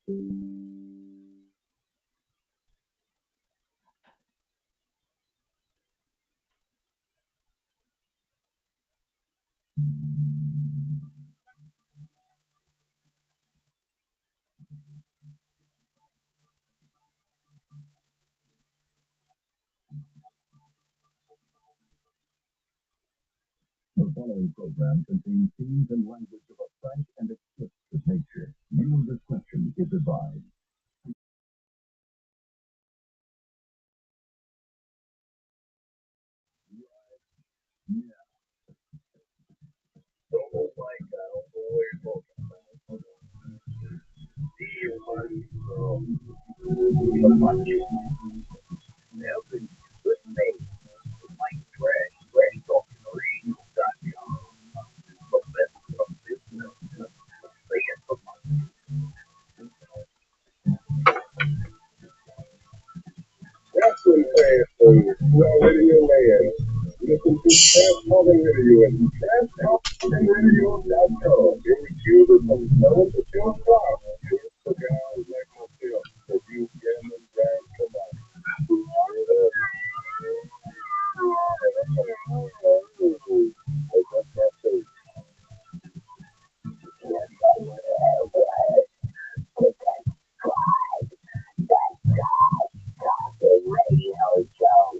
The following program contains themes and language of a frank and explicit nature. Viewer discretion is advised. Oh my God, unbelievable. Every good thing, like trash talking radio.com. The best from business. Say it for Wrestling fans, you already know, man. Listen to Trash Talking Radio and TrashTalkingRadio.com. They recuse us from selling the film crop. For guys like myself, that you gambling guys come out. That's my favorite. Radio show.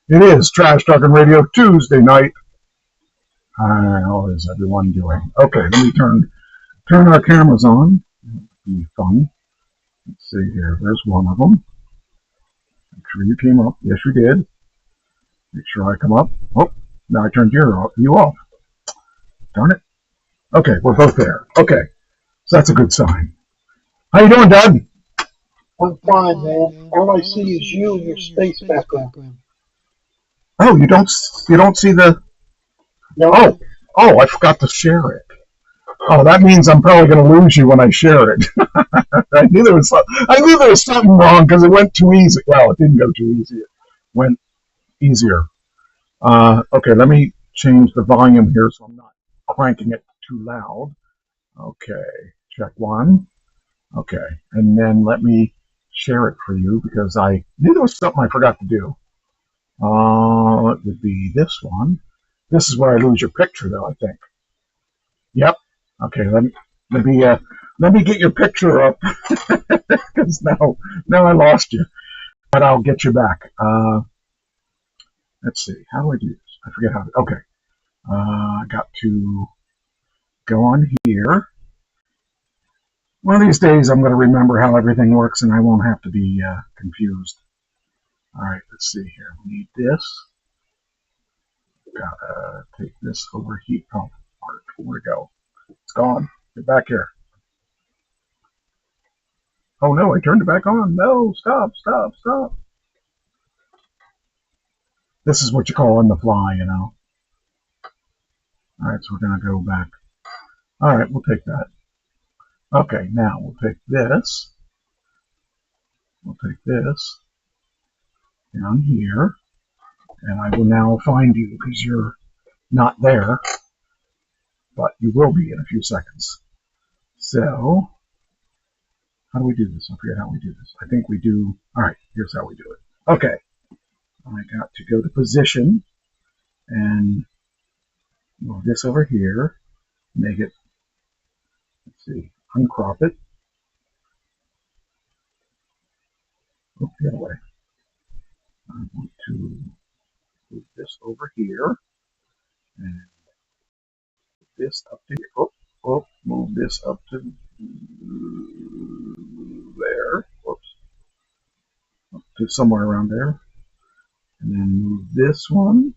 It is Trash Talking Radio Tuesday night. How is everyone doing? Okay, let me turn our cameras on. Be fun. Let's see here. There's one of them. Make sure you came up. Yes, you did. Make sure I come up. Oh, now I turned you off. Darn it. Okay, we're both there. Okay, so that's a good sign. How you doing, Doug? I'm fine, man. All I see is you and your space background. Oh, you don't see the... No. Oh, I forgot to share it. Oh, that means I'm probably going to lose you when I share it. I knew there was something wrong because it went too easy. Well, it didn't go too easy. It went easier. Okay, let me change the volume here so I'm not cranking it too loud. Okay, check one. Okay, and then let me share it for you because I knew there was something I forgot to do. It would be this one. This is where I lose your picture, though, I think. Yep. Okay, let me get your picture up because now I lost you, but I'll get you back. Let's see. How do I do this? I forget how to. Okay. I got to go on here. One of these days, I'm going to remember how everything works, and I won't have to be confused. All right, let's see here. We need this. Gotta take this over here. Oh, where'd it go? It's gone. Get back here. Oh no, I turned it back on. No, stop. This is what you call on the fly, you know. All right, so we're going to go back. All right, we'll take that. Okay, now we'll take this. We'll take this down here, and I will now find you because you're not there, but you will be in a few seconds. So, how do we do this? I forget how we do this. I think we do, all right, here's how we do it. Okay, I got to go to position and move this over here, make it, let's see, uncrop it. Oh, the other way. I want to move this over here and this up to here. Oh, move this up to there. Whoops. Up to somewhere around there. And then move this one.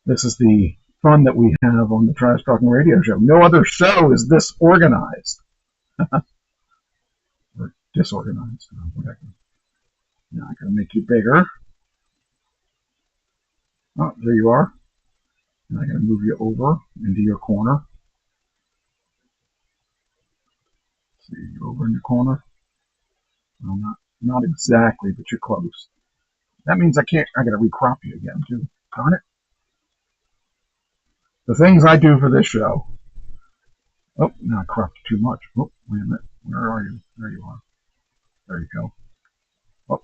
This is the fun that we have on the Trash Talking Radio Show. No other show is this organized. Or disorganized, or whatever. Now I gotta make you bigger. Oh, there you are. And I gotta move you over into your corner. See, you're over in the corner. Well, not exactly, but you're close. That means I gotta recrop you again too. Darn it. The things I do for this show. Oh, now I cropped too much. Oh, wait a minute. Where are you? There you are. There you go. Oh.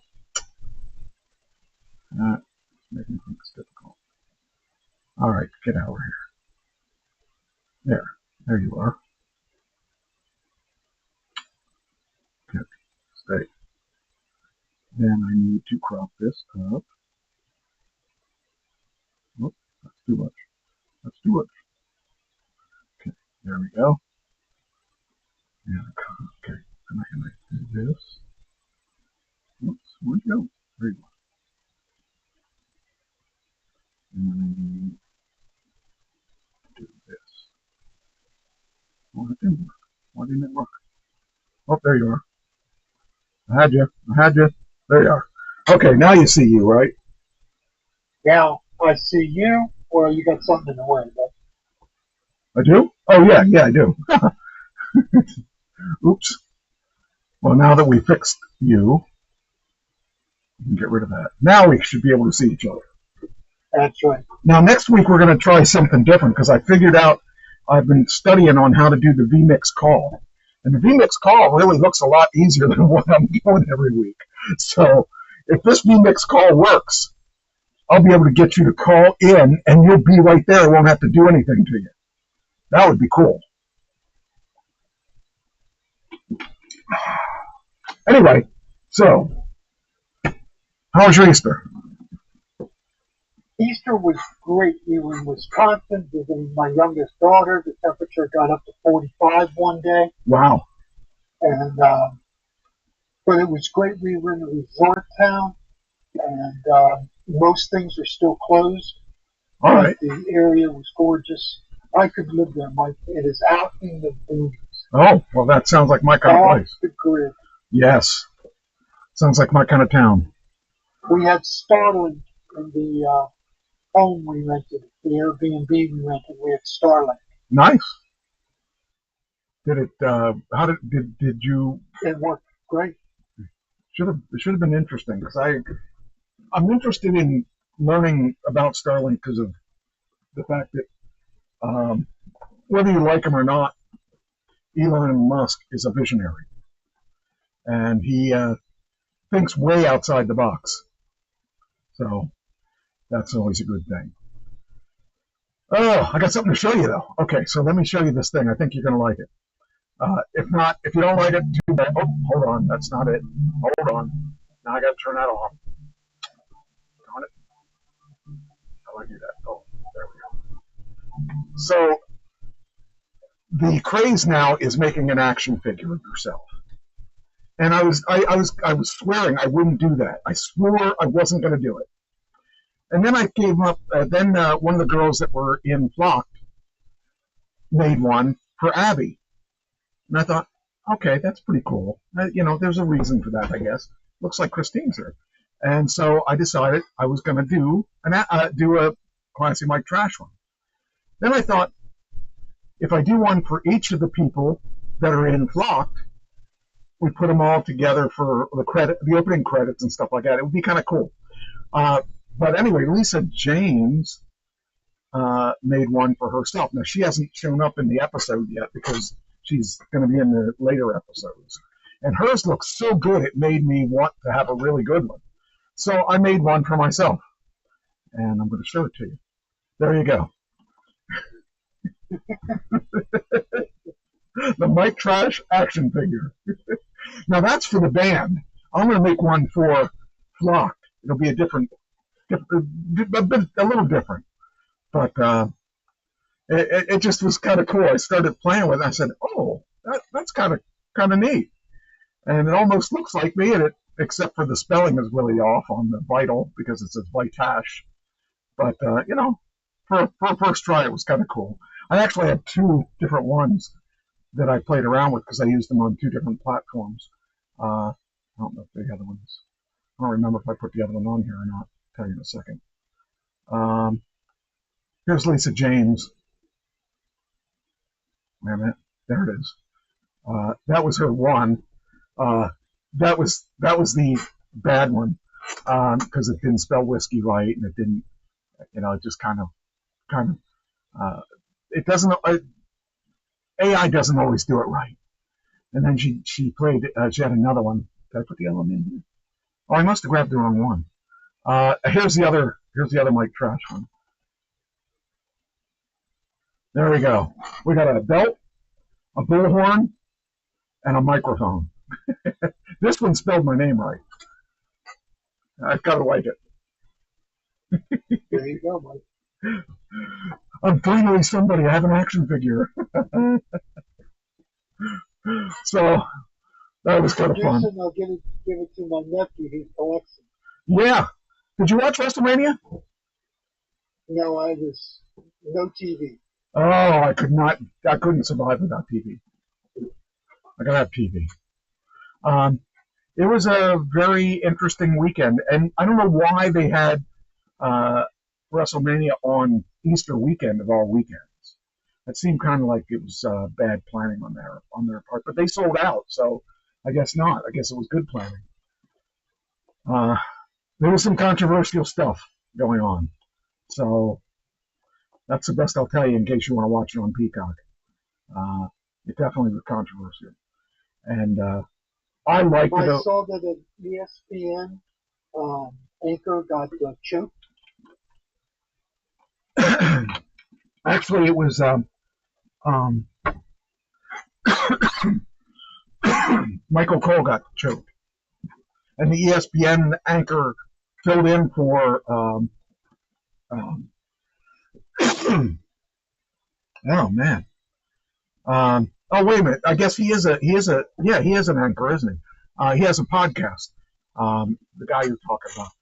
That's making things difficult. Alright, get out of here. There you are. Okay, stay. Then I need to crop this up. Oh, that's too much. That's too much. Okay, there we go. Yeah, okay, and I can do this. Oops, where'd you go? There you go. And then I need to do this. Oh, it didn't work. Why didn't it work? Oh, there you are. I had you. There you are. Okay, now you see you, right? Now I see you, or you got something in the way. But I do? Oh, yeah, I do. Oops. Well, now that we fixed you, we can get rid of that. Now we should be able to see each other. that's right. Now, next week we're going to try something different because I figured out I've been studying on how to do the vMix call. And the vMix call really looks a lot easier than what I'm doing every week. So if this vMix call works, I'll be able to get you to call in and you'll be right there. I won't have to do anything to you. That would be cool. Anyway, so how was your Easter? Easter was great. We were in Wisconsin visiting my youngest daughter. The temperature got up to 45 one day. Wow. And but it was great. We were in a resort town, and most things are still closed. All right. The area was gorgeous. I could live there, Mike. It is out in the boonies. Oh, well, that sounds like my kind of Off place. the grid. Yes. Sounds like my kind of town. We had Starlink in the home we rented, the Airbnb we rented. We had Starlink. Nice. Did it? How did you? It worked great. It should have been interesting because I'm interested in learning about Starlink because of the fact that whether you like them or not, Elon Musk is a visionary, and he thinks way outside the box. So that's always a good thing. Oh, I got something to show you though. Okay, so let me show you this thing. I think you're going to like it. If not, if you don't like it, too bad. Oh, hold on, that's not it. Hold on. Now I got to turn that off. Darn it. How do I do that? Oh, there we go. So the craze now is making an action figure of yourself. And I was swearing I wouldn't do that. I swore I wasn't going to do it. And then I gave up. Then one of the girls that were in Flocked made one for Abby. And I thought, okay, that's pretty cool. There's a reason for that, I guess. Looks like Christine's here. And so I decided I was going to do a Classy Mike Trash one. Then I thought, if I do one for each of the people that are in Flocked, we put them all together for the opening credits and stuff like that. It would be kind of cool. But anyway, Lisa James made one for herself. Now, she hasn't shown up in the episode yet because she's going to be in the later episodes. And hers looks so good, it made me want to have a really good one. So I made one for myself. And I'm going to show it to you. There you go. The Mike Trash action figure. Now, that's for the band. I'm going to make one for Flocked. It'll be a little different. But it just was kind of cool. I started playing with it. I said, oh, that's kind of neat. And it almost looks like me, except for the spelling is really off on the Vital because it says Vitash. But, for a first try, it was kind of cool. I actually had two different ones that I played around with because I used them on two different platforms. I don't know if the other ones. I don't remember if I put the other one on here or not. I'll tell you in a second. Here's Lisa James. Wait a minute. There it is. That was her one. That was the bad one because it didn't spell whiskey right, and it didn't. It just kind of. It doesn't. AI doesn't always do it right. And then she played. She had another one. Did I put the other one in here? Oh, I must have grabbed the wrong one. Here's the other Mike Trash one. There we go. We got a belt, a bullhorn, and a microphone. This one spelled my name right. I've got to like it. There you go, Mike. I'm finally somebody. I have an action figure. So that was kind of fun. I'll give it to my nephew. He collects them. Yeah. Did you watch WrestleMania? No, I was no TV. Oh, I couldn't survive without TV. I gotta have TV. It was a very interesting weekend, and I don't know why they had WrestleMania on Easter weekend of all weekends. It seemed kind of like it was bad planning on their part, but they sold out, so I guess not. I guess it was good planning. There was some controversial stuff going on, so that's the best I'll tell you in case you want to watch it on Peacock. It definitely was controversial, and I liked it. I saw that an ESPN anchor got choked. Actually, it was Michael Cole got choked, and the ESPN anchor filled in for. Oh man. Oh wait a minute. I guess he is an anchor, isn't he? He has a podcast. The guy you're talking about.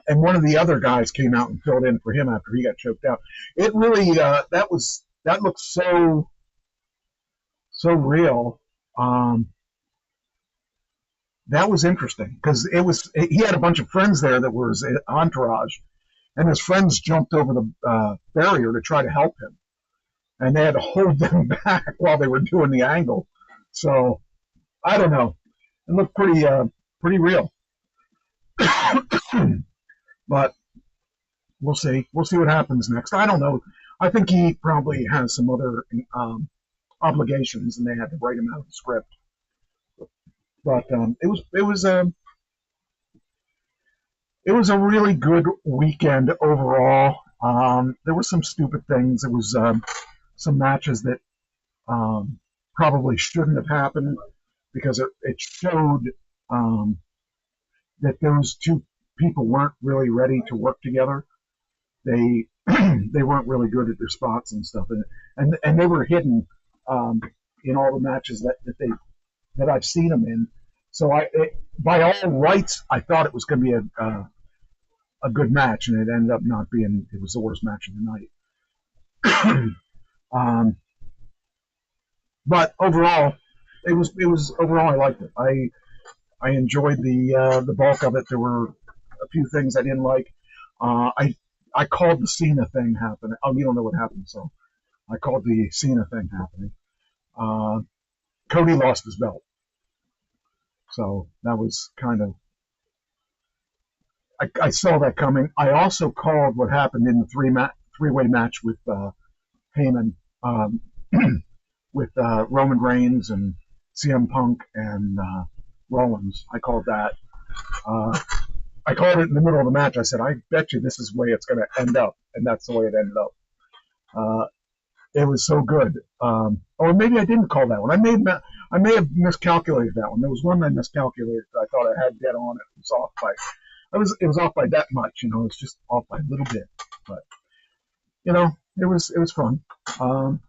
And one of the other guys came out and filled in for him after he got choked out. It really that looked so real. That was interesting because he had a bunch of friends there that were his entourage, and his friends jumped over the barrier to try to help him, and they had to hold them back while they were doing the angle. So I don't know. It looked pretty real. But we'll see. We'll see what happens next. I don't know. I think he probably has some other obligations, and they had to write them out of the script. But it was a really good weekend overall. There were some stupid things. There was some matches that probably shouldn't have happened because it showed that those two people weren't really ready to work together. They they weren't really good at their spots and stuff, and they were hidden in all the matches that I've seen them in. So by all rights, I thought it was going to be a good match, and it ended up not being. It was the worst match of the night. But overall, it was overall I liked it. I enjoyed the bulk of it. There were a few things I didn't like. I called the Cena thing happening. Oh, you don't know what happened, so I called the Cena thing happening. Cody lost his belt, so that was kind of. I saw that coming. I also called what happened in the three-way match with Heyman, with Roman Reigns and CM Punk and Rollins. I called that. I called it in the middle of the match. I said, I bet you this is the way it's going to end up. And that's the way it ended up. It was so good. Or maybe I didn't call that one. I may have miscalculated that one. There was one I miscalculated. I thought I had dead on it. It was off by it was off by that much. You know, it's just off by a little bit. But you know, it was fun. The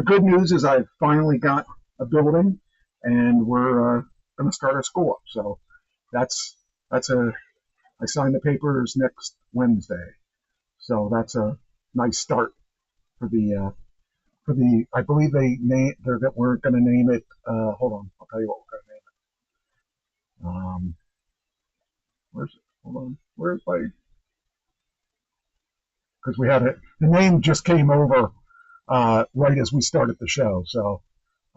good news is I finally got a building, and we're going to start our school up. So that's I signed the papers next Wednesday, so that's a nice start for the I believe we're going to name it. Hold on, I'll tell you what we're going to name it. Where's it? Hold on, where's my? Because we had it. The name just came over right as we started the show, so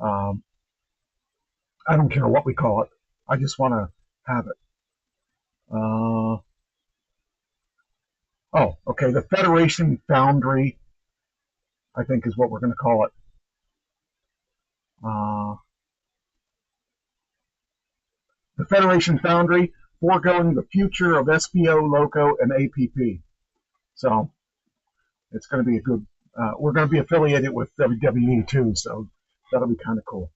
I don't care what we call it. I just want to have it. Okay. The Federation Foundry, I think, is what we're going to call it. The Federation Foundry, foregoing the future of SBO, Loco, and APP. So it's going to be a good. We're going to be affiliated with WWE too, so that'll be kind of cool.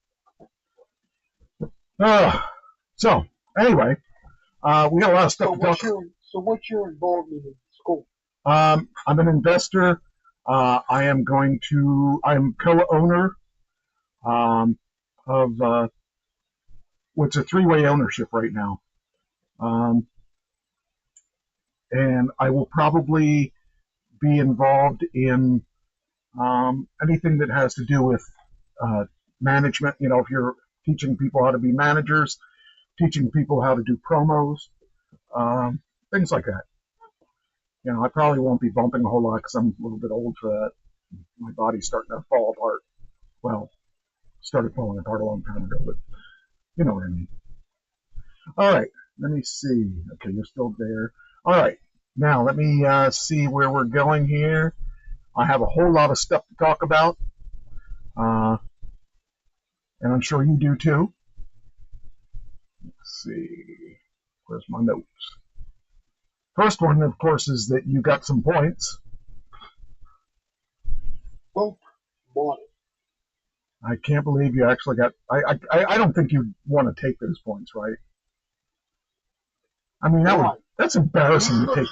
So anyway, we got a lot of stuff to talk about. So what's your involvement in school? I'm an investor. I'm co-owner of what's a three-way ownership right now. And I will probably be involved in anything that has to do with management. You know, if you're teaching people how to be managers, teaching people how to do promos, things like that. You know, I probably won't be bumping a whole lot because I'm a little bit old for that. My body's starting to fall apart. Well, started falling apart a long time ago, but you know what I mean. All right, let me see. Okay, you're still there. All right, now let me see where we're going here. I have a whole lot of stuff to talk about, and I'm sure you do too. Let's see. Where's my notes? First one, of course, is that you got some points. Both bought it. I can't believe you actually got. I don't think you want to take those points, right? I mean, that's embarrassing to take.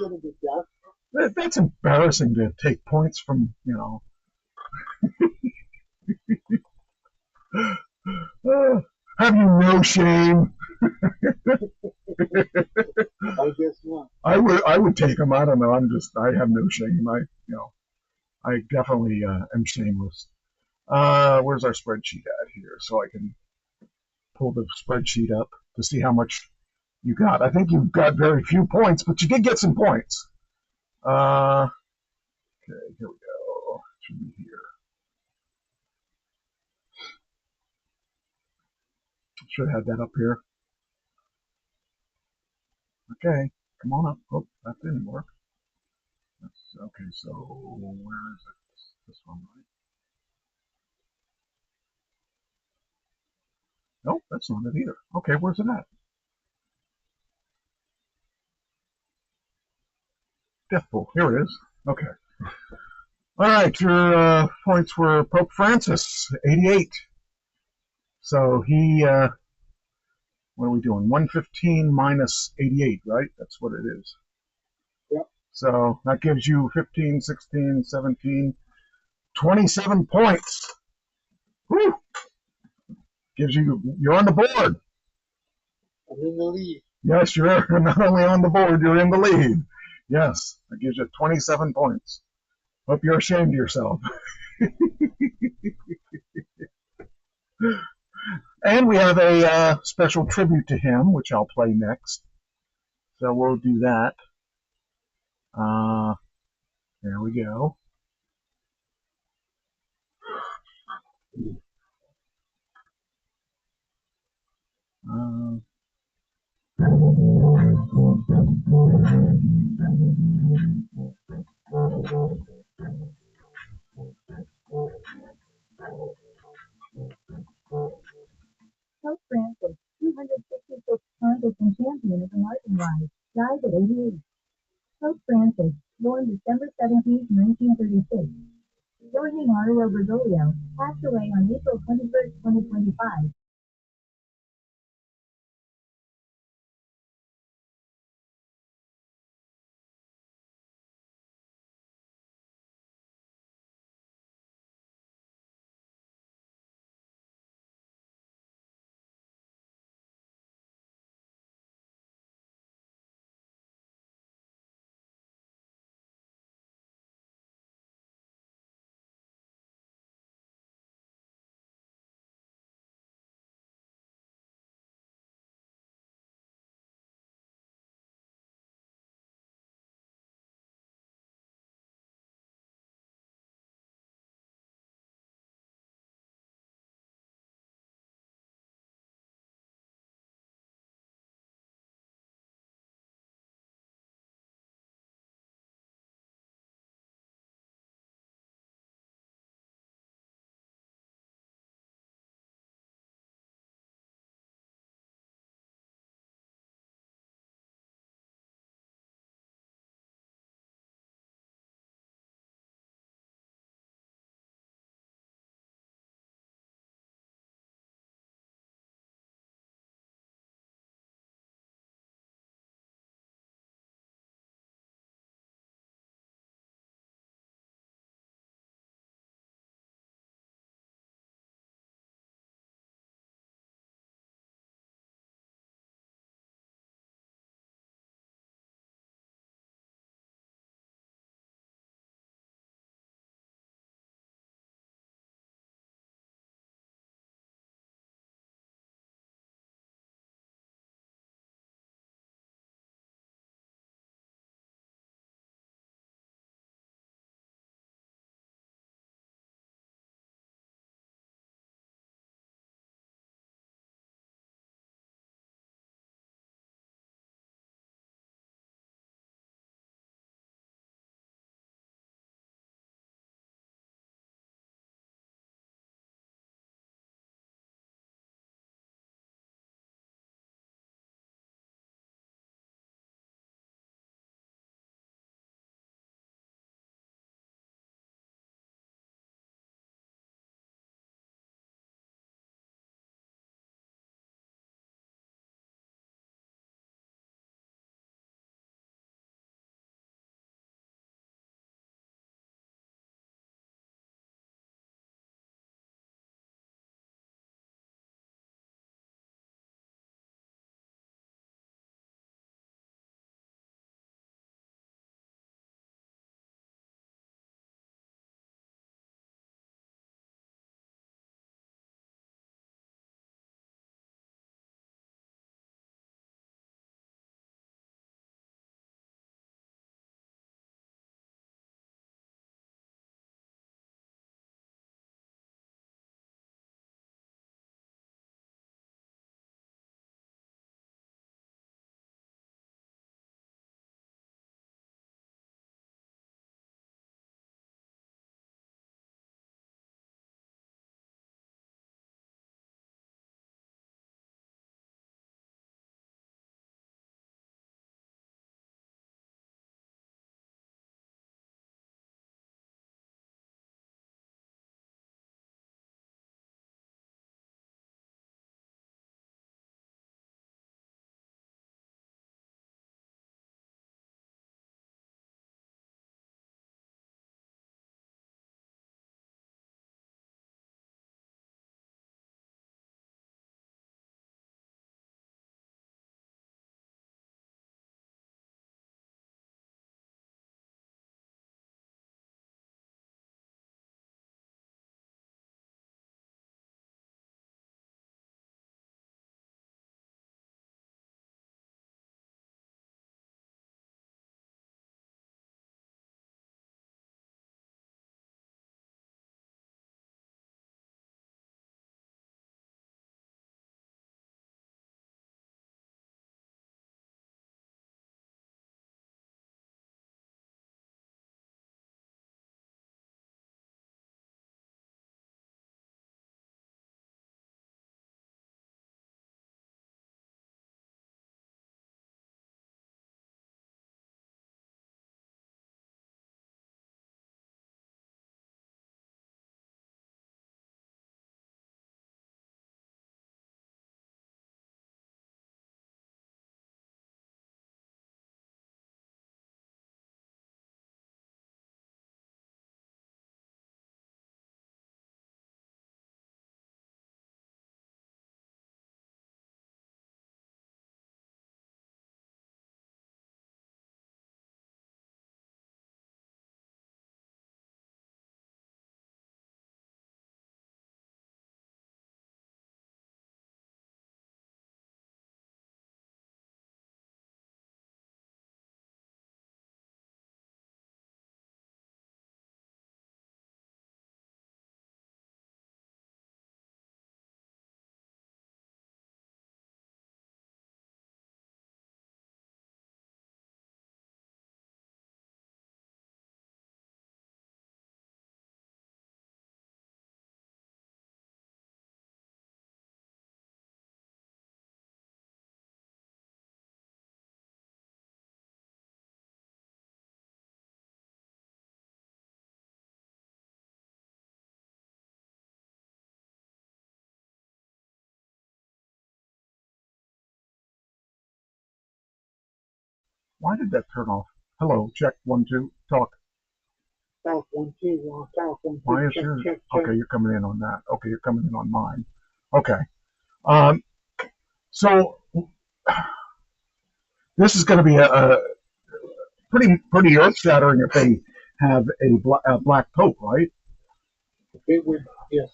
That's embarrassing to take points from, you know. Have you no shame? I guess not. I would take them. I don't know. I have no shame. I definitely am shameless. Where's our spreadsheet at here? So I can pull the spreadsheet up to see how much you got. I think you've got very few points, but you did get some points. Okay, here we go. It should be here. Should have had that up here. Okay, come on up. Oh, that didn't work. Okay, so where is it? This one, right? Nope, that's not it either. Okay, where's it at? Death Pool. Here it is. Okay. All right, your points were Pope Francis, 88. So he, what are we doing? 115 minus 88, right? That's what it is. Yep. So that gives you 15, 16, 17, 27 points. Woo! Gives you're on the board. I'm in the lead. Yes, you're not only on the board, you're in the lead. Yes, that gives you 27 points. Hope you're ashamed of yourself. And we have a special tribute to him, which I'll play next. So we'll do that. There we go. Pope Francis, 266 congress and champion of the Martin Rise, died at 88. Pope Francis, born December 17, 1936. Jorge Mario Bergoglio, passed away on April 21, 2025. Why did that turn off? Hello, check 1 2 talk. Talk 1 2 talk 1 2. Why is Check, yours? check, check. Okay, you're coming in on that. Okay, you're coming in on mine. Okay. Um, so this is going to be a pretty earth shattering if they have a black pope, right? It would, yes.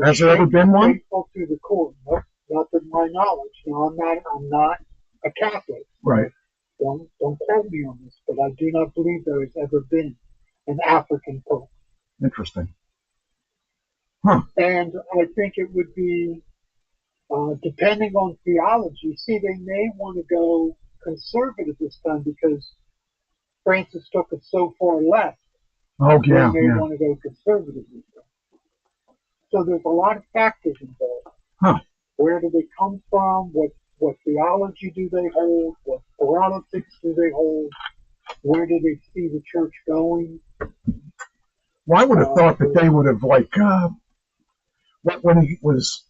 Has there ever been one? Faithful to the core. Nope, not to my knowledge. Now, I'm not a Catholic. Right. Don't quote me on this, but I do not believe there has ever been an African pope. Interesting. And I think it would be, depending on theology, see, they may want to go conservative this time because Francis took it so far left. Oh, yeah, They may yeah. want to go conservative this time. So there's a lot of factors involved. Huh. Where do they come from? What theology do they hold? What politics do they hold? Where do they see the church going? Well, I would have thought that they would have, like, when he was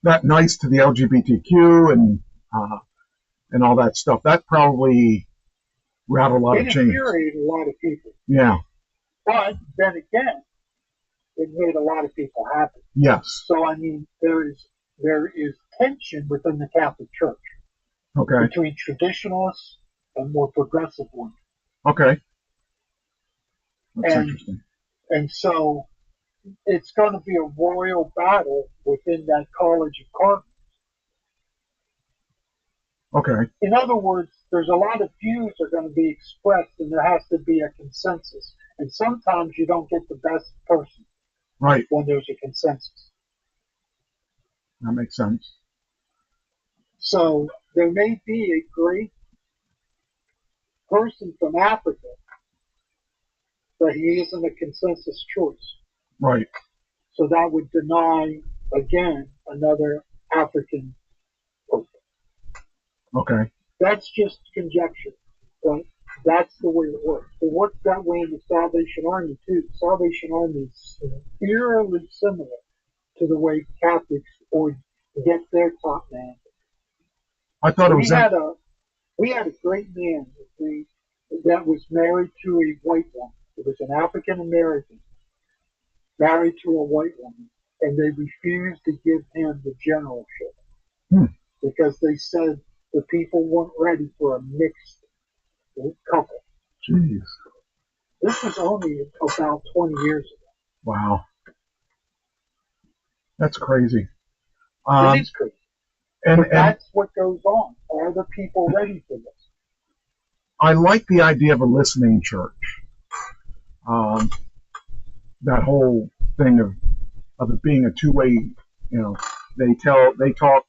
that nice to the LGBTQ and all that stuff, that probably rattled a lot of It chains. infuriated a lot of people. Yeah. But then again, it made a lot of people happy. Yes. So I mean, there is tension within the Catholic Church Okay. between traditionalists and more progressive ones. Okay. That's And- interesting. And so it's going to be a royal battle within that College of Cardinals. Okay. In other words, there's a lot of views are going to be expressed, and there has to be a consensus. And sometimes you don't get the best person Right. when there's a consensus. That makes sense. So there may be a great person from Africa, but he isn't a consensus choice. Right. So that would deny, again, another African person. Okay. That's just conjecture, but that's the way it works. It works that way in the Salvation Army, too. The Salvation Army is eerily similar to the way Catholics would get their top man. I thought it was We had a great man that was married to a white woman. It was an African American married to a white woman, and they refused to give him the generalship because they said the people weren't ready for a mixed couple. Jeez. This was only about 20 years ago. Wow. That's crazy. It is crazy. And But that's what goes on. Are the people ready for this? I like the idea of a listening church. That whole thing of it being a two-way, you know, they talk,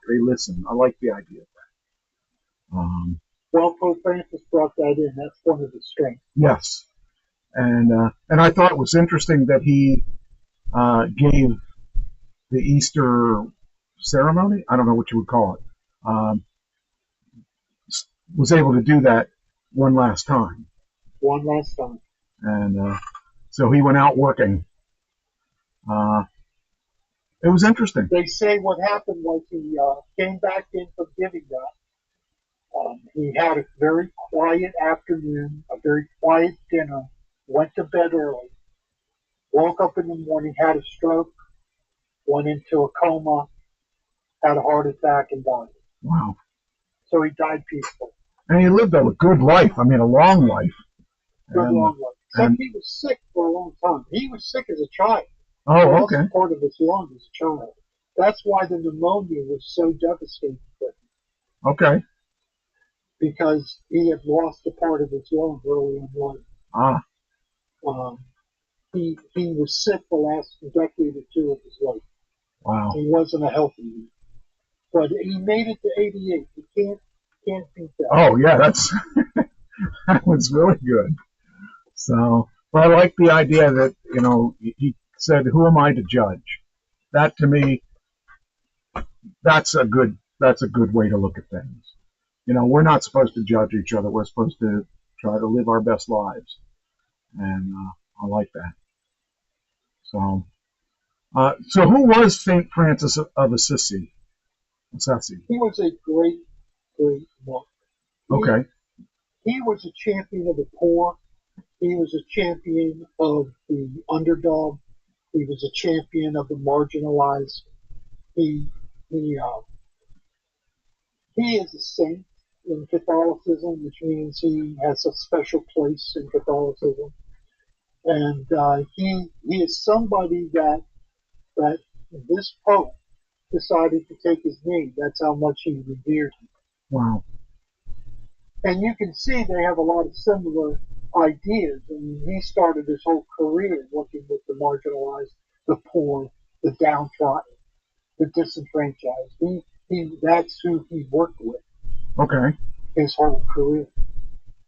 they listen. I like the idea of that. Well, Pope Francis brought that in. That's one of the strengths. Yes. And I thought it was interesting that he gave the Easter ceremony, I don't know what you would call it, was able to do that one last time. One last time. And so he went out working. It was interesting. They say what happened was he came back in from giving that. He had a very quiet afternoon, a very quiet dinner, went to bed early, woke up in the morning, had a stroke, went into a coma, had a heart attack, and died. Wow. So he died peaceful. And he lived a good life. I mean, a long life. Good And- long life. Except he was sick for a long time. He was sick as a child. He Oh, lost okay. part of his lung as a child. That's why the pneumonia was so devastating for him, Okay. because he had lost a part of his lung early in life. Ah, He was sick the last decade or two of his life. wow. He wasn't a healthy man. But he made it to 88. You can't beat that. Oh, yeah, that's that was really good. So, but I like the idea that, you know, he said, "Who am I to judge?" That to me, that's a good way to look at things. You know, we're not supposed to judge each other. We're supposed to try to live our best lives, and I like that. So, so who was Saint Francis of Assisi? He was a great monk. Okay. he was a champion of the poor. He was a champion of the underdog. He was a champion of the marginalized. He he uh, he is a saint in Catholicism, which means he has a special place in Catholicism. And he is somebody that this Pope decided to take his name. That's how much he revered him. Wow. And you can see they have a lot of similar ideas. I mean, he started his whole career working with the marginalized, the poor, the downtrodden, the disenfranchised. That's who he worked with Okay. his whole career.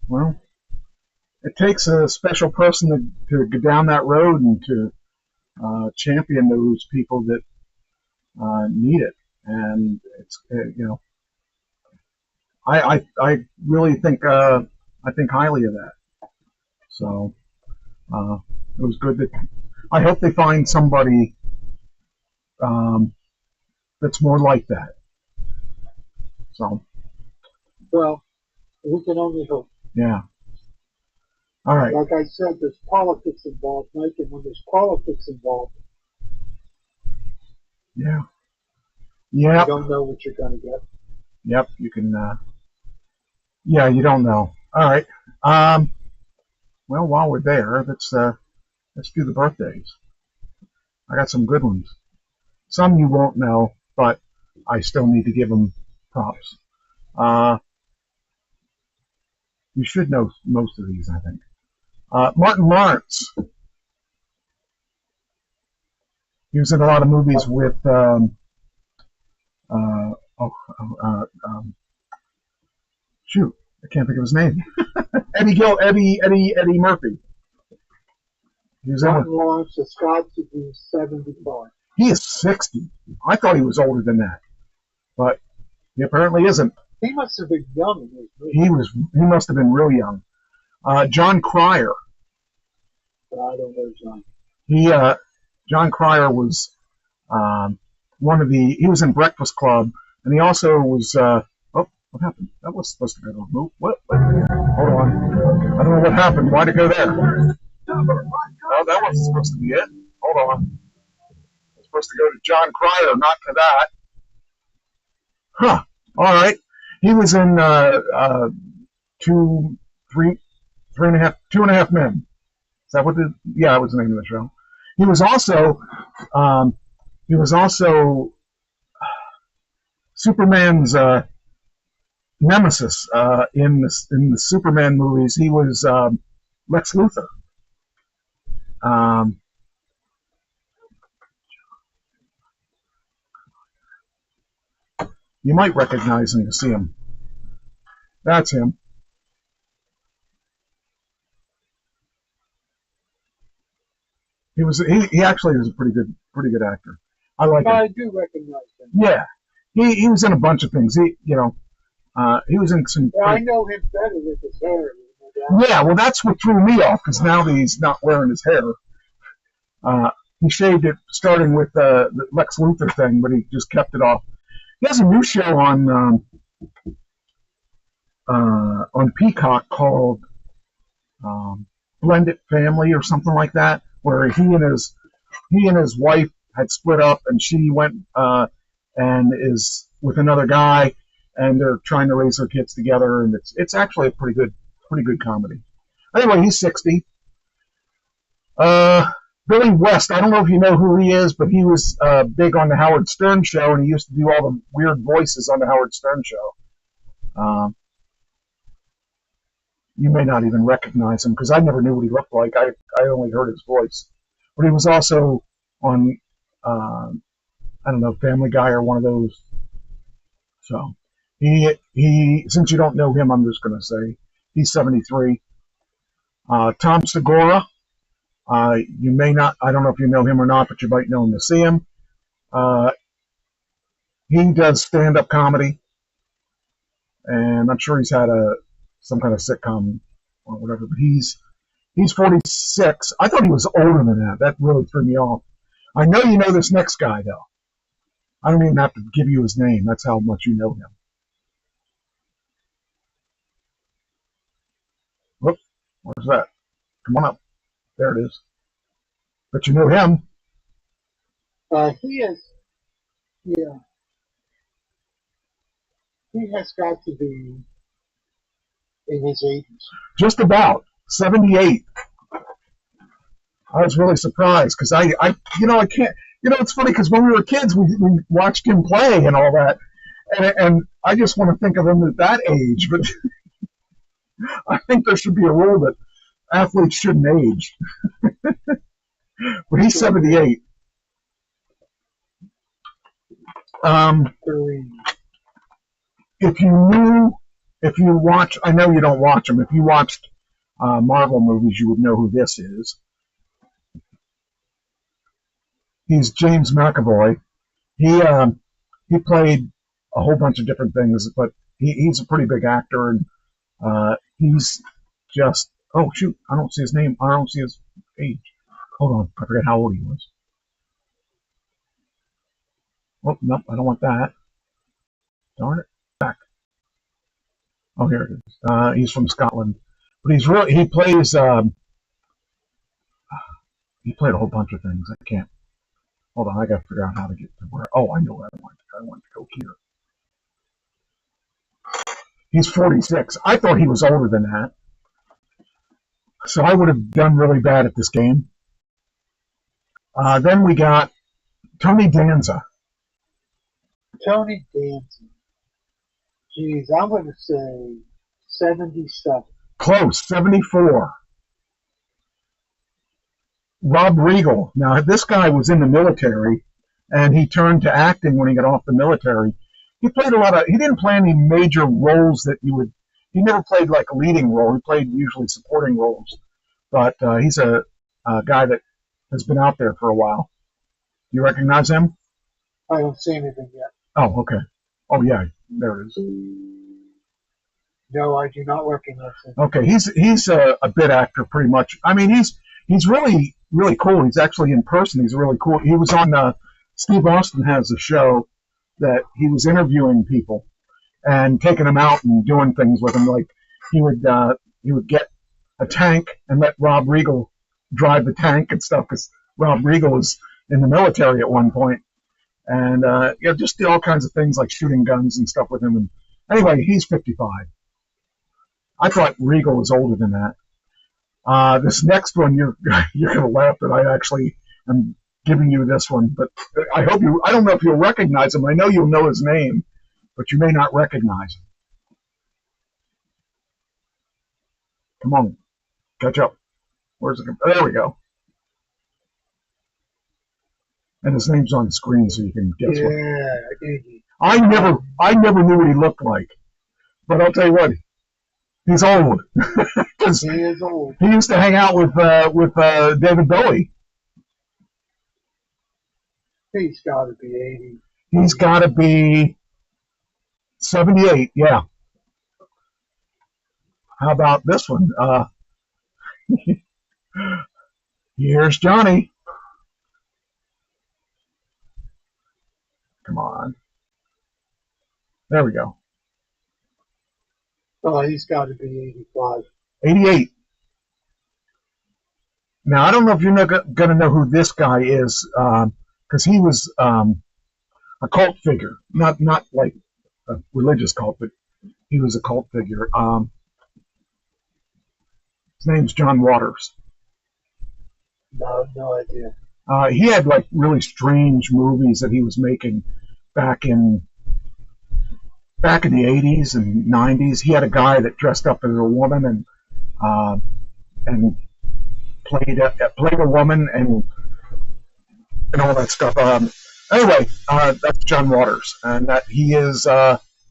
Well, it takes a special person to go down that road and to champion those people that need it. And it's I really think I think highly of that. So it was good that I hope they find somebody that's more like that. So Well, we can only hope. yeah. All right. Like I said, there's politics involved, Mike, and when there's politics involved, Yeah. you Yep. don't know what you're going to get. Yep. You can. Yeah. You don't know. All right. Well, while we're there, let's do the birthdays. I got some good ones. Some you won't know, but I still need to give them props. You should know most of these, I think. Martin Lawrence. He was in a lot of movies with shoot, I can't think of his name. Eddie Murphy. He was Martin Lawrence has got to be 75. He is 60. I thought he was older than that, but he apparently isn't. He must have been young in his movie. He must have been real young. John Cryer. But I don't know John. John Cryer was he was in Breakfast Club, and he also was. What happened? That was supposed to go to a move. What? Hold on. I don't know what happened. Why'd it go there? Oh, that wasn't supposed to be it. Hold on. It's supposed to go to John Cryer, not to that. Huh. All right. He was in Two and a Half Men. Is that what that was the name of the show. He was also Superman's nemesis in the Superman movies. He was Lex Luthor. You might recognize him to see him. That's him. He actually was a pretty good actor. I like him. I do recognize him. Yeah, he was in a bunch of things. He was in some. Well, I know him better with his hair. Yeah, well, that's what threw me off, because now that he's not wearing his hair. He shaved it starting with the Lex Luthor thing, but he just kept it off. He has a new show on Peacock called Blended Family or something like that, where he and his wife had split up, and she went and is with another guy, and they're trying to raise their kids together, and it's actually a pretty good comedy. Anyway, he's 60. Billy West, I don't know if you know who he is, but he was big on the Howard Stern show, and he used to do all the weird voices on the Howard Stern show. You may not even recognize him, because I never knew what he looked like. I only heard his voice. But he was also on, I don't know, Family Guy or one of those. So, he since you don't know him, I'm just going to say, he's 73. Tom Segura. You may not, I don't know if you know him or not, but you might know him to see him. He does stand-up comedy, and I'm sure he's had some kind of sitcom or whatever, but he's 46. I thought he was older than that. That really threw me off. I know you know this next guy, though. I don't even have to give you his name. That's how much you know him. Where's that? Come on up. There it is. But you know him. He is, yeah, he has got to be in his 80s. Just about 78. I was really surprised because I can't. It's funny because when we were kids, we watched him play and all that, and I just want to think of him at that age. But I think there should be a rule that athletes shouldn't age. But he's 78. If you watch, I know you don't watch them. If you watched Marvel movies, you would know who this is. He's James McAvoy. He played a whole bunch of different things, but he's a pretty big actor, and he's just, oh shoot, I don't see his name. I don't see his age. Hold on, I forget how old he was. Oh, nope, I don't want that. Darn it. Back. Oh, here it is. He's from Scotland. But he plays, he played a whole bunch of things. I can't. Hold on, I gotta figure out how to get to where. Oh, I know where I want to go here. He's 46. I thought he was older than that. So I would have done really bad at this game. Then we got Tony Danza. Tony Danza. Geez, I'm going to say 77. Close, 74. Rob Riggle. Now, this guy was in the military, and he turned to acting when he got off the military. He played he didn't play any major roles that he never played like a leading role. He played usually supporting roles. But he's a guy that has been out there for a while. You recognize him? I don't see anything yet. Oh, okay. Oh, yeah, there it is. No, I do not recognize him. Okay, he's a bit actor pretty much. I mean, he's really, really cool. He's actually in person. He's really cool. He was on, Steve Austin has a show that he was interviewing people and taking them out and doing things with them. Like he would get a tank and let Rob Riggle drive the tank and stuff because Rob Riggle was in the military at one point. And just do all kinds of things like shooting guns and stuff with him. And anyway, he's 55. I thought Riggle was older than that. This next one, you're gonna laugh that I actually am giving you this one, but I don't know if you'll recognize him. I know you'll know his name, but you may not recognize him. Come on, catch up. Where's it? There we go. And his name's on the screen, so you can guess what. I never knew what he looked like, but I'll tell you what, he's old. He is old. He used to hang out with David Bowie. He's got to be 80. He's got to be 78. Yeah. How about this one? Here's Johnny. Come on. There we go. Oh, he's got to be 85. 88. Now, I don't know if you're going to know who this guy is, because he was a cult figure. Not like a religious cult, but he was a cult figure. His name's John Waters. No idea. He had like really strange movies that he was making back in the 80s and 90s. He had a guy that dressed up as a woman and played a woman and all that stuff. Anyway, that's John Waters, and that he is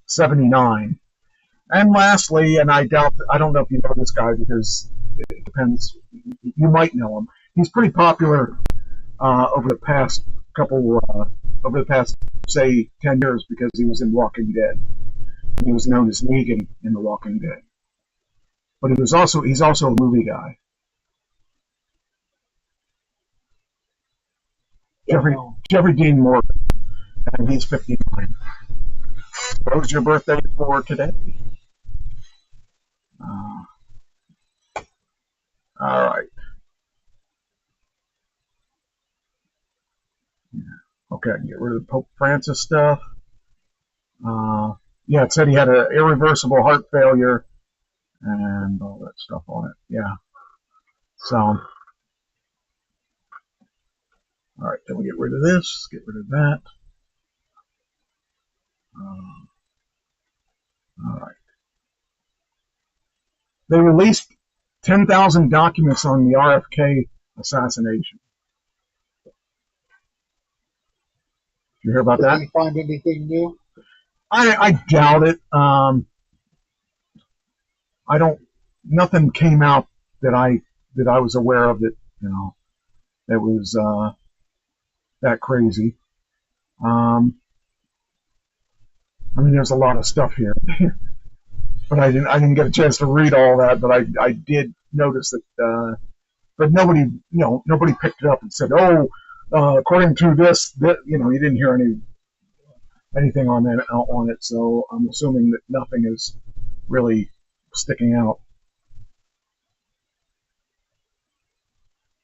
79. And lastly, and I don't know if you know this guy because it depends. You might know him. He's pretty popular over the past say 10 years because he was in Walking Dead. He was known as Negan in The Walking Dead. But he's also a movie guy. Jeffrey Dean Morgan, and he's 59. What was your birthday for today? All right. Okay, get rid of the Pope Francis stuff. Yeah, it said he had an irreversible heart failure and all that stuff on it. Yeah. So, all right, then we get rid of this, get rid of that. All right. They released 10,000 documents on the RFK assassination. Did you hear about that? Did you find anything new? I doubt it. I don't. Nothing came out that I was aware of that that was that crazy. I mean, there's a lot of stuff here, but I didn't get a chance to read all that. But I did notice that. But nobody picked it up and said, "Oh, according to this, you didn't hear anything on it." So I'm assuming that nothing is really sticking out.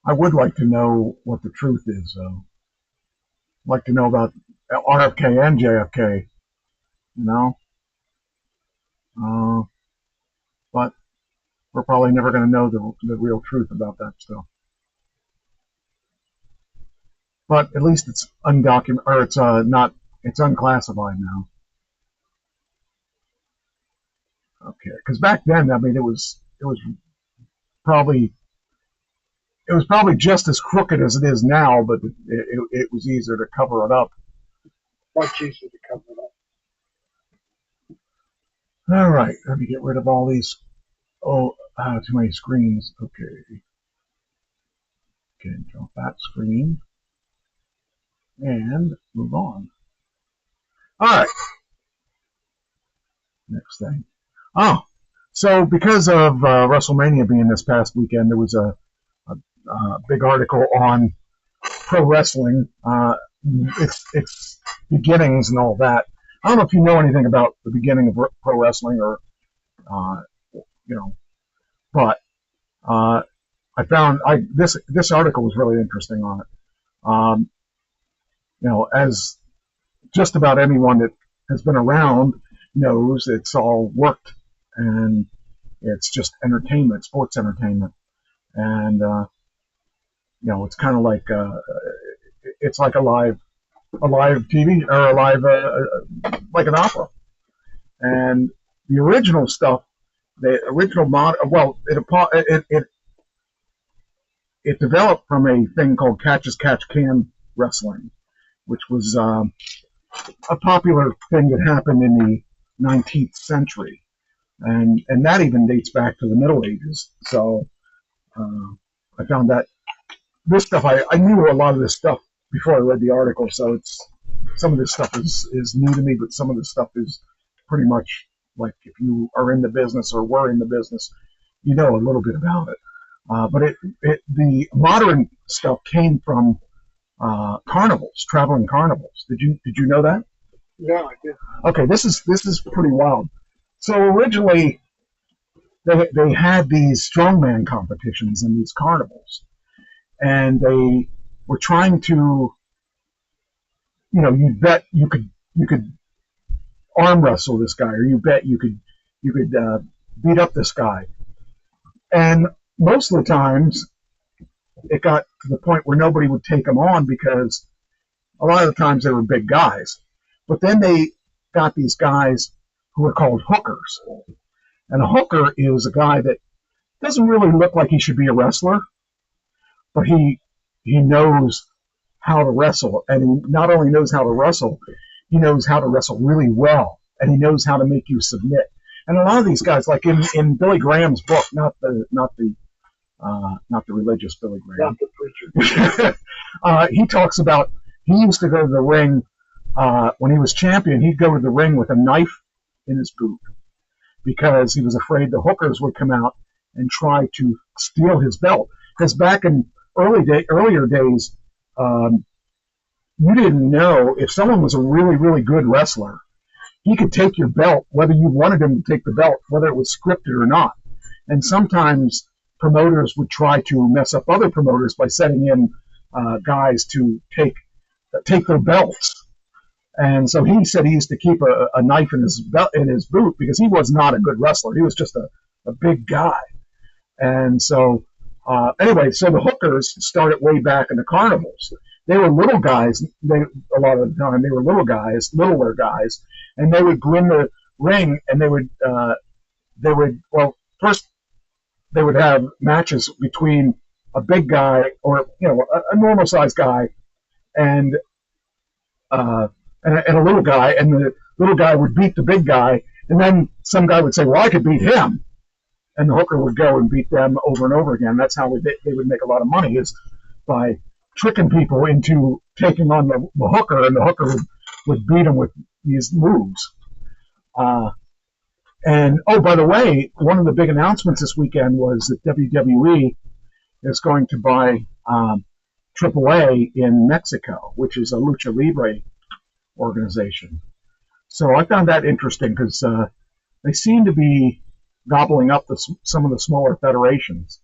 I would like to know what the truth is, though. I'd like to know about RFK and JFK, but we're probably never going to know the real truth about that stuff. But at least it's undocumented, or it's not. It's unclassified now. Okay, because back then, I mean, it was probably just as crooked as it is now, but it was easier to cover it up. Much easier to cover it up. All right, let me get rid of all these. Too many screens. Okay, drop that screen and move on. All right, next thing. Oh, so because of WrestleMania being this past weekend, there was a big article on pro wrestling, its beginnings and all that. I don't know if you know anything about the beginning of pro wrestling, or but I found this article was really interesting on it. As just about anyone that has been around knows, it's all worked, and it's just entertainment, sports entertainment, and it's kind of like it's like a live TV, or a live like an opera. And the original stuff, the original it developed from a thing called catch as catch can wrestling, which was a popular thing that happened in the 19th century, and that even dates back to the Middle Ages. So I found that this stuff, I knew a lot of this stuff before I read the article, so some of this stuff is new to me, but some of this stuff is pretty much like, if you are in the business or were in the business, you know a little bit about it. But the modern stuff came from carnivals, traveling carnivals. Did you know that? No, I didn't. Okay, this is pretty wild. So originally, they had these strongman competitions in these carnivals, and they were trying to, you bet you could arm wrestle this guy, or you bet you could beat up this guy. And most of the times, it got to the point where nobody would take them on, because a lot of the times they were big guys. But then they got these guys who are called hookers. And a hooker is a guy that doesn't really look like he should be a wrestler, but he knows how to wrestle. And he not only knows how to wrestle, he knows how to wrestle really well, and he knows how to make you submit. And a lot of these guys, like in Billy Graham's book, not the religious Billy Graham, Not the preacher. he talks about, he used to go to the ring when he was champion. He'd go to the ring with a knife in his boot, because he was afraid the hookers would come out and try to steal his belt. Because back in earlier days, you didn't know if someone was a really, really good wrestler. He could take your belt, whether you wanted him to take the belt, whether it was scripted or not. And sometimes promoters would try to mess up other promoters by setting in guys to take their belts. And so he said he used to keep a knife in his boot because he was not a good wrestler. He was just a big guy. And so anyway, so the hookers started way back in the carnivals. They were little guys. A lot of the time they were littler guys, and they would go in the ring and they would first they would have matches between a big guy or a normal sized guy and a little guy, and the little guy would beat the big guy, and then some guy would say, well, I could beat him, and the hooker would go and beat them over and over again. That's how they would make a lot of money, is by tricking people into taking on the hooker, and the hooker would beat them with these moves. And, oh, by the way, one of the big announcements this weekend was that WWE is going to buy AAA in Mexico, which is a Lucha Libre organization. So I found that interesting because they seem to be gobbling up some of the smaller federations.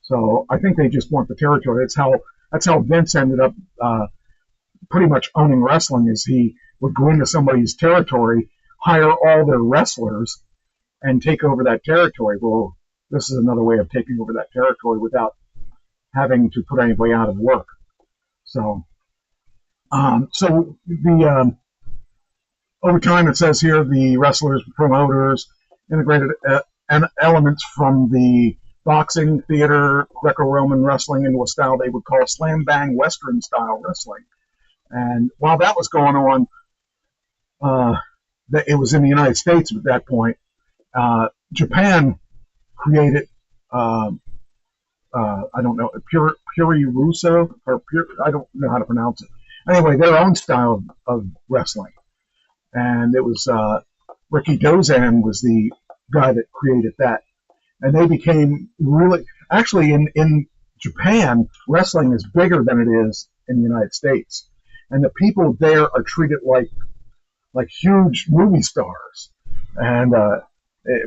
So I think they just want the territory. That's how Vince ended up pretty much owning wrestling, is he would go into somebody's territory, hire all their wrestlers, and take over that territory. Well, this is another way of taking over that territory without having to put anybody out of work. So over time, it says here, the wrestlers, promoters, integrated elements from the boxing, theater, Greco-Roman wrestling into a style they would call slam bang Western style wrestling. And while that was going on, it was in the United States at that point. Japan created, I don't know, Puri Russo, or I don't know how to pronounce it. Anyway, their own style of wrestling. And it was Ricky Dozan was the guy that created that. And they became really, actually in Japan, wrestling is bigger than it is in the United States. And the people there are treated like huge movie stars, and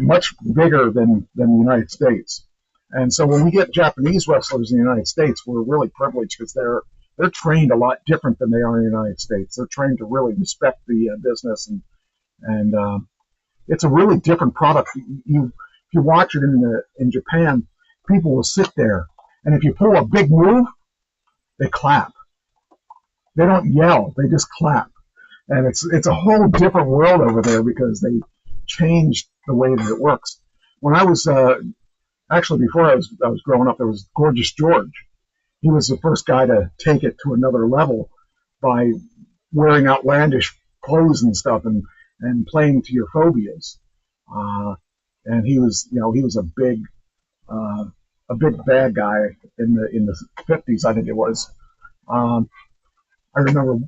much bigger than the United States. And so when we get Japanese wrestlers in the United States, we're really privileged because they're trained a lot different than they are in the United States. They're trained to really respect the business, and it's a really different product. If you watch it in Japan, people will sit there, and if you pull a big move, they clap. They don't yell; they just clap, and it's a whole different world over there because they changed the way that it works. When I was actually before I was growing up, there was Gorgeous George. He was the first guy to take it to another level by wearing outlandish clothes and stuff and playing to your phobias. And he was a big bad guy in the 50s, I think it was. I remember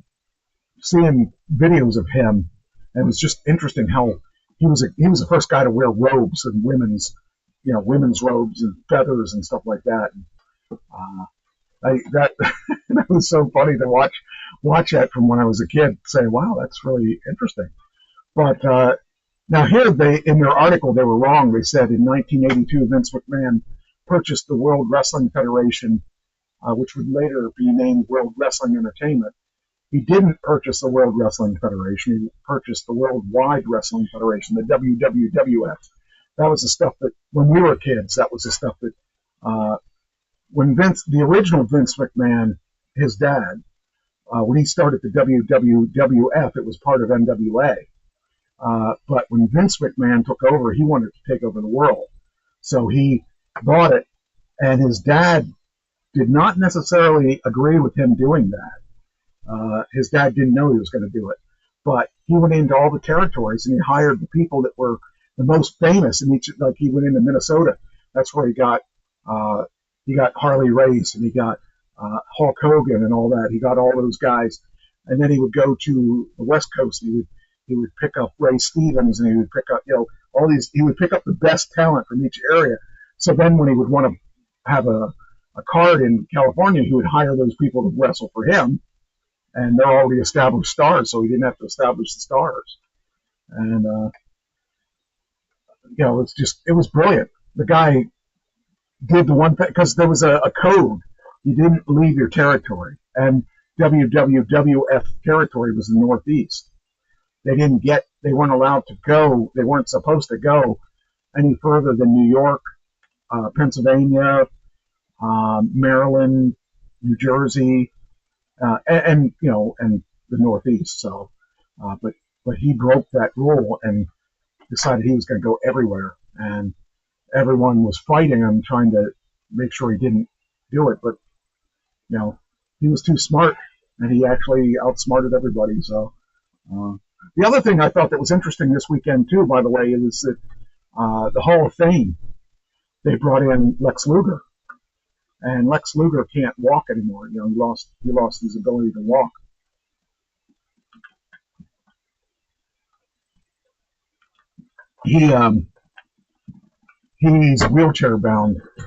seeing videos of him, and it was just interesting how he was the first guy to wear robes and women's robes and feathers and stuff like that. That was so funny to watch that from when I was a kid. Say, wow, that's really interesting. But now here in their article they were wrong. They said in 1982 Vince McMahon purchased the World Wrestling Federation, which would later be named World Wrestling Entertainment. He didn't purchase the World Wrestling Federation. He purchased the Worldwide Wrestling Federation, the WWWF. That was the stuff that, when we were kids, that was the stuff that, when the original Vince McMahon, his dad, when he started the WWWF, it was part of NWA. But when Vince McMahon took over, he wanted to take over the world. So he bought it, and his dad did not necessarily agree with him doing that. His dad didn't know he was going to do it. But he went into all the territories, and he hired the people that were the most famous in each. Like he went into Minnesota. That's where he got Harley Race, and he got Hulk Hogan and all that. He got all those guys, and then he would go to the West Coast, and he would pick up Ray Stevens, and he would pick up all these. He would pick up the best talent from each area. So then when he would want to have a card in California, he would hire those people to wrestle for him, and they're already established stars, so he didn't have to establish the stars. And it was brilliant. The guy did the one thing, because there was a code. You didn't leave your territory. And WWF territory was the Northeast. They weren't allowed to go, they weren't supposed to go any further than New York, Pennsylvania, Maryland, New Jersey, and the Northeast. So, but he broke that rule and decided he was going to go everywhere, and everyone was fighting him, trying to make sure he didn't do it. But he was too smart, and he actually outsmarted everybody. So, the other thing I thought that was interesting this weekend too, by the way, is that the Hall of Fame, they brought in Lex Luger. And Lex Luger can't walk anymore. He lost his ability to walk. He's wheelchair bound. I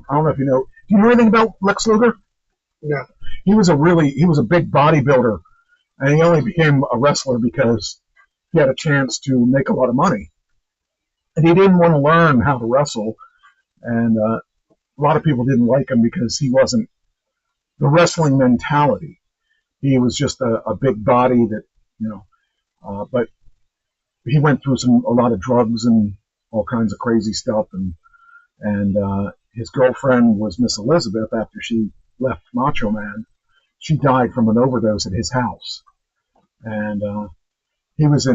don't know if you know. Do you know anything about Lex Luger? No. He was a big bodybuilder, and he only became a wrestler because he had a chance to make a lot of money. And he didn't want to learn how to wrestle, and a lot of people didn't like him because he wasn't the wrestling mentality. He was just a big body that, but he went through a lot of drugs and all kinds of crazy stuff. And his girlfriend was Miss Elizabeth after she left Macho Man. She died from an overdose at his house. And he was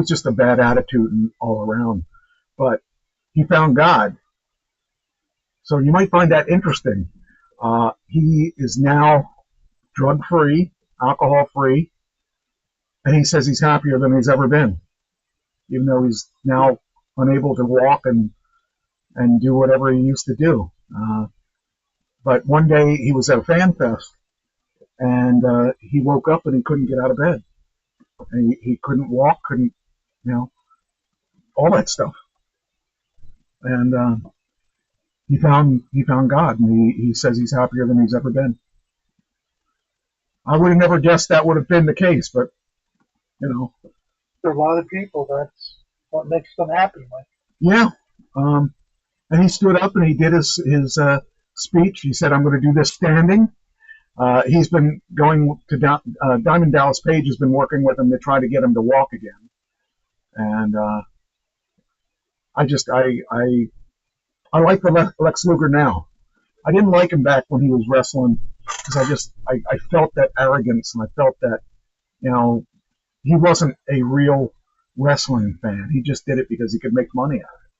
just a bad attitude all around. But he found God. So you might find that interesting. He is now drug-free, alcohol-free, and he says he's happier than he's ever been, even though he's now unable to walk and do whatever he used to do. But one day he was at a fan fest, and he woke up and he couldn't get out of bed. And he couldn't walk, all that stuff. And he found God, and he says he's happier than he's ever been. I would have never guessed that would have been the case, but For a lot of people, that's what makes them happy. Yeah. And he stood up and he did his speech. He said, "I'm going to do this standing." He's been going to Diamond Dallas Page has been working with him to try to get him to walk again. And I like the Lex Luger now. I didn't like him back when he was wrestling because I felt that arrogance, and I felt that he wasn't a real wrestling fan. He just did it because he could make money out of it.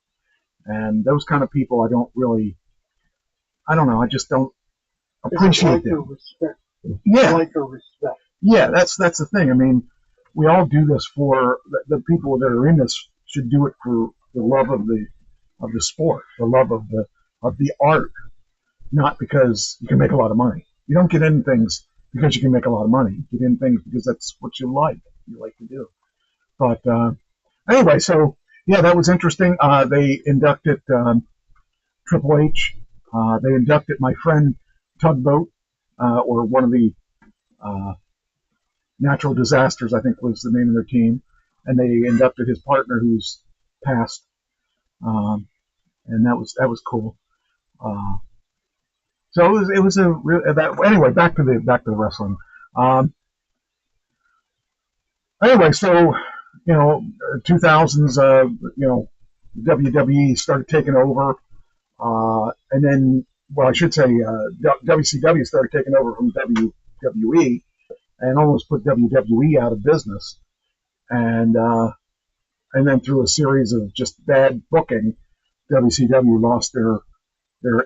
And those kind of people, I just don't appreciate them. Respect. Yeah. Like a respect. Yeah, that's the thing. I mean, we all do this for the people that are in this should do it for the love of the sport, the love of the art, not because you can make a lot of money. You don't get in things because you can make a lot of money. You get in things because that's what you like to do. But anyway, so yeah, that was interesting. They inducted Triple H. They inducted my friend Tugboat, or one of the Natural Disasters, I think was the name of their team, and they inducted his partner who's passed, and that was cool. So it was a real anyway. Back to the wrestling. Anyway, so 2000s, WWE started taking over, and then, well, I should say WCW started taking over from WWE, and almost put WWE out of business, and then through a series of just bad booking, WCW lost their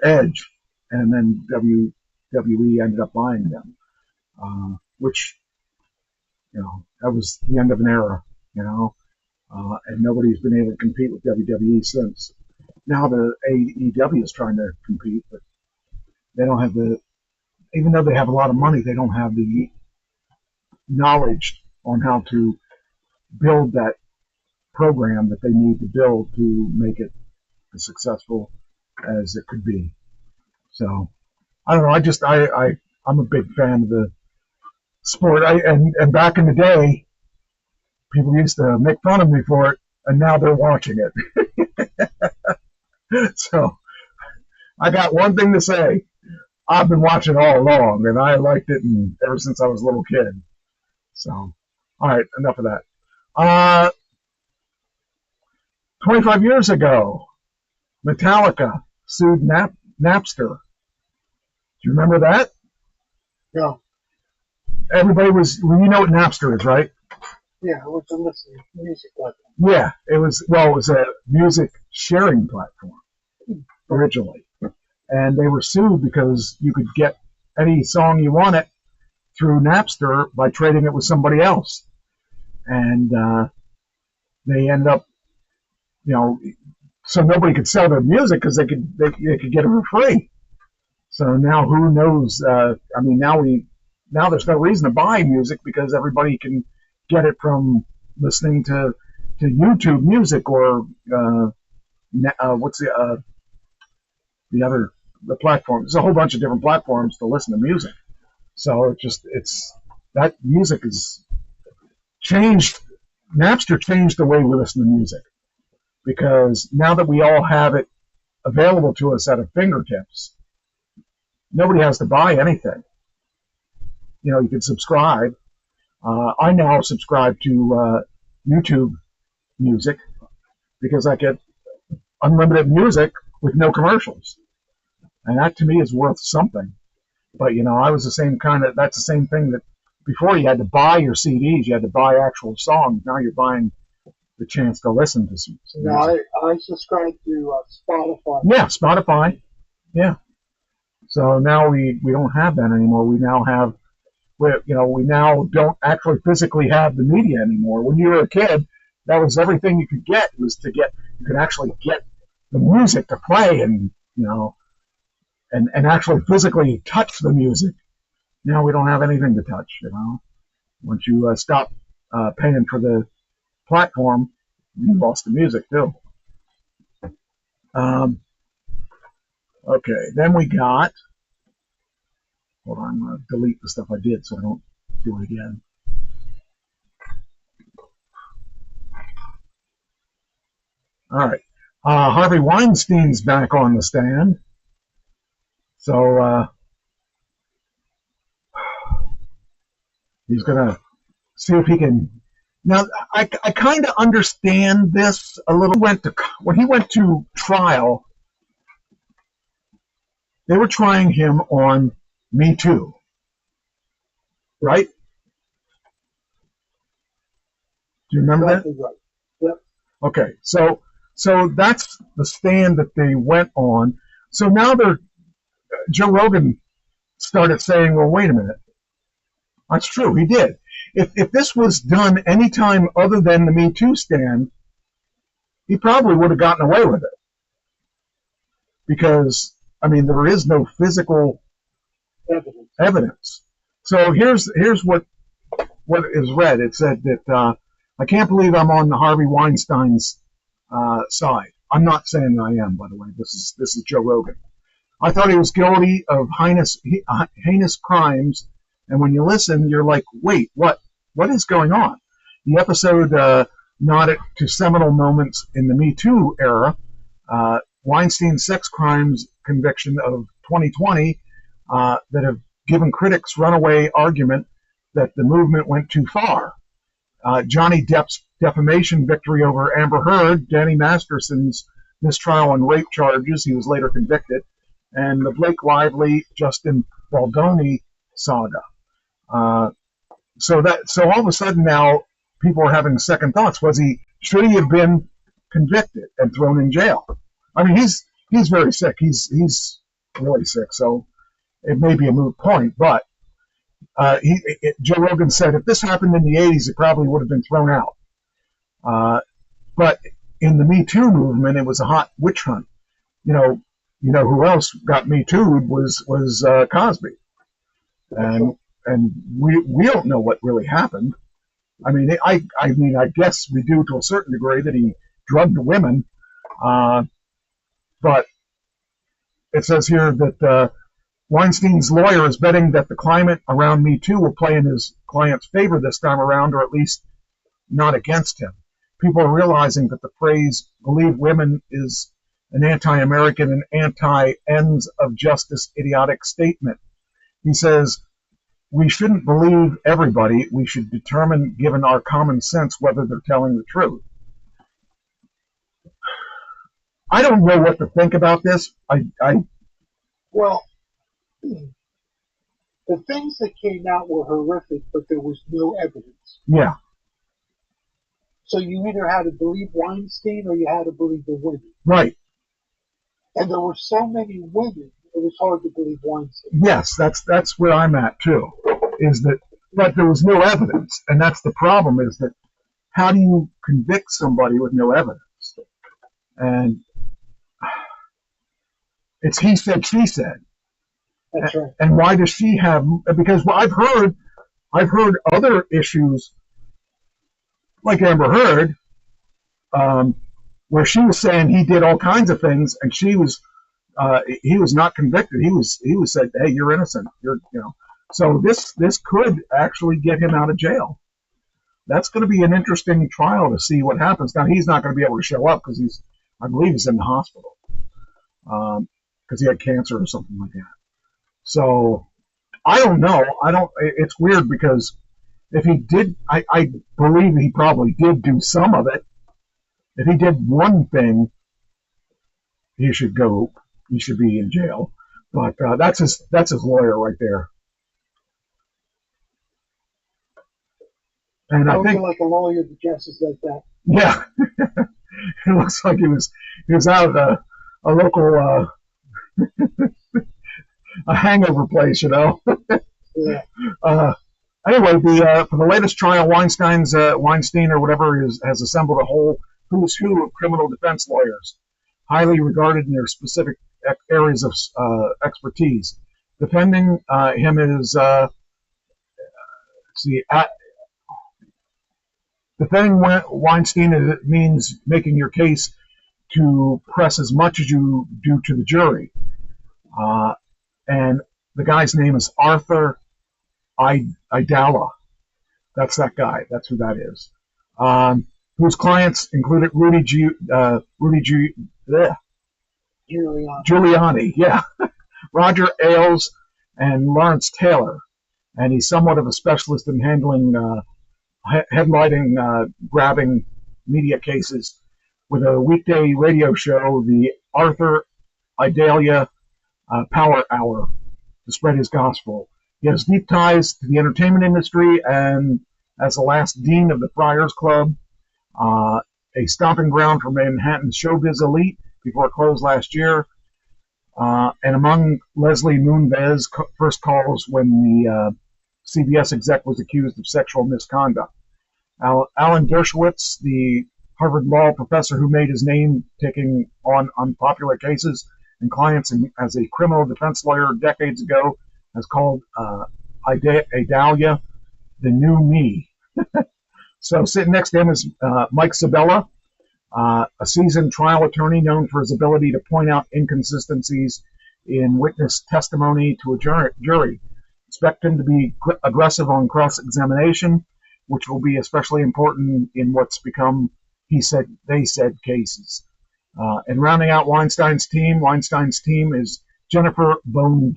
edge, and then WWE ended up buying them, which that was the end of an era, and nobody's been able to compete with WWE since. Now the AEW is trying to compete, but they don't have even though they have a lot of money, they don't have the knowledge on how to build that program that they need to build to make it as successful as it could be. So I don't know. I'm a big fan of the sport. And back in the day, people used to make fun of me for it, and now they're watching it. So I got one thing to say. I've been watching all along, and I liked it ever since I was a little kid. So, all right, enough of that. 25 years ago, Metallica sued Napster. Do you remember that? Yeah. Everybody was, you know what Napster is, right? Yeah, it was a listening music platform. Yeah, it was a music sharing platform originally. And they were sued because you could get any song you wanted through Napster by trading it with somebody else. And they ended up, so nobody could sell their music because they could get it for free. So now who knows? Now there's no reason to buy music because everybody can get it from listening to YouTube Music or what's the platform? There's a whole bunch of different platforms to listen to music. So that music is changed. Napster changed the way we listen to music because now that we all have it available to us at our fingertips, nobody has to buy anything. You can subscribe. I now subscribe to YouTube Music because I get unlimited music with no commercials. And that to me is worth something. But, I was that's the same thing that before you had to buy your CDs, you had to buy actual songs. Now you're buying the chance to listen to some music. No, I subscribe to Spotify. Yeah, Spotify. Yeah. So now we don't have that anymore. We now have, we now don't actually physically have the media anymore. When you were a kid, that was everything you could get you could actually get the music to play and actually physically touch the music. Now we don't have anything to touch, Once you stop paying for the platform, you lost the music too. Okay, then we got, hold on, I'm going to delete the stuff I did so I don't do it again. All right, Harvey Weinstein's back on the stand. So he's going to see if he can. Now, I kind of understand this a little. When he went to trial, they were trying him on Me Too, right? Do you remember that? Right. Yep. Okay, so that's the stand that they went on. So now Joe Rogan started saying, well, wait a minute. That's true, he did. If this was done any time other than the Me Too stand, he probably would have gotten away with it. Because, there is no physical evidence. So here's what is read. It said that I can't believe I'm on the Harvey Weinstein's side. I'm not saying I am, by the way. This is Joe Rogan. I thought he was guilty of heinous crimes, and when you listen, you're like, wait, what is going on? The episode nodded to seminal moments in the Me Too era. Weinstein's sex crimes conviction of 2020 that have given critics runaway argument that the movement went too far. Johnny Depp's defamation victory over Amber Heard, Danny Masterson's mistrial and rape charges, he was later convicted, and the Blake Lively, Justin Baldoni saga. So all of a sudden now people are having second thoughts. Should he have been convicted and thrown in jail? He's very sick. He's really sick, so it may be a moot point. But Joe Rogan said if this happened in the 80s, it probably would have been thrown out. But in the Me Too movement, it was a hot witch hunt. You know who else got Me Too'd was Cosby, and we don't know what really happened. I guess we do to a certain degree that he drugged women, but it says here that Weinstein's lawyer is betting that the climate around Me Too will play in his client's favor this time around, or at least not against him. People are realizing that the phrase "believe women" is an anti-American and anti-ends of justice idiotic statement. He says, we shouldn't believe everybody. We should determine, given our common sense, whether they're telling the truth. I don't know what to think about this. Well, the things that came out were horrific, but there was no evidence. Yeah, So you either had to believe Weinstein or you had to believe the women. right. And there were so many women, it was hard to believe Weinstein. Yes, that's where I'm at too. Is that, but there was no evidence, and that's the problem. Is that how do you convict somebody with no evidence? And it's he said, she said. That's right. And why does she have? Because I've heard other issues like Amber Heard, where she was saying he did all kinds of things, and he was not convicted. He was said, hey, you're innocent. So this could actually get him out of jail. That's going to be an interesting trial to see what happens. Now he's not going to be able to show up because I believe he's in the hospital because he had cancer or something like that. So I don't know. It's weird because if he did, I believe he probably did do some of it. If he did one thing, he should go. He should be in jail. But that's his lawyer right there. And I think like a lawyer that dresses like that. Yeah, it looks like he was out at a local a hangover place, Yeah. Anyway, for the latest trial, Weinstein or whatever has assembled a whole who's who of criminal defense lawyers, highly regarded in their specific areas of expertise. Defending him is defending Weinstein means making your case to press as much as you do to the jury. And the guy's name is Arthur Aidala. That's that guy. That's who that is. Whose clients included Rudy Giuliani, yeah, Roger Ailes, and Lawrence Taylor. And he's somewhat of a specialist in handling headlining grabbing media cases with a weekday radio show, the Arthur Aidala Power Hour, to spread his gospel. He has deep ties to the entertainment industry, and as the last dean of the Friars Club, a stomping ground for Manhattan's showbiz elite before it closed last year, and among Leslie Moonves' first calls when the CBS exec was accused of sexual misconduct. Alan Dershowitz, the Harvard law professor who made his name taking on unpopular cases and clients as a criminal defense lawyer decades ago, has called Aidala the new me. So sitting next to him is Mike Sabella, a seasoned trial attorney known for his ability to point out inconsistencies in witness testimony to a jury. Expect him to be aggressive on cross-examination, which will be especially important in what's become he said, they said cases. And rounding out Weinstein's team is Jennifer Bonjean,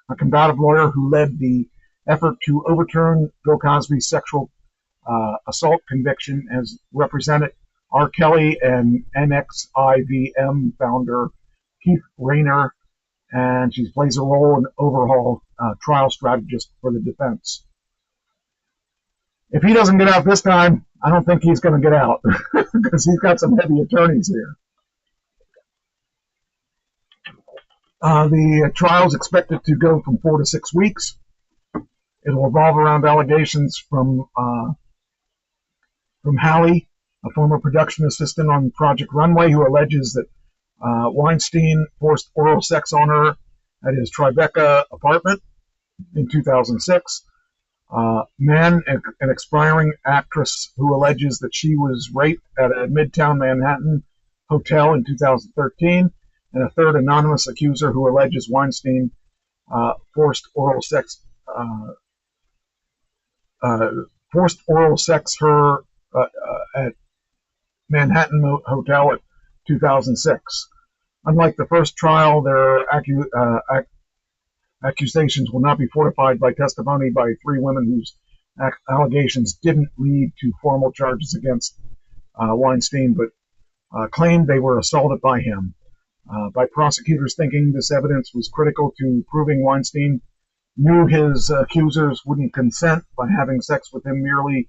a combative lawyer who led the effort to overturn Bill Cosby's sexual assault conviction, has represented R. Kelly and NXIVM founder Keith Rayner, and she plays a role in overall trial strategist for the defense. If he doesn't get out this time, I don't think he's going to get out because he's got some heavy attorneys here. The trial is expected to go from 4 to 6 weeks. It'll revolve around allegations from Hallie, a former production assistant on Project Runway, who alleges that Weinstein forced oral sex on her at his Tribeca apartment in 2006. An aspiring actress who alleges that she was raped at a Midtown Manhattan hotel in 2013, and a third anonymous accuser who alleges Weinstein forced oral sex her Manhattan Hotel in 2006. Unlike the first trial, their accusations will not be fortified by testimony by three women whose allegations didn't lead to formal charges against Weinstein, but claimed they were assaulted by him. By prosecutors thinking this evidence was critical to proving Weinstein knew his accusers wouldn't consent by having sex with him merely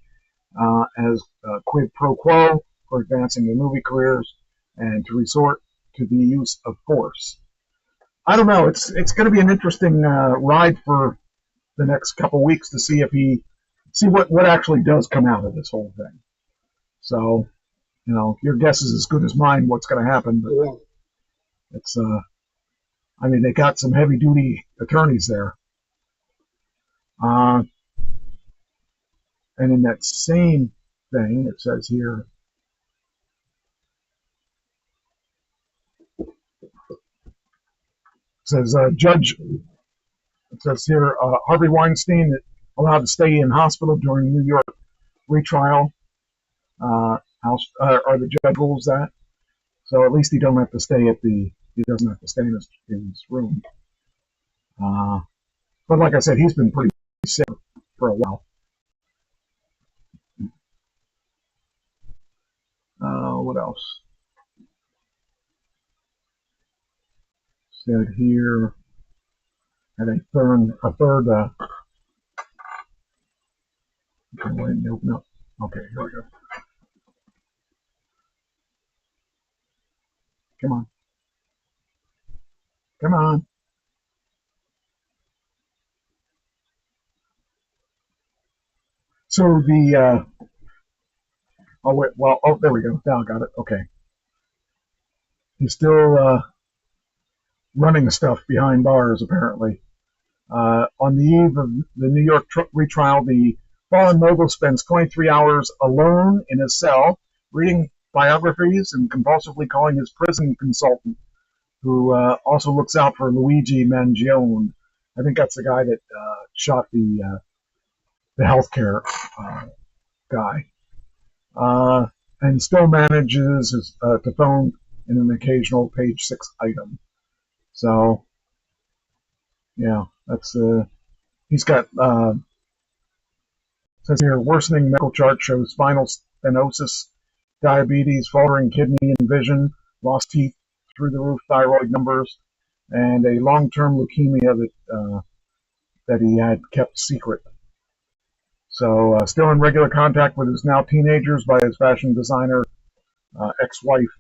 as quid pro quo for advancing their movie careers and to resort to the use of force. I don't know. It's going to be an interesting ride for the next couple weeks to see what actually does come out of this whole thing. So, your guess is as good as mine what's going to happen. But Yeah. it's they got some heavy duty attorneys there. And in that same thing, it says here, Harvey Weinstein allowed to stay in hospital during New York retrial. Or the judge rules that, so at least he doesn't have to stay in his room. But like I said, he's been pretty sick for a while. What else? Said here, and a third. Okay, wait, no. Okay, here we go. Come on. So the there we go. Now I got it. Okay. He's still running stuff behind bars, apparently. On the eve of the New York retrial, the fallen mogul spends 23 hours alone in his cell, reading biographies and compulsively calling his prison consultant, who also looks out for Luigi Mangione. I think that's the guy that shot the healthcare guy. And still manages to phone in an occasional page 6 item. So, yeah, that's he's got says here, worsening medical chart shows spinal stenosis, diabetes, faltering kidney and vision, lost teeth, through the roof thyroid numbers, and a long-term leukemia that he had kept secret. So, still in regular contact with his now teenagers by his fashion designer ex-wife,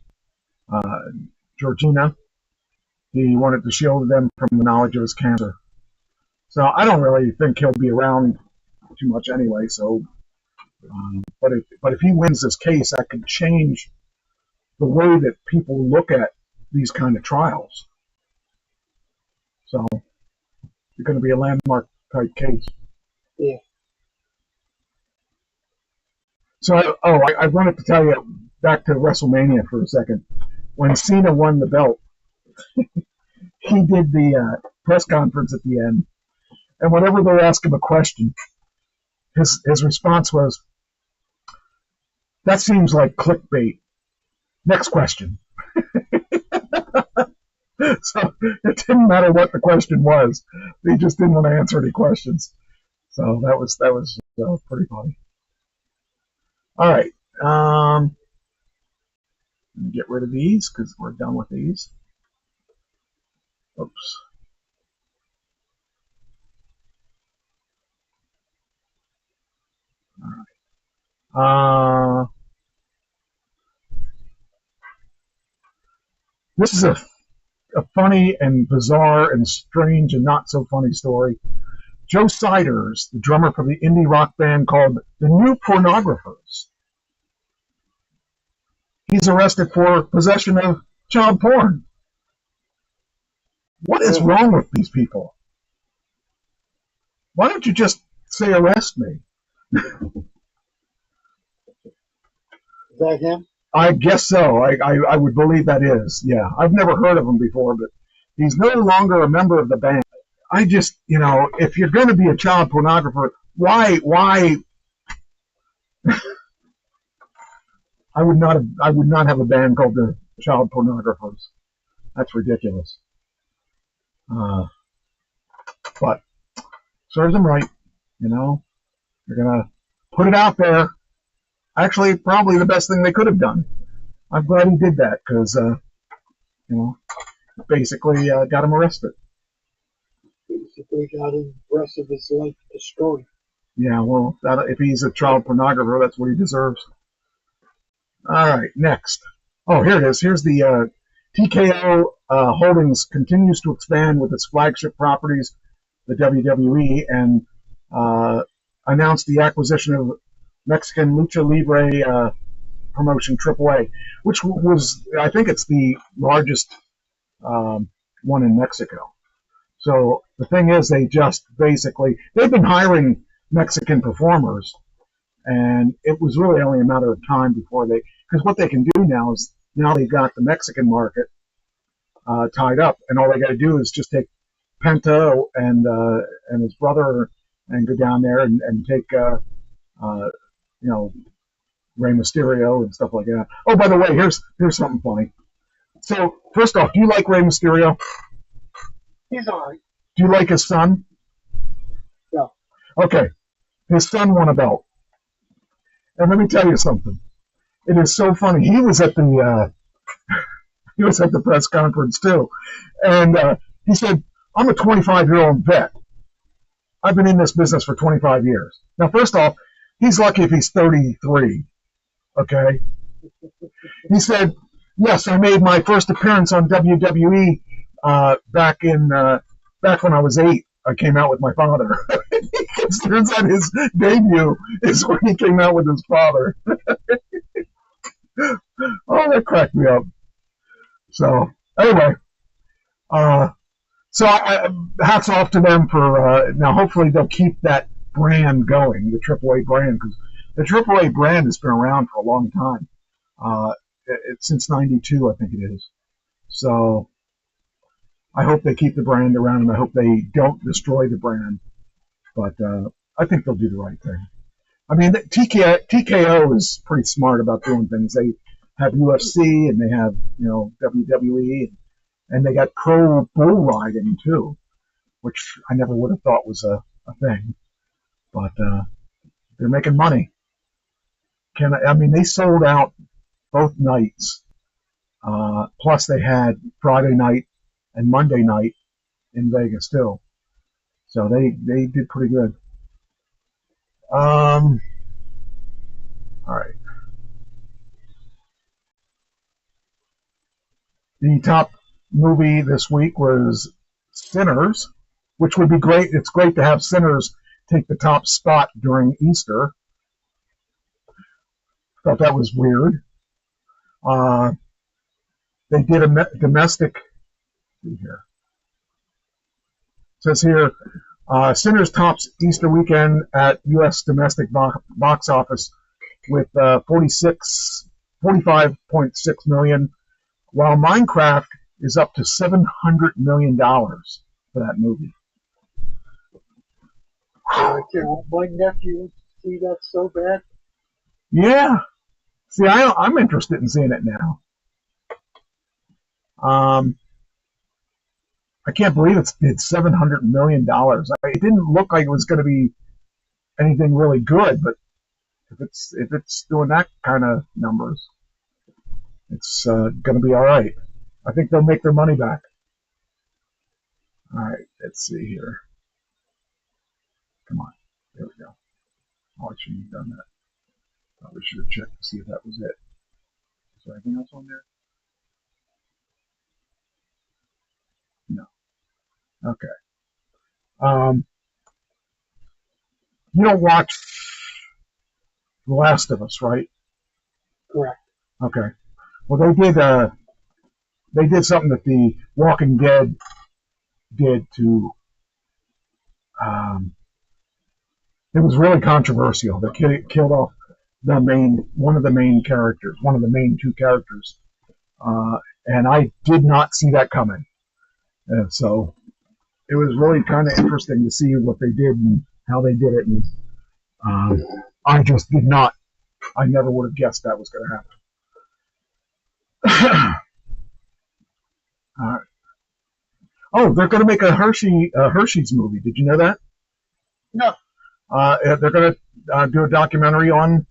Georgina. He wanted to shield them from the knowledge of his cancer. So I don't really think he'll be around too much anyway. So, but if he wins this case, that could change the way that people look at these kind of trials. So it's going to be a landmark type case. Yeah. So I wanted to tell you, back to WrestleMania for a second. When Cena won the belt, he did the press conference at the end, and whenever they asked him a question, his response was, "That seems like clickbait. Next question." So it didn't matter what the question was; he just didn't want to answer any questions. So that was pretty funny. All right, let me get rid of these because we're done with these. Oops. All right. This is a funny and bizarre and strange and not so funny story. Joe Siders, the drummer for the indie rock band called the New Pornographers, he's arrested for possession of child porn. What is wrong with these people? Why don't you just say arrest me? Is that him? I guess so. I would believe that is. Yeah. I've never heard of him before, but he's no longer a member of the band. I just, if you're going to be a child pornographer, why I would not have a band called the Child Pornographers. That's ridiculous. But serves them right. You know, they're gonna put it out there. Actually, probably the best thing they could have done. I'm glad he did that because, basically got him arrested. Basically got the rest of his life destroyed. Yeah, well, if he's a child pornographer, that's what he deserves. All right, next. Oh, here it is. Here's the TKO Holdings continues to expand with its flagship properties, the WWE, and announced the acquisition of Mexican Lucha Libre promotion AAA, which was, I think it's the largest one in Mexico. So the thing is, they've been hiring Mexican performers, and it was really only a matter of time before because what they can do now is, now they've got the Mexican market tied up, and all they got to do is just take Penta and his brother and go down there and take, Rey Mysterio and stuff like that. Oh, by the way, here's something funny. So, first off, do you like Rey Mysterio? He's all right. Do you like his son? No. Okay. His son won a belt. And let me tell you something. It is so funny. He was at the press conference too. And he said, I'm a 25-year-old vet. I've been in this business for 25 years. Now, first off, he's lucky if he's 33. Okay? He said, yes, I made my first appearance on WWE back when I was 8. I came out with my father. It turns out his debut is when he came out with his father. Oh, that cracked me up. So, anyway, hats off to them for, now hopefully they'll keep that brand going, the AAA brand, because the AAA brand has been around for a long time. Since 92, I think it is. So, I hope they keep the brand around, and I hope they don't destroy the brand. But I think they'll do the right thing. I mean, TKO is pretty smart about doing things. They have UFC, and they have, WWE, and they got pro bull riding too, which I never would have thought was a thing. But they're making money. They sold out both nights. Plus, they had Friday night and Monday night in Vegas too. So they did pretty good. All right. The top movie this week was Sinners, which would be great. It's great to have Sinners take the top spot during Easter. Thought that was weird. They did a domestic. Here. It says here, Sinners tops Easter weekend at U.S. domestic box office with 45.6 million, while Minecraft is up to $700 million for that movie. My nephew wants to see that so bad. Yeah. See, I'm interested in seeing it now. I can't believe it's $700 million. It didn't look like it was going to be anything really good, but if it's doing that kind of numbers, it's going to be all right. I think they'll make their money back. All right, let's see here. Come on, there we go. Oh, I shouldn't have done that. Probably should have checked to see if that was it. Is there anything else on there? No. Okay. You don't watch The Last of Us, right? Correct. Okay. Well, they did something that The Walking Dead did to. It was really controversial. They killed off one of the main characters, one of the main two characters, and I did not see that coming. And so it was really kind of interesting to see what they did and how they did it. And I just did not. I never would have guessed that was going to happen. Oh, they're going to make a Hershey's movie. Did you know that? No, They're going to do a documentary on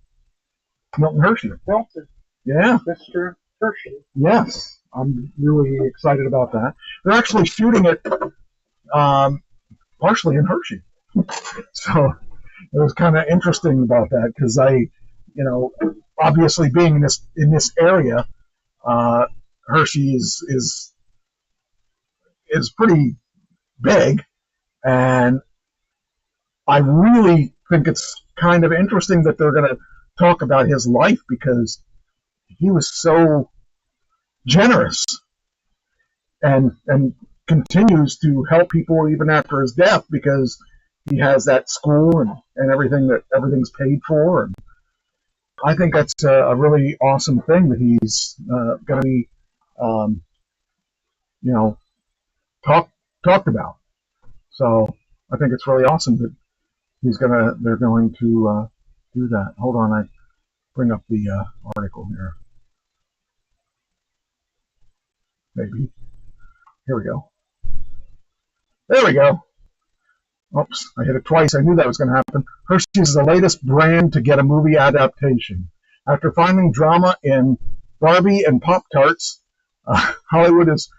Milton Hershey. Milton, Yeah. Mr. Hershey. Yes. I'm really excited about that. They're actually shooting it partially in Hershey. So it was kind of interesting about that because obviously being in this area, Hershey is pretty big, and I really think it's kind of interesting that they're going to talk about his life because he was so generous and continues to help people even after his death because he has that school and everything's paid for. And I think that's a really awesome thing that he's going to be talked about. So I think it's really awesome that they're going to do that. Hold on, I bring up the article here. Maybe. Here we go. There we go. Oops, I hit it twice. I knew that was going to happen. Hershey's is the latest brand to get a movie adaptation. After finding drama in Barbie and Pop-Tarts, Hollywood is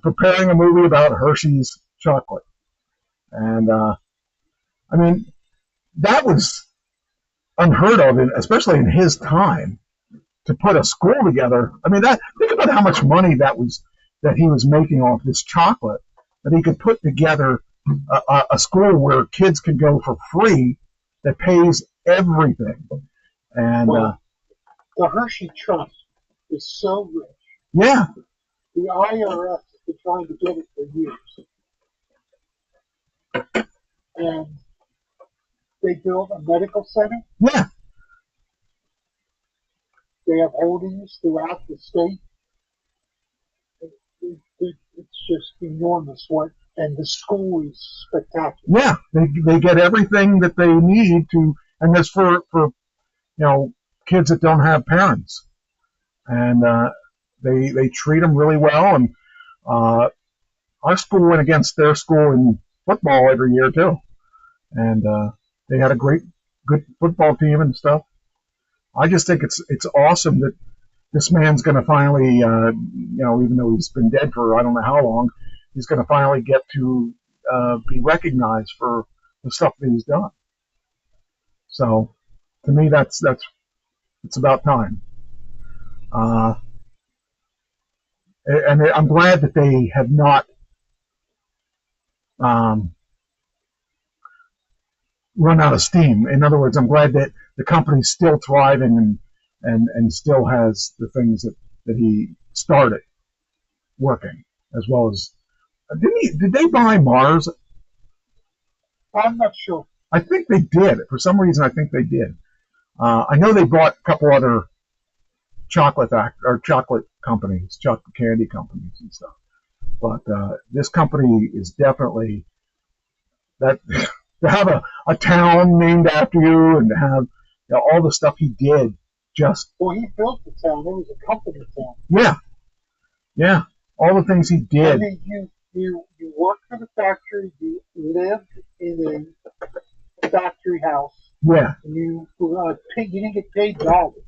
preparing a movie about Hershey's chocolate. And, I mean, that was unheard of, especially in his time, to put a school together. I mean, think about how much money that he was making off this chocolate, that he could put together a school where kids can go for free that pays everything. And the Hershey Trust is so rich. Yeah. The IRS has been trying to get it for years. And they built a medical center. Yeah. They have holdings throughout the state. It's just enormous and the school is spectacular. Yeah, they get everything that they need to, and that's for kids that don't have parents, and they treat them really well. And our school went against their school in football every year too, and they had a good football team and stuff. I just think it's awesome that this man's going to finally, even though he's been dead for I don't know how long, he's going to finally get to be recognized for the stuff that he's done. So, to me, it's about time. And I'm glad that they have not run out of steam. In other words, I'm glad that the company's still thriving and still has the things that he started working, as well as did they buy Mars? I'm not sure. I think they did. For some reason, I think they did. I know they bought a couple other chocolate companies, chocolate candy companies and stuff. But this company is definitely that. To have a town named after you and to have all the stuff he did, well, he built the town. It was a company town. Yeah, all the things he did. I mean, you worked for the factory. You lived in a factory house. Yeah. You didn't get paid dollars.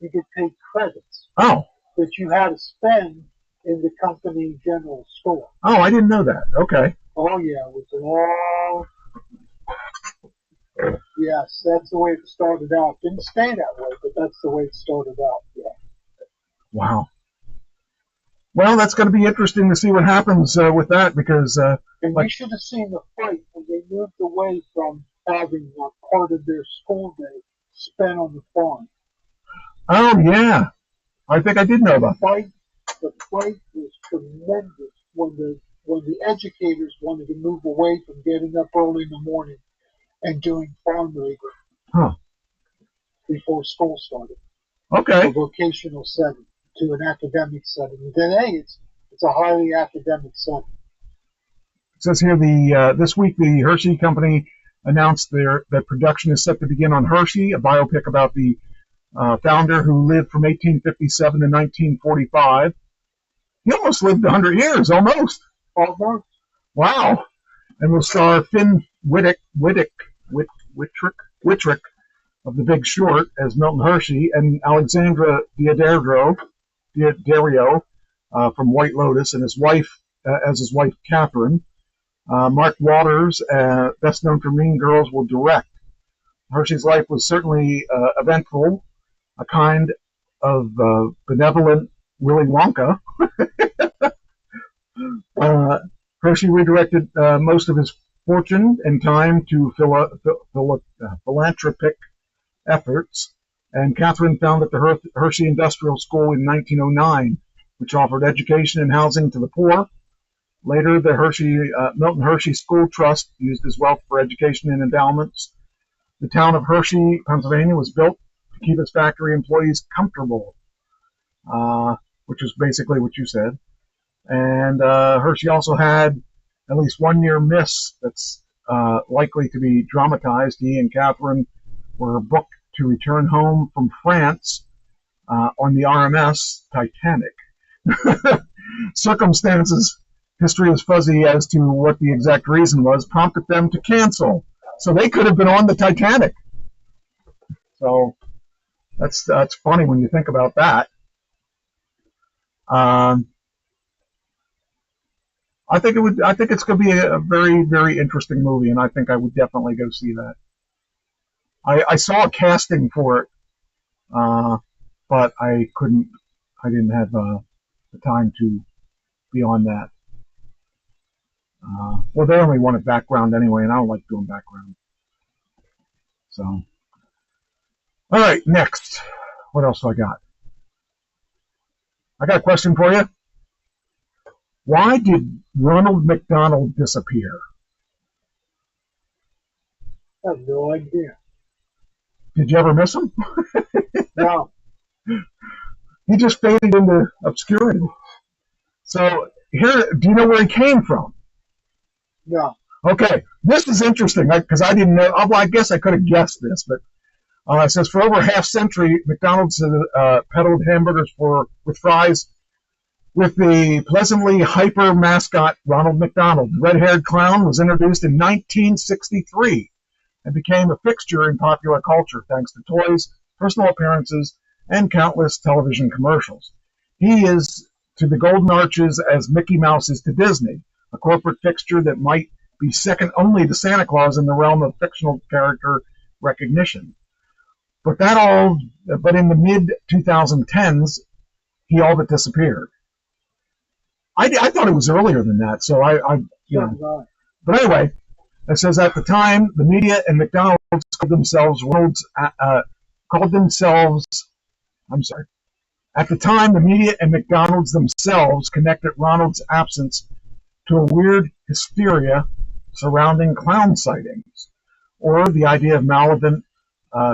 You get paid credits. Oh. That you had to spend in the company general store. Oh, I didn't know that. Okay. Oh yeah, it was all. Yes, that's the way it started out. Didn't stay that way, but that's the way it started out. Yeah. Wow. Well, that's going to be interesting to see what happens with that because. And we should have seen the fight when they moved away from having part of their school day spent on the farm. Oh yeah, I think I did know about that. The fight was tremendous when the educators wanted to move away from getting up early in the morning and doing farm labor before school started. Okay. A vocational setting to an academic setting. And today it's a highly academic setting. It says here this week the Hershey Company announced that production is set to begin on Hershey, a biopic about the founder who lived from 1857 to 1945. He almost lived 100 years, almost. Almost. Wow. And will star Finn Wittrick of The Big Short as Milton Hershey, and Alexandra Daddario from White Lotus, and his wife Catherine. Mark Waters, best known for Mean Girls, will direct. Hershey's life was certainly eventful, a kind of benevolent Willy Wonka. Hershey redirected most of his fortune and time to philanthropic efforts, and Catherine founded the Hershey Industrial School in 1909, which offered education and housing to the poor. Later, the Milton Hershey School Trust used his wealth for education and endowments. The town of Hershey, Pennsylvania, was built to keep its factory employees comfortable, which is basically what you said. And Hershey also had at least one near miss that's likely to be dramatized. He and Catherine were booked to return home from France on the RMS Titanic. Circumstances, history is fuzzy as to what the exact reason was, prompted them to cancel. So they could have been on the Titanic. So that's funny when you think about that. I think it's going to be a very, very interesting movie, and I think I would definitely go see that. I saw a casting for it, but I didn't have the time to be on that. Well, they only wanted background anyway, and I don't like doing background. So, all right, next. What else do I got? I got a question for you. Why did Ronald McDonald disappear? I have no idea. Did you ever miss him? No. He just faded into obscurity. So here, do you know where he came from? No. Okay, this is interesting because I didn't know. Well, I guess I could have guessed this, but it says for over a half century, McDonald's peddled hamburgers with fries with the pleasantly hyper mascot Ronald McDonald. The red-haired clown was introduced in 1963 and became a fixture in popular culture thanks to toys, personal appearances, and countless television commercials. He is to the Golden Arches as Mickey Mouse is to Disney, a corporate fixture that might be second only to Santa Claus in the realm of fictional character recognition. But in the mid-2010s, he all but disappeared. I thought it was earlier than that, so But anyway, it says at the time, the media and McDonald's called themselves At the time, the media and McDonald's themselves connected Ronald's absence to a weird hysteria surrounding clown sightings, or the idea of malevolent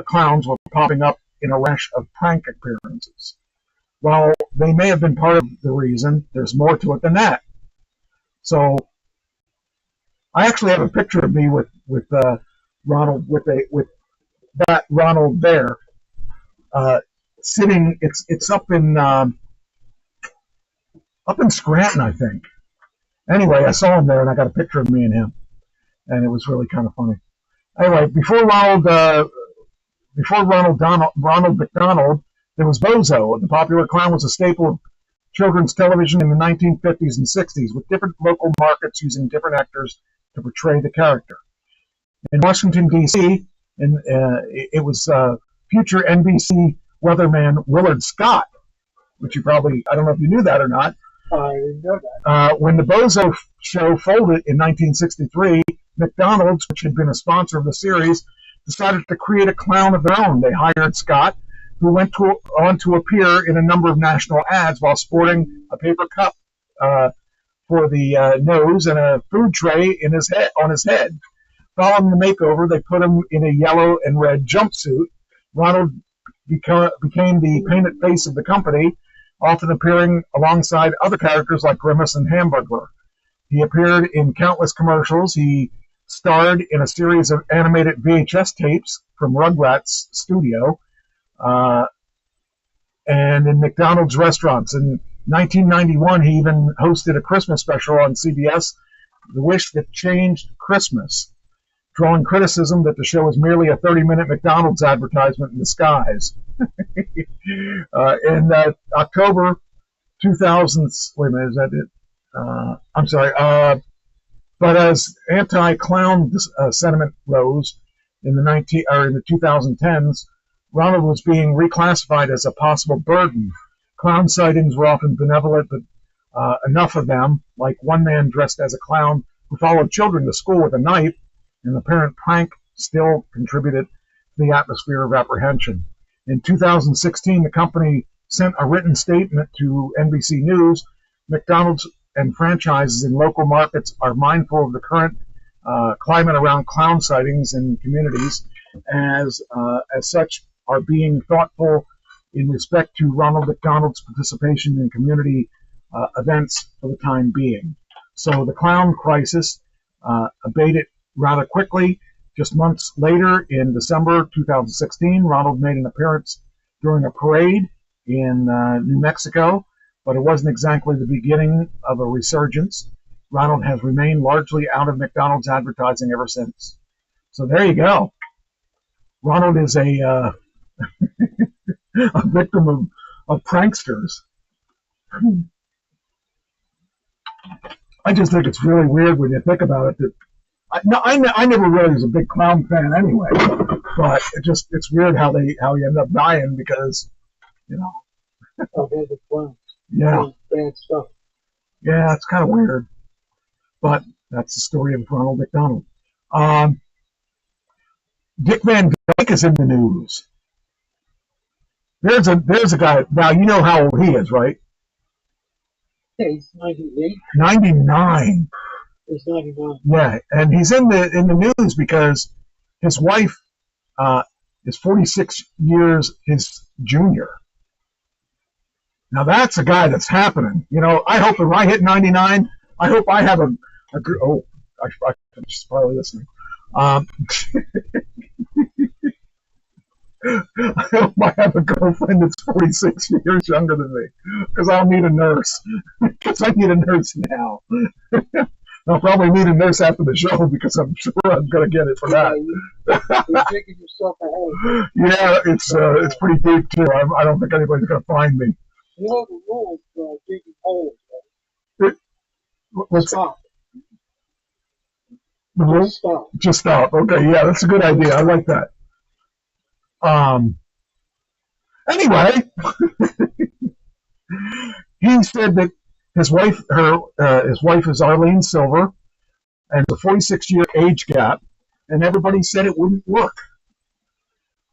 clowns were popping up in a rash of prank appearances. While they may have been part of the reason, there's more to it than that. So, I actually have a picture of me with Ronald with that Ronald there, sitting. It's up in Scranton, I think. Anyway, I saw him there, and I got a picture of me and him, and it was really kind of funny. Anyway, before Ronald McDonald, there was Bozo. The popular clown was a staple of children's television in the 1950s and 60s, with different local markets using different actors to portray the character. In Washington, D.C., it was future NBC weatherman Willard Scott, which I don't know if you knew that or not. I didn't know that. When the Bozo show folded in 1963, McDonald's, which had been a sponsor of the series, decided to create a clown of their own. They hired Scott, who went on to appear in a number of national ads while sporting a paper cup for the nose and a food tray on his head. Following the makeover, they put him in a yellow and red jumpsuit. Ronald became the painted face of the company, often appearing alongside other characters like Grimace and Hamburglar. He appeared in countless commercials. He starred in a series of animated VHS tapes from Rugrats Studio. and in McDonald's restaurants. In 1991, he even hosted a Christmas special on CBS, The Wish That Changed Christmas, drawing criticism that the show is merely a 30-minute McDonald's advertisement in disguise. In October 2000, wait a minute, is that it? I'm sorry. But as anti-clown sentiment rose in the 2010s, Ronald was being reclassified as a possible burden. Clown sightings were often benevolent, but enough of them, like one man dressed as a clown who followed children to school with a knife, an apparent prank, still contributed to the atmosphere of apprehension. In 2016, the company sent a written statement to NBC News. McDonald's and franchises in local markets are mindful of the current climate around clown sightings in communities, as such are being thoughtful in respect to Ronald McDonald's participation in community events for the time being. So the clown crisis abated rather quickly. Just months later, in December 2016, Ronald made an appearance during a parade in New Mexico, but it wasn't exactly the beginning of a resurgence. Ronald has remained largely out of McDonald's advertising ever since. So there you go. Ronald is a victim of pranksters. I just think it's really weird when you think about it. That I never really was a big clown fan anyway, but it's weird how he ended up dying because, Of the clowns. Yeah, Bad stuff. yeah, it's kind of weird. But that's the story of Ronald McDonald. Dick Van Dyke is in the news. There's a guy. Now you know how old he is, right? Yeah, he's 98. 99. He's 99. Yeah, and he's in the news because his wife is 46 years his junior. Now that's a guy that's happening. I hope if I hit 99, I hope I have I she's probably listening. I hope I have a girlfriend that's 46 years younger than me, because I'll need a nurse. Because I need a nurse now. I'll probably need a nurse after the show because I'm sure I'm going to get it for that. You're digging yourself a hole. Yeah, it's pretty deep too. I don't think anybody's going to find me. You know the rules for digging holes, What's Stop. the rule? Just stop. Just stop. Okay, yeah, that's a good idea. I like that. Anyway, he said that his wife is Arlene Silver, and a 46-year age gap, and everybody said it wouldn't work.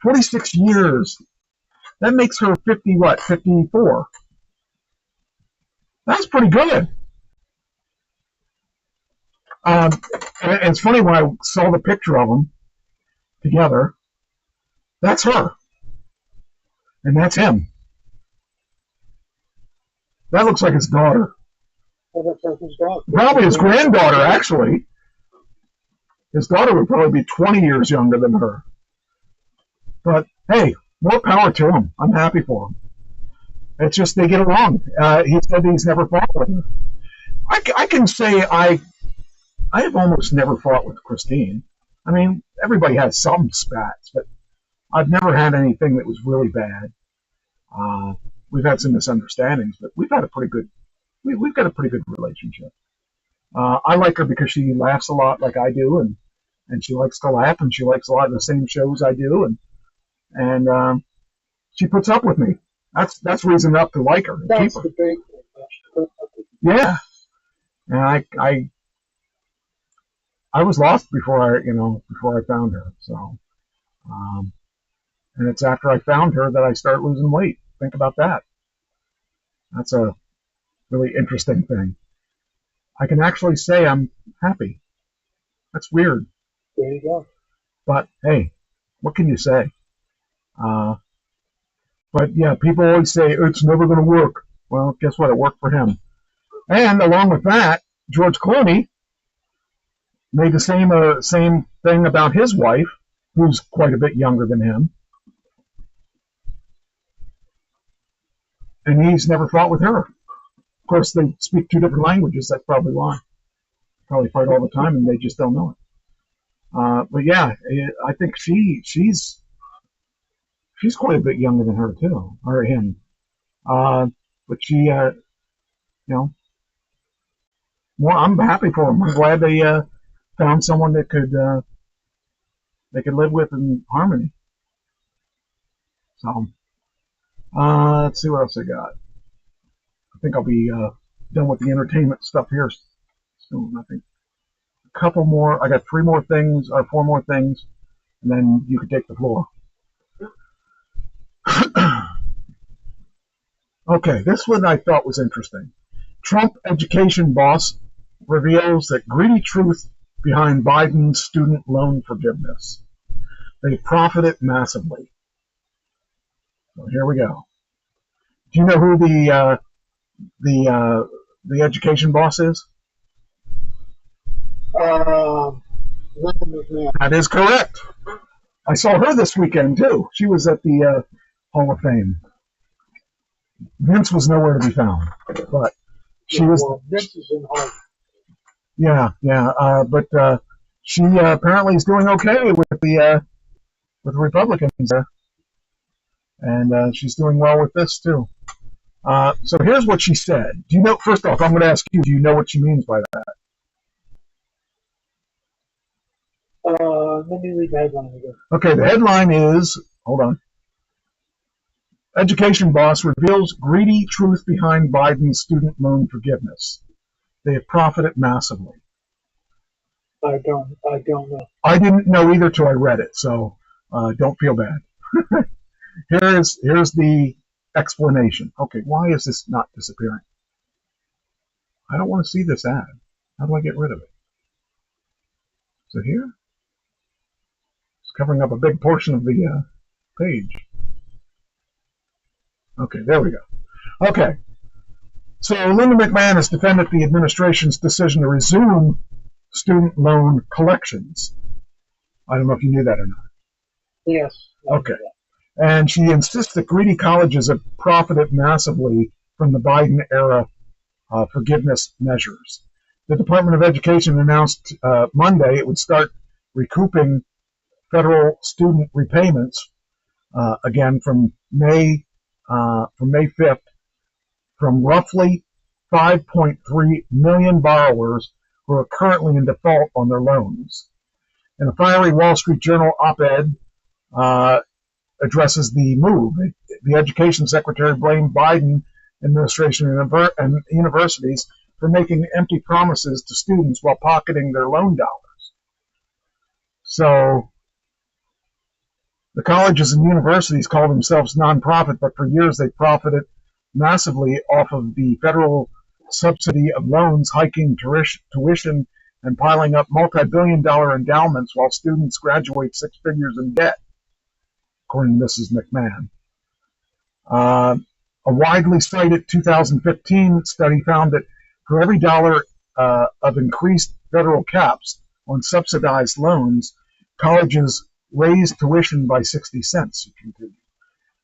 46 years. That makes her 54. That's pretty good. And it's funny when I saw the picture of them together. That's her. And that's him. That looks like his daughter. Probably his granddaughter, actually. His daughter would probably be 20 years younger than her. But, hey, more power to him. I'm happy for him. It's just they get along. He said he's never fought with her. I can say I have almost never fought with Christine. I mean, everybody has some spats, but I've never had anything that was really bad. We've had some misunderstandings, but we've got a pretty good relationship. I like her because she laughs a lot like I do, and she likes to laugh, and she likes a lot of the same shows I do, and she puts up with me. That's reason enough to like her and keep her. The big thing. Yeah, and I was lost before I found her. So, and it's after I found her that I start losing weight. Think about that. That's a really interesting thing. I can actually say I'm happy. That's weird. There you go. But hey, what can you say? But yeah, people always say it's never going to work. Well, guess what? It worked for him. And along with that, George Clooney made the same thing about his wife, who's quite a bit younger than him. and he's never fought with her. Of course, they speak two different languages. That's probably why. Probably fight all the time, and they just don't know it. But yeah, I think she's quite a bit younger than her too, or him. But she, you know, well, I'm happy for them. I'm glad they found someone that they could live with in harmony. So, let's see what else I got. I think I'll be done with the entertainment stuff here soon. I think a couple more. I got 4 more things, and then you can take the floor. Okay, this one I thought was interesting. Trump education boss reveals that greedy truth behind Biden's student loan forgiveness. They profited massively. So here we go. Do you know who the education boss is? Linda McMahon. That is correct. I saw her this weekend too. She was at the Hall of Fame. Vince was nowhere to be found, but she was. Well, Vince is in Harvard. Yeah. But she apparently is doing okay with the Republicans, and she's doing well with this too. So here's what she said. Do you know? First off, I'm going to ask you. Do you know what she means by that? Let me read the headline again. Okay, the headline is. Hold on. Education boss reveals greedy truth behind Biden's student loan forgiveness. They have profited massively. I don't know. I didn't know either till I read it, so don't feel bad. Here's the explanation. Okay, why is this not disappearing? I don't want to see this ad. How do I get rid of it? Is it here? It's covering up a big portion of the page. Okay, there we go. Okay, so Linda McMahon has defended the administration's decision to resume student loan collections. I don't know if you knew that or not. Yes. Okay. And she insists that greedy colleges have profited massively from the Biden-era forgiveness measures. The Department of Education announced Monday it would start recouping federal student repayments again from May 5th from roughly 5.3 million borrowers who are currently in default on their loans. In a fiery Wall Street Journal op-ed addresses the move. The education secretary blamed Biden administration and universities for making empty promises to students while pocketing their loan dollars. So the colleges and universities call themselves nonprofit, but for years they profited massively off of the federal subsidy of loans, hiking tuition, and piling up multi-billion-dollar endowments while students graduate 6 figures in debt, according to Mrs. McMahon. A widely cited 2015 study found that for every dollar of increased federal caps on subsidized loans, colleges raised tuition by 60 cents. She continued.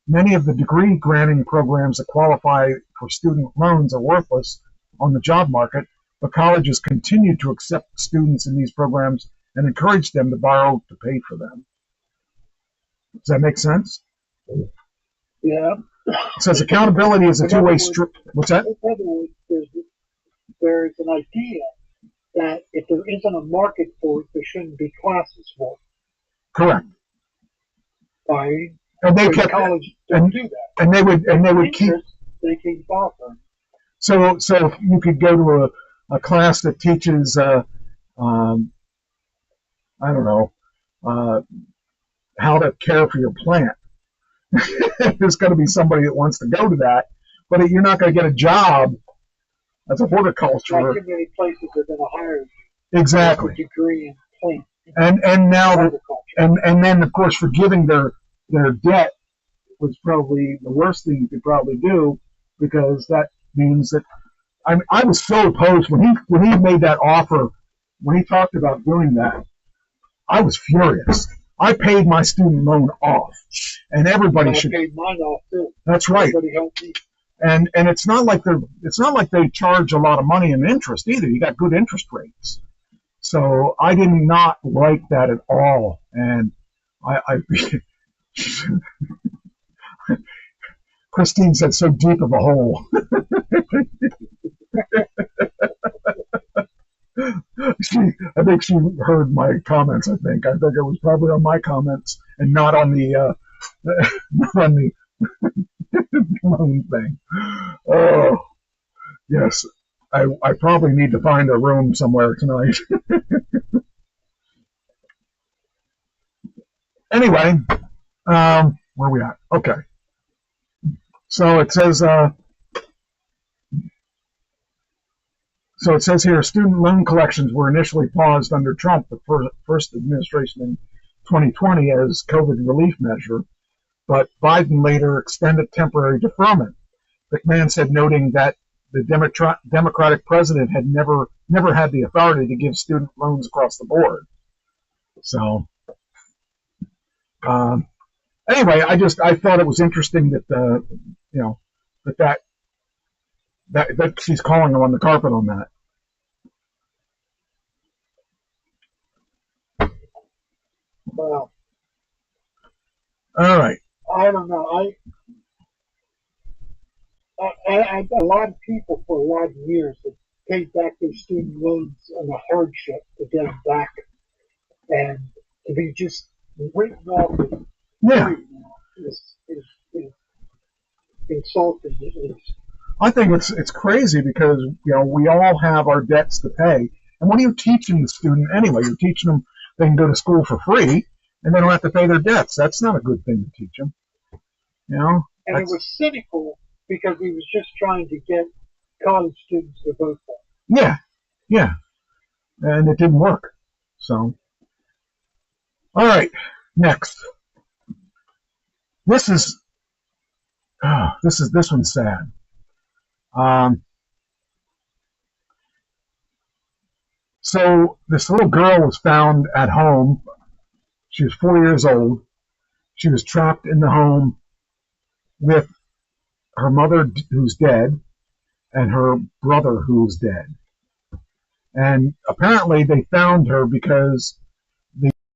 Many of the degree-granting programs that qualify for student loans are worthless on the job market, but colleges continue to accept students in these programs and encourage them to borrow to pay for them. Does that make sense? Yeah. It says accountability is a two-way street. What's that? In other words, there's an idea that if there isn't a market for it, there shouldn't be classes for it. Correct. Right? And they But kept colleges don't do that. and they would keep. They keep offering. So you could go to a class that teaches I don't know how to care for your plant. There's going to be somebody that wants to go to that, but you're not going to get a job as a horticulturer. Not too many places are going to hire you. Exactly. With a degree in plant. And now Horticulture. and then of course forgiving their debt was probably the worst thing you could probably do, because that means that I was so opposed when he made that offer, when he talked about doing that. I was furious. I paid my student loan off, and everybody should. I paid mine off too. That's right. Everybody helped me. and it's not like they charge a lot of money in interest either. You got good interest rates. So I did not like that at all, and I Christine said, so deep of a hole. I think she heard my comments. I think it was probably on my comments and not on the not on the loan thing. Oh yes, I probably need to find a room somewhere tonight. Anyway, where are we at? Okay, so it says. So it says here, student loan collections were initially paused under Trump, the first administration in 2020 as COVID relief measure, but Biden later extended temporary deferment. McMahon said, noting that the Democratic president had never had the authority to give student loans across the board. So anyway, I thought it was interesting that that she's calling him on the carpet on that. Well, all right. I don't know. A lot of people for a lot of years have paid back their student loans on a hardship to get them back, and to be just written off is insulting at least. I think it's crazy because we all have our debts to pay, and what are you teaching the student anyway? You're teaching them they can go to school for free and they don't have to pay their debts. That's not a good thing to teach them. And it was cynical because he was just trying to get college students to vote for him. Yeah, and it didn't work. So, all right, next. This one's sad. So this little girl was found at home. She was 4 years old. She was trapped in the home with her mother, who's dead, and her brother, who's dead. And apparently they found her because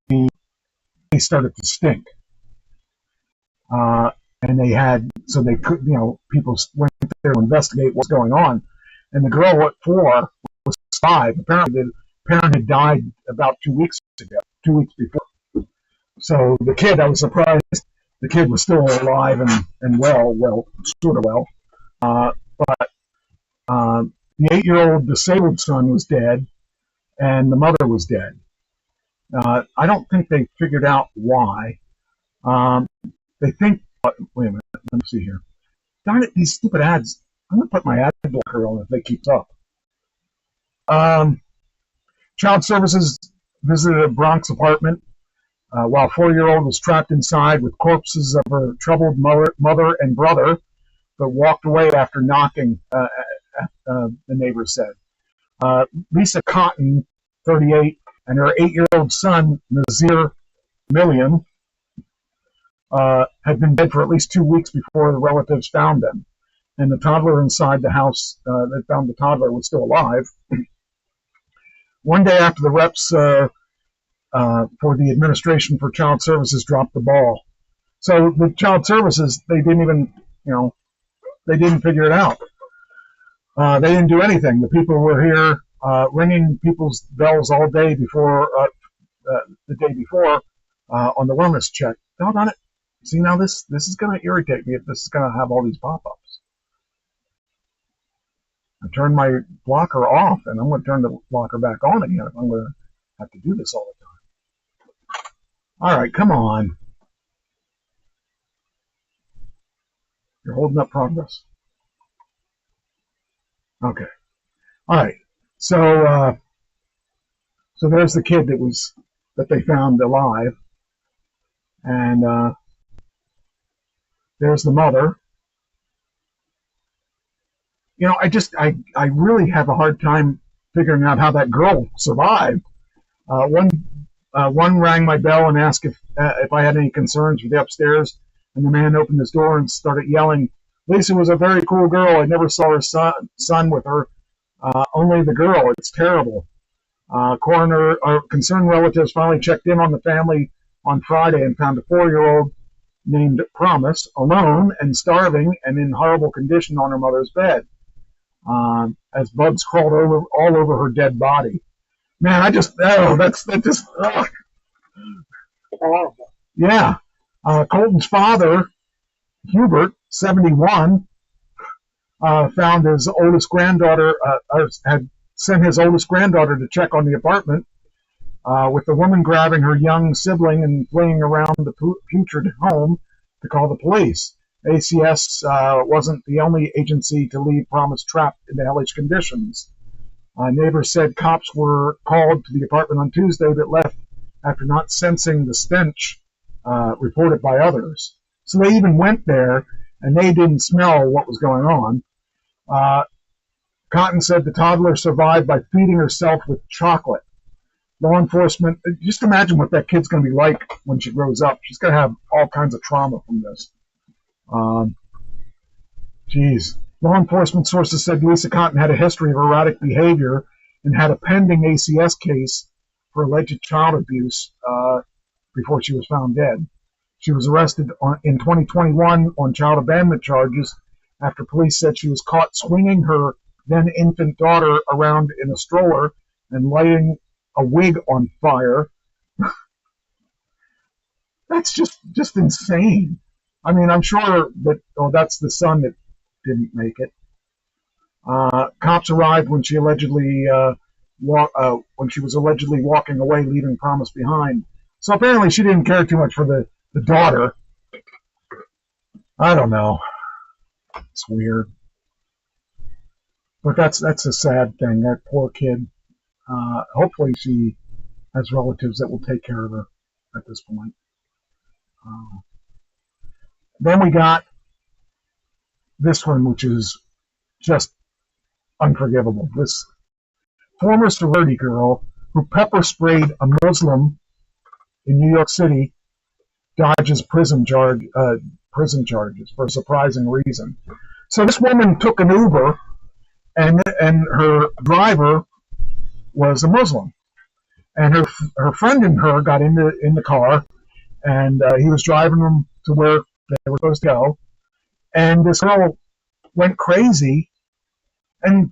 they started to stink. And they could, people went there to investigate what's going on. And the girl at 4 was 5. Apparently the parent had died about 2 weeks before. So the kid, I was surprised the kid was still alive and well, sort of well. But the 8-year-old disabled son was dead, and the mother was dead. I don't think they figured out why. They think, wait a minute, let me see here. Darn it, these stupid ads. I'm going to put my ad blocker on if they keep up. Child Services visited a Bronx apartment while 4-year-old was trapped inside with corpses of her troubled mother and brother, but walked away after knocking, the neighbor said. Lisa Cotton, 38, and her 8-year-old son, Nazir Millian, had been dead for at least 2 weeks before the relatives found them. And the toddler inside the house that found the toddler was still alive. One day after the reps for the Administration for Child Services dropped the ball. So the Child Services, they didn't even, they didn't figure it out. They didn't do anything. The people were here ringing people's bells all day before, the day before, on the wellness check. Doggone it. See, now this is going to irritate me if this is going to have all these pop-ups. I turned my blocker off, and I'm going to turn the blocker back on again if I'm going to have to do this all the time. All right, come on. You're holding up progress. Okay. All right. So there's the kid that they found alive, and there's the mother. I really have a hard time figuring out how that girl survived. One rang my bell and asked if I had any concerns with the upstairs, and the man opened his door and started yelling, Lisa was a very cool girl. I never saw her son with her, only the girl. It's terrible. Concerned relatives finally checked in on the family on Friday and found a 4-year-old named Promise alone and starving and in horrible condition on her mother's bed, as bugs crawled all over her dead body. Man, Horrible. yeah. Colton's father, Hubert, 71, found his oldest granddaughter, had sent his oldest granddaughter to check on the apartment, with the woman grabbing her young sibling and fleeing around the putrid home to call the police. ACS wasn't the only agency to leave Promise trapped in the hellish conditions. Neighbors said cops were called to the apartment on Tuesday but left after not sensing the stench reported by others. So they even went there, and they didn't smell what was going on. Cotton said the toddler survived by feeding herself with chocolate. Law enforcement, just imagine what that kid's going to be like when she grows up. She's going to have all kinds of trauma from this. Law enforcement sources said Lisa Cotton had a history of erratic behavior and had a pending ACS case for alleged child abuse before she was found dead. She was arrested in 2021 on child abandonment charges after police said she was caught swinging her then-infant daughter around in a stroller and lighting a wig on fire. That's just insane. I mean, I'm sure that that's the son that didn't make it. Cops arrived when she allegedly when she was allegedly walking away, leaving Promise behind. So apparently she didn't care too much for the daughter. I don't know. It's weird. But that's a sad thing. That poor kid. Hopefully she has relatives that will take care of her at this point. Then we got this one, which is just unforgivable. This former sorority girl who pepper sprayed a Muslim in New York City dodges prison charges for a surprising reason. So this woman took an Uber, and her driver was a Muslim, and her friend and her got in the car, and he was driving them to where they were supposed to go, and this girl went crazy, and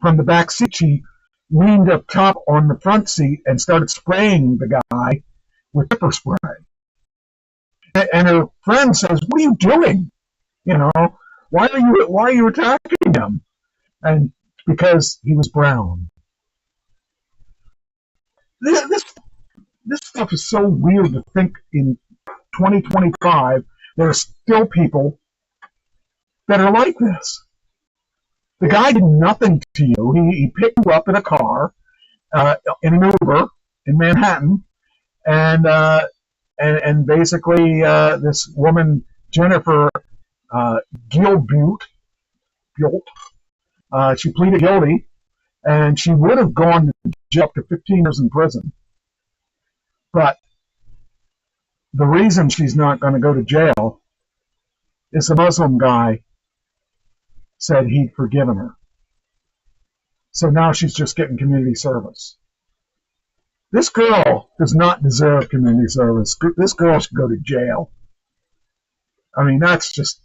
from the back seat she leaned up top on the front seat and started spraying the guy with pepper spray. And her friend says, "What are you doing? Why are you attacking him?" And because he was brown. This stuff is so weird to think in 2025 there are still people that are like this. The guy did nothing to you. He picked you up in a car, in an Uber in Manhattan, and basically this woman, Jennifer Gilbute, she pleaded guilty, and she would have gone to jail up to 15 years in prison. But the reason she's not going to go to jail is the Muslim guy said he'd forgiven her. So now she's just getting community service. This girl does not deserve community service. This girl should go to jail. I mean, that's just,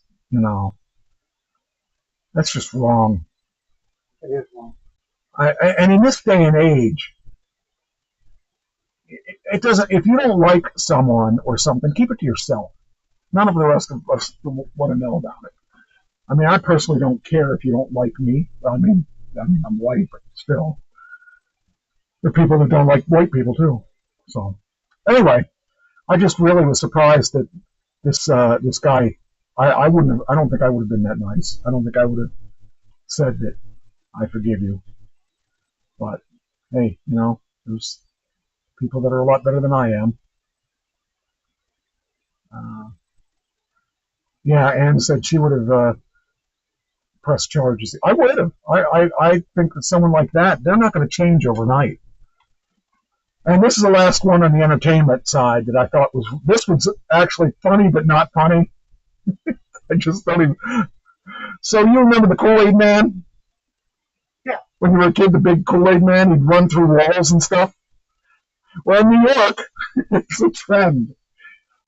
that's just wrong. It is wrong. And in this day and age, it doesn't. If you don't like someone or something, keep it to yourself. None of the rest of us want to know about it. I mean, I personally don't care if you don't like me. I mean, I'm white, but still, there are people that don't like white people too. So, anyway, I just really was surprised that this guy. I don't think I would have been that nice. I don't think I would have said that I forgive you. But hey, there's people that are a lot better than I am. Yeah, Anne said she would have pressed charges. I would have. I think that someone like that, they're not going to change overnight. And this is the last one on the entertainment side that I thought was actually funny, but not funny. I just don't even. So you remember the Kool-Aid Man? Yeah. When you were a kid, the big Kool-Aid Man, he'd run through walls and stuff. Well, in New York, it's a trend.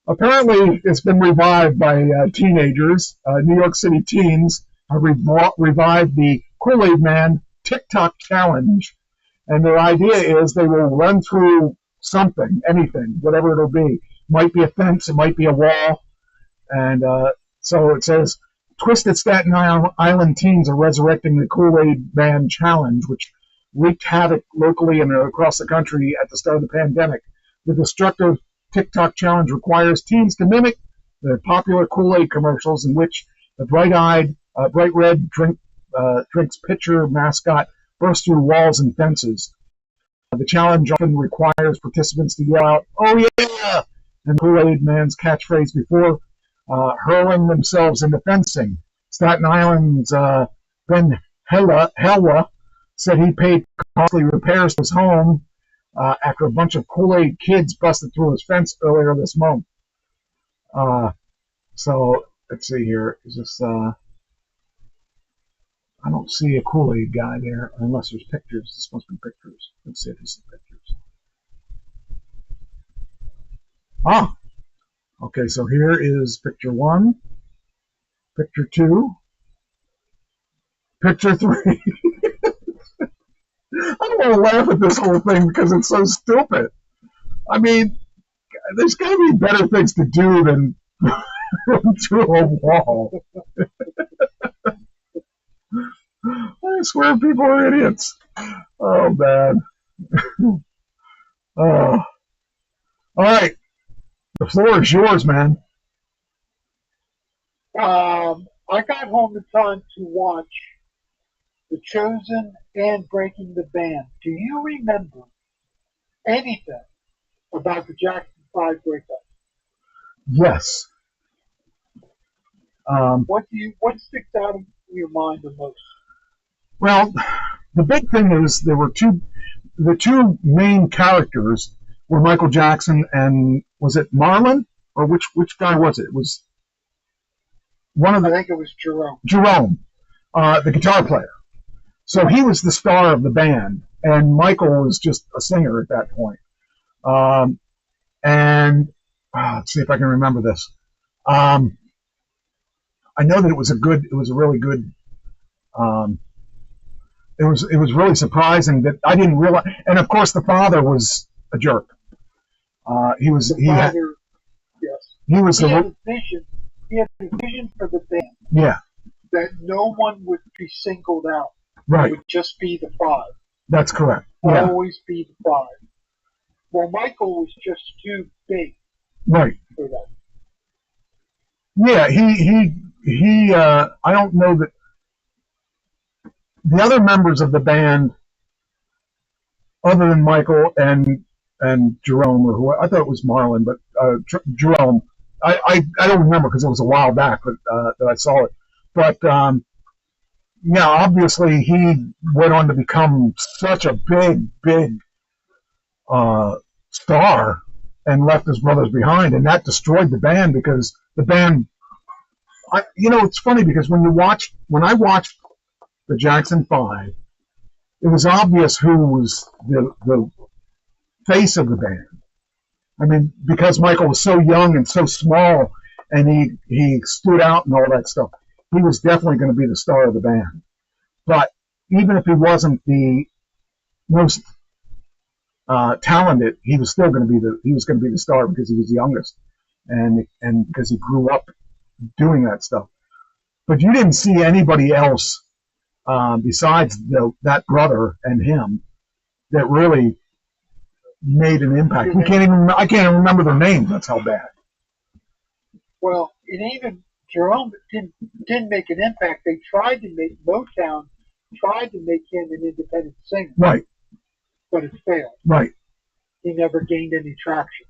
Apparently, it's been revived by teenagers. New York City teens have revived the Kool-Aid Man TikTok challenge. And their idea is they will run through something, anything, whatever it'll be. Might be a fence, it might be a wall. And so it says, Twisted Staten Island teens are resurrecting the Kool-Aid Man challenge, which wreaked havoc locally and across the country at the start of the pandemic. The destructive TikTok challenge requires teens to mimic the popular Kool-Aid commercials in which the bright red drinks pitcher mascot bursts through walls and fences. The challenge often requires participants to yell out, "Oh yeah!" and Kool-Aid Man's catchphrase before hurling themselves into fencing. Staten Island's Ben Helwa said he paid costly repairs to his home after a bunch of Kool-Aid kids busted through his fence earlier this month. So let's see here. Is this? I don't see a Kool-Aid guy there unless there's pictures. This must be pictures. Let's see if this is pictures. Ah, okay. So here is picture 1, picture 2, picture 3. I don't want to laugh at this whole thing because it's so stupid. I mean, there's got to be better things to do than run through a wall. I swear people are idiots. Oh, man. All right. The floor is yours, man. I got home in time to watch The Chosen and Breaking the Band. Do you remember anything about the Jackson 5 breakup? Yes. What sticks out in your mind the most? Well, the big thing is the two main characters were Michael Jackson and was it Marlon or which guy was it? It was one of I the think it was Jerome. Jerome, the guitar player. So he was the star of the band, and Michael was just a singer at that point. And let's see if I can remember this. I know that it was a really good. It was really surprising that I didn't realize, and of course the father was a jerk. He was Yes. He had a vision. He had a vision for the band. Yeah. That no one would be singled out. Right. It would just be the 5. That's correct. Yeah. Always be the 5. Well, Michael was just too big. Right. For that. Yeah. He. I don't know that the other members of the band, other than Michael and Jerome, or who I thought it was Marlon, but Jerome, I don't remember because it was a while back that I saw it. But yeah, obviously he went on to become such a big star and left his brothers behind, and that destroyed the band because the band. It's funny because when I watched the Jackson 5, it was obvious who was the face of the band. I mean, because Michael was so young and so small, and he stood out and all that stuff, he was definitely going to be the star of the band. But even if he wasn't the most talented, he was still going to be the star because he was the youngest, and because he grew up doing that stuff. But you didn't see anybody else besides that brother and him that really made an impact. I can't even remember their names. That's how bad. Well, and even Jerome didn't make an impact. They tried to make Motown tried to make him an independent singer. Right. But it failed. Right. He never gained any traction.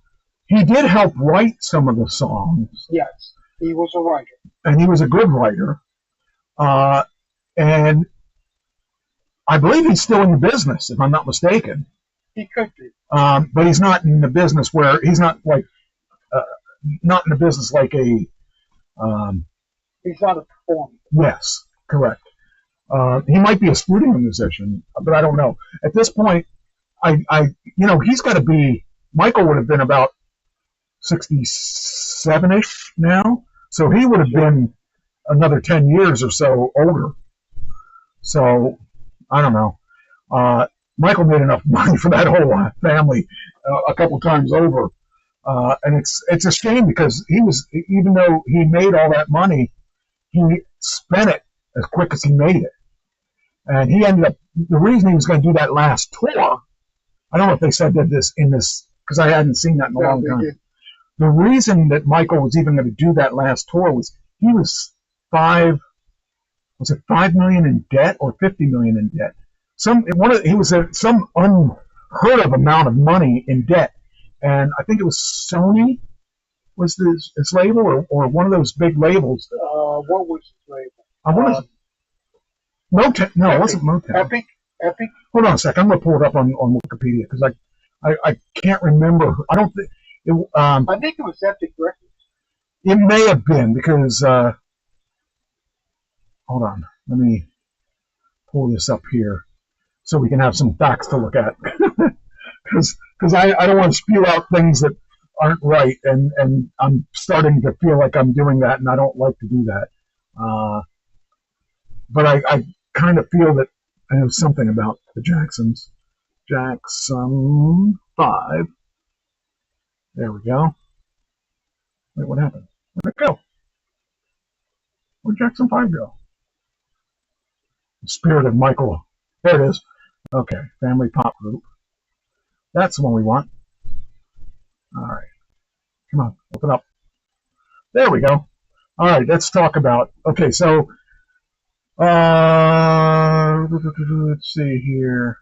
He did help write some of the songs. Yes, he was a writer. And he was a good writer. And I believe he's still in the business, if I'm not mistaken. He could be. But he's not in the business where he's not like not in the business like a He's not a performer. Yes, correct. He might be a studio musician, but I don't know. At this point, he's got to be. Michael would have been about 67-ish now, so he would have been another 10 years or so older. So I don't know. Michael made enough money for that whole family a couple times over, and it's a shame because even though he made all that money, he spent it as quick as he made it, and he ended up. The reason he was going to do that last tour, I don't know if they said that in this because I hadn't seen that in a long time. Did. The reason that Michael was even going to do that last tour was he was $5 million in debt or $50 million in debt? Some unheard of amount of money in debt, and I think it was Sony was his label or one of those big labels. What was his label? Motown. No, Epic. it wasn't Motown. Epic. Hold on a second. I'm going to pull it up on Wikipedia because I can't remember. I don't think it. I think it was Epic Records. It may have been because. Hold on. Let me pull this up here so we can have some facts to look at. Because I don't want to spew out things that aren't right, and I'm starting to feel like I'm doing that, and I don't like to do that. But I kind of feel that I know something about the Jacksons. Jackson 5. There we go. Wait, what happened? Where'd it go? Where'd Jackson 5 go? The Spirit of Michael. There it is. Okay, family pop group. That's the one we want. All right. Come on, open up. There we go. All right, let's talk about. Okay, so let's see here.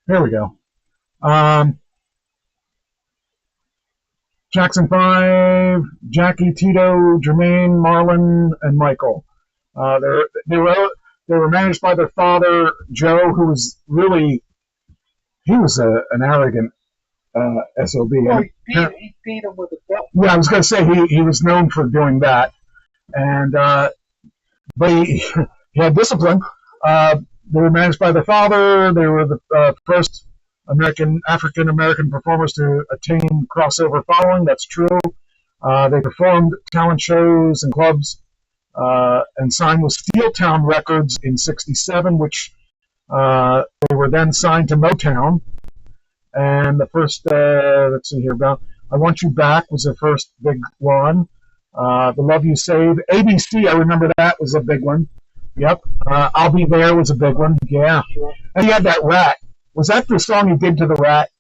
There we go. Jackson 5, Jackie, Tito, Jermaine, Marlon, and Michael. They were managed by their father, Joe, who was really an arrogant SOB. Well, he beat him with a belt. Yeah, I was going to say he was known for doing that, and but he had discipline. They were managed by their father. They were the first African American performers to attain crossover following. That's true. They performed talent shows and clubs and signed with Steeltown Records in '67, which they were then signed to Motown. And the first, let's see here, I Want You Back was the first big one. The Love You Save. ABC, I remember that was a big one. Yep. I'll Be There was a big one. Yeah. Sure. And he had that Rat. Was that the song he did to the Rat?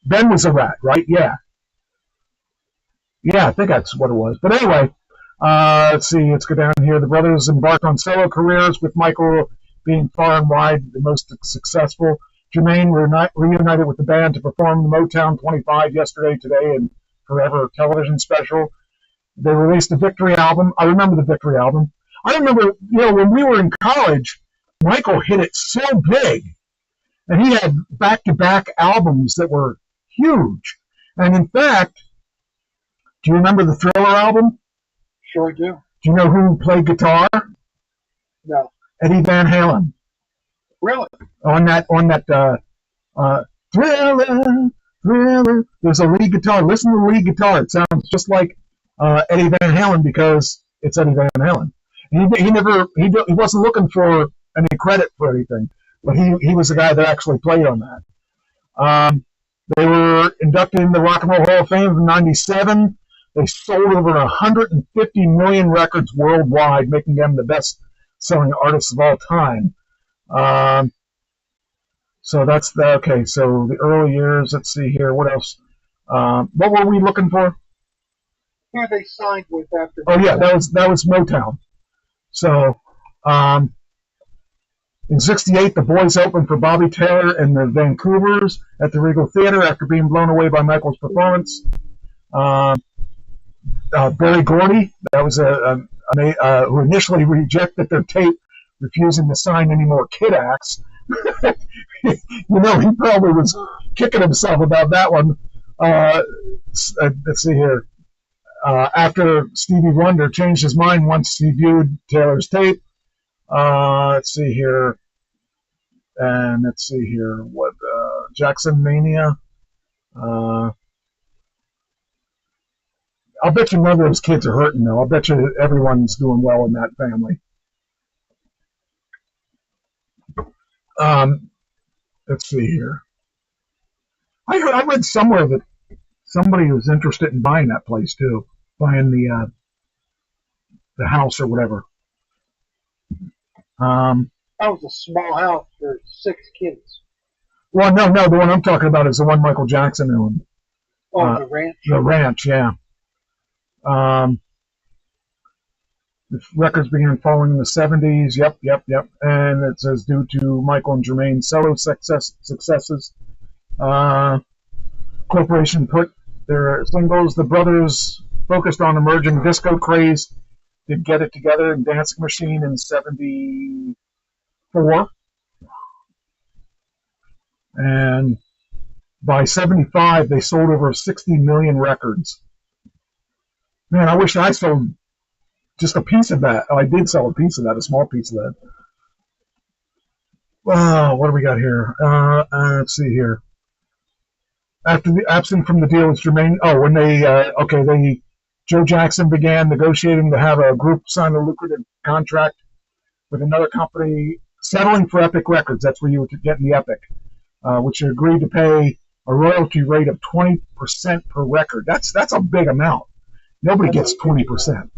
Ben was a rat, right? Yeah. Yeah, I think that's what it was. But anyway, let's see. Let's go down here. The brothers embarked on solo careers, with Michael being far and wide the most successful. Jermaine reunited with the band to perform the Motown 25 Yesterday, Today, and Forever television special. They released a Victory album. I remember the Victory album. I remember, when we were in college, Michael hit it so big. And he had back-to-back albums that were huge. And in fact, do you remember the Thriller album? Sure do. Do you know who played guitar? No. Eddie Van Halen. Really? On that Thriller. There's a lead guitar. Listen to the lead guitar. It sounds just like Eddie Van Halen because it's Eddie Van Halen. He wasn't looking for any credit for anything, but he was the guy that actually played on that. They were inducted in the Rock and Roll Hall of Fame in '97. They sold over 150 million records worldwide, making them the best-selling artists of all time. So that's okay. So the early years. Let's see here. What else? What were we looking for? Who they signed with after? Oh yeah, that was Motown. So in '68, the Boys opened for Bobby Taylor and the Vancouvers at the Regal Theater after being blown away by Michael's performance. Berry Gordy, that was who initially rejected their tape, refusing to sign any more Kid acts. He probably was kicking himself about that one. Let's see here. After Stevie Wonder changed his mind once he viewed Taylor's tape. Let's see here. And let's see here. What Jackson Mania. I'll bet you none of those kids are hurting, though. I'll bet you everyone's doing well in that family. Let's see here. I read somewhere that somebody was interested in buying that place too, buying the house or whatever. That was a small house for 6 kids. Well, no, the one I'm talking about is the one Michael Jackson owned. Oh, the ranch. The ranch, yeah. The records began falling in the 70s. Yep. And it says due to Michael and Jermaine's solo successes, Corporation put their singles. The brothers focused on emerging disco craze. Did Get It Together and Dancing Machine in '74. And by '75, they sold over 60 million records. Man, I wish I sold just a piece of that. Oh, I did sell a piece of that, a small piece of that. Well, what do we got here? Let's see here. After the absent from the deal with Jermaine, when Joe Jackson began negotiating to have a group sign a lucrative contract with another company, settling for Epic Records. That's where you were getting the Epic, which agreed to pay a royalty rate of 20% per record. That's a big amount. Nobody gets 20%.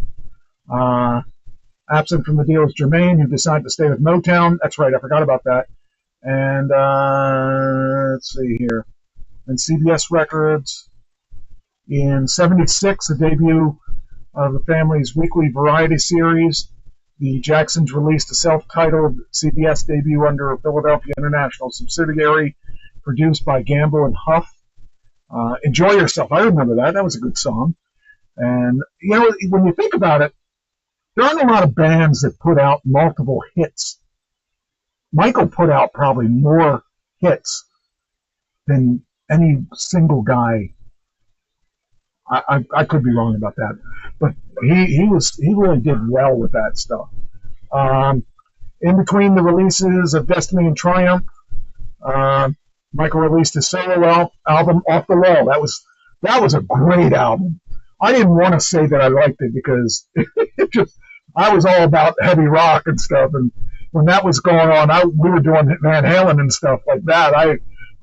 Absent from the deal is Jermaine, who decided to stay with Motown. That's right, I forgot about that. And let's see here. And CBS Records. In '76, the debut of the family's weekly variety series, the Jacksons released a self-titled CBS debut under a Philadelphia International subsidiary, produced by Gamble and Huff. Enjoy Yourself. I remember that. That was a good song. And, when you think about it, there aren't a lot of bands that put out multiple hits. Michael put out probably more hits than any single guy. I could be wrong about that, but he really did well with that stuff. In between the releases of Destiny and Triumph, Michael released his solo album Off the Wall. That was a great album. I didn't want to say that I liked it because I was all about heavy rock and stuff, and when that was going on, we were doing Van Halen and stuff like that.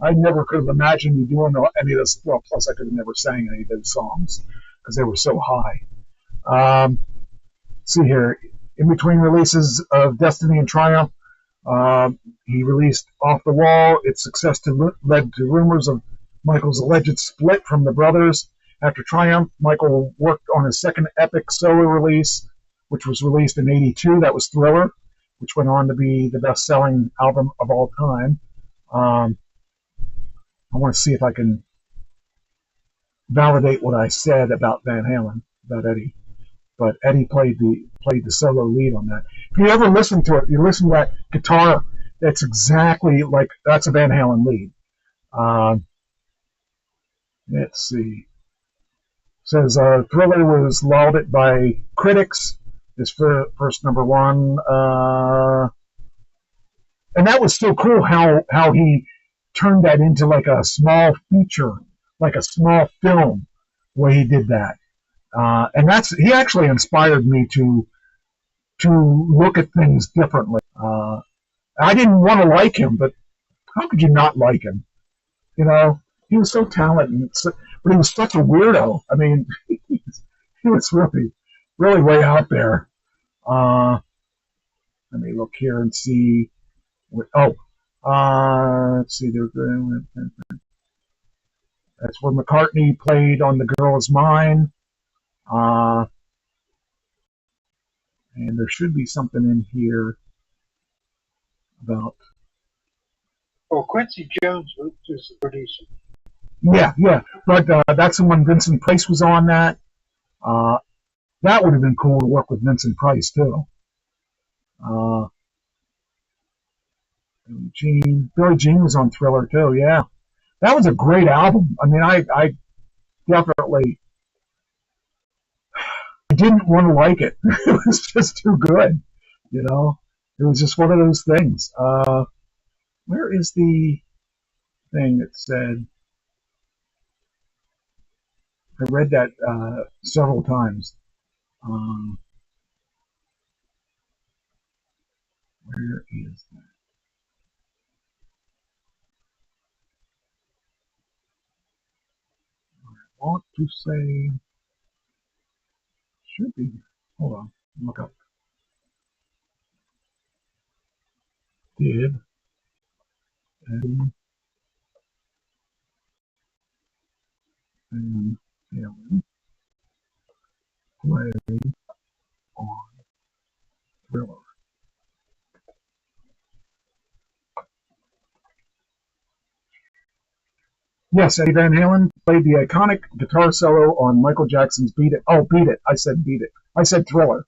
I never could have imagined you doing any of this. Well, plus I could have never sang any of those songs because they were so high. See here, in between releases of Destiny and Triumph, he released Off the Wall. Its success led to rumors of Michael's alleged split from the brothers. After Triumph, Michael worked on his second Epic solo release, which was released in '82. That was Thriller, which went on to be the best-selling album of all time. I want to see if I can validate what I said about Van Halen, about Eddie. But Eddie played the solo lead on that. If you ever listen to it, you listen to that guitar, that's exactly like, that's a Van Halen lead. Let's see. It says Thriller was lauded by critics. His first number one. And that was so cool how he turned that into like a small feature, like a small film, the way he did that. And he actually inspired me to look at things differently. I didn't want to like him, but how could you not like him? He was so talented, but he was such a weirdo. I mean, he was really, really way out there. Let me look here and see. Let's see. That's where McCartney played on The Girl Is Mine. And there should be something in here about. Oh, Quincy Jones was the producer. Yeah. But that's the one Vincent Price was on that. That would have been cool to work with Vincent Price, too. Billie Jean was on Thriller, too, yeah. That was a great album. I mean, I definitely didn't want to like it. It was just too good, you know. It was just one of those things. Where is the thing that said? I read that several times. Where is that? I want to say should be. Hold on, look up. Did Eddie Van Halen play on Thriller? Yes, Eddie Van Halen played the iconic guitar solo on Michael Jackson's "Beat It." Oh, "Beat It." I said "Beat It." I said "Thriller."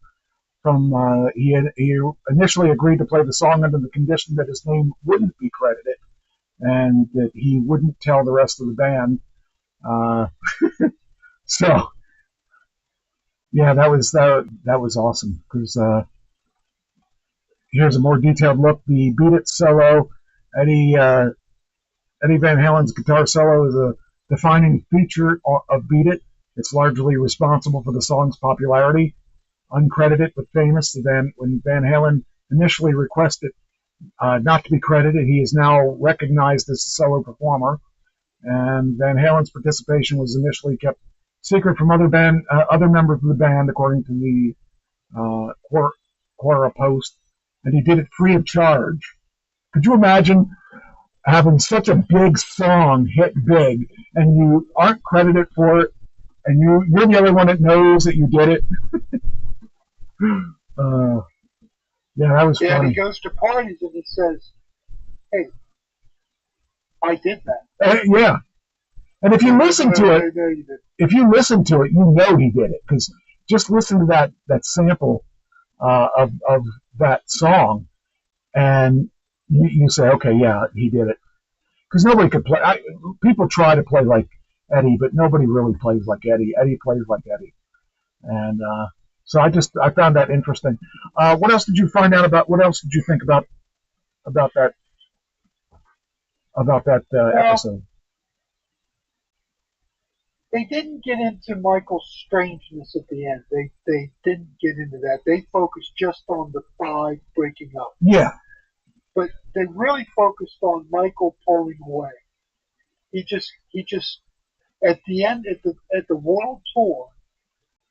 From he initially agreed to play the song under the condition that his name wouldn't be credited and that he wouldn't tell the rest of the band. So yeah, that was awesome because here's a more detailed look. The "Beat It" solo, Eddie Van Halen's guitar solo is a defining feature of "Beat It." It's largely responsible for the song's popularity. Uncredited but famous, when Van Halen initially requested not to be credited, he is now recognized as a solo performer. And Van Halen's participation was initially kept secret from other members of the band, according to the Quora post, and he did it free of charge. Could you imagine having such a big song hit big and you aren't credited for it, and you're the only one that knows that you did it? Yeah, that was funny. He goes to parties and he says, "Hey, I did that." Yeah, and if you listen to it, you know he did it, because just listen to that sample of that song, and you say, okay, yeah, he did it, because nobody could play. People try to play like Eddie, but nobody really plays like Eddie. Eddie plays like Eddie, and so I found that interesting. What else did you find out about? What else did you think about that episode? They didn't get into Michael's strangeness at the end. They didn't get into that. They focused just on the five breaking up. Yeah. But they really focused on Michael pulling away. He just at the end at the world tour,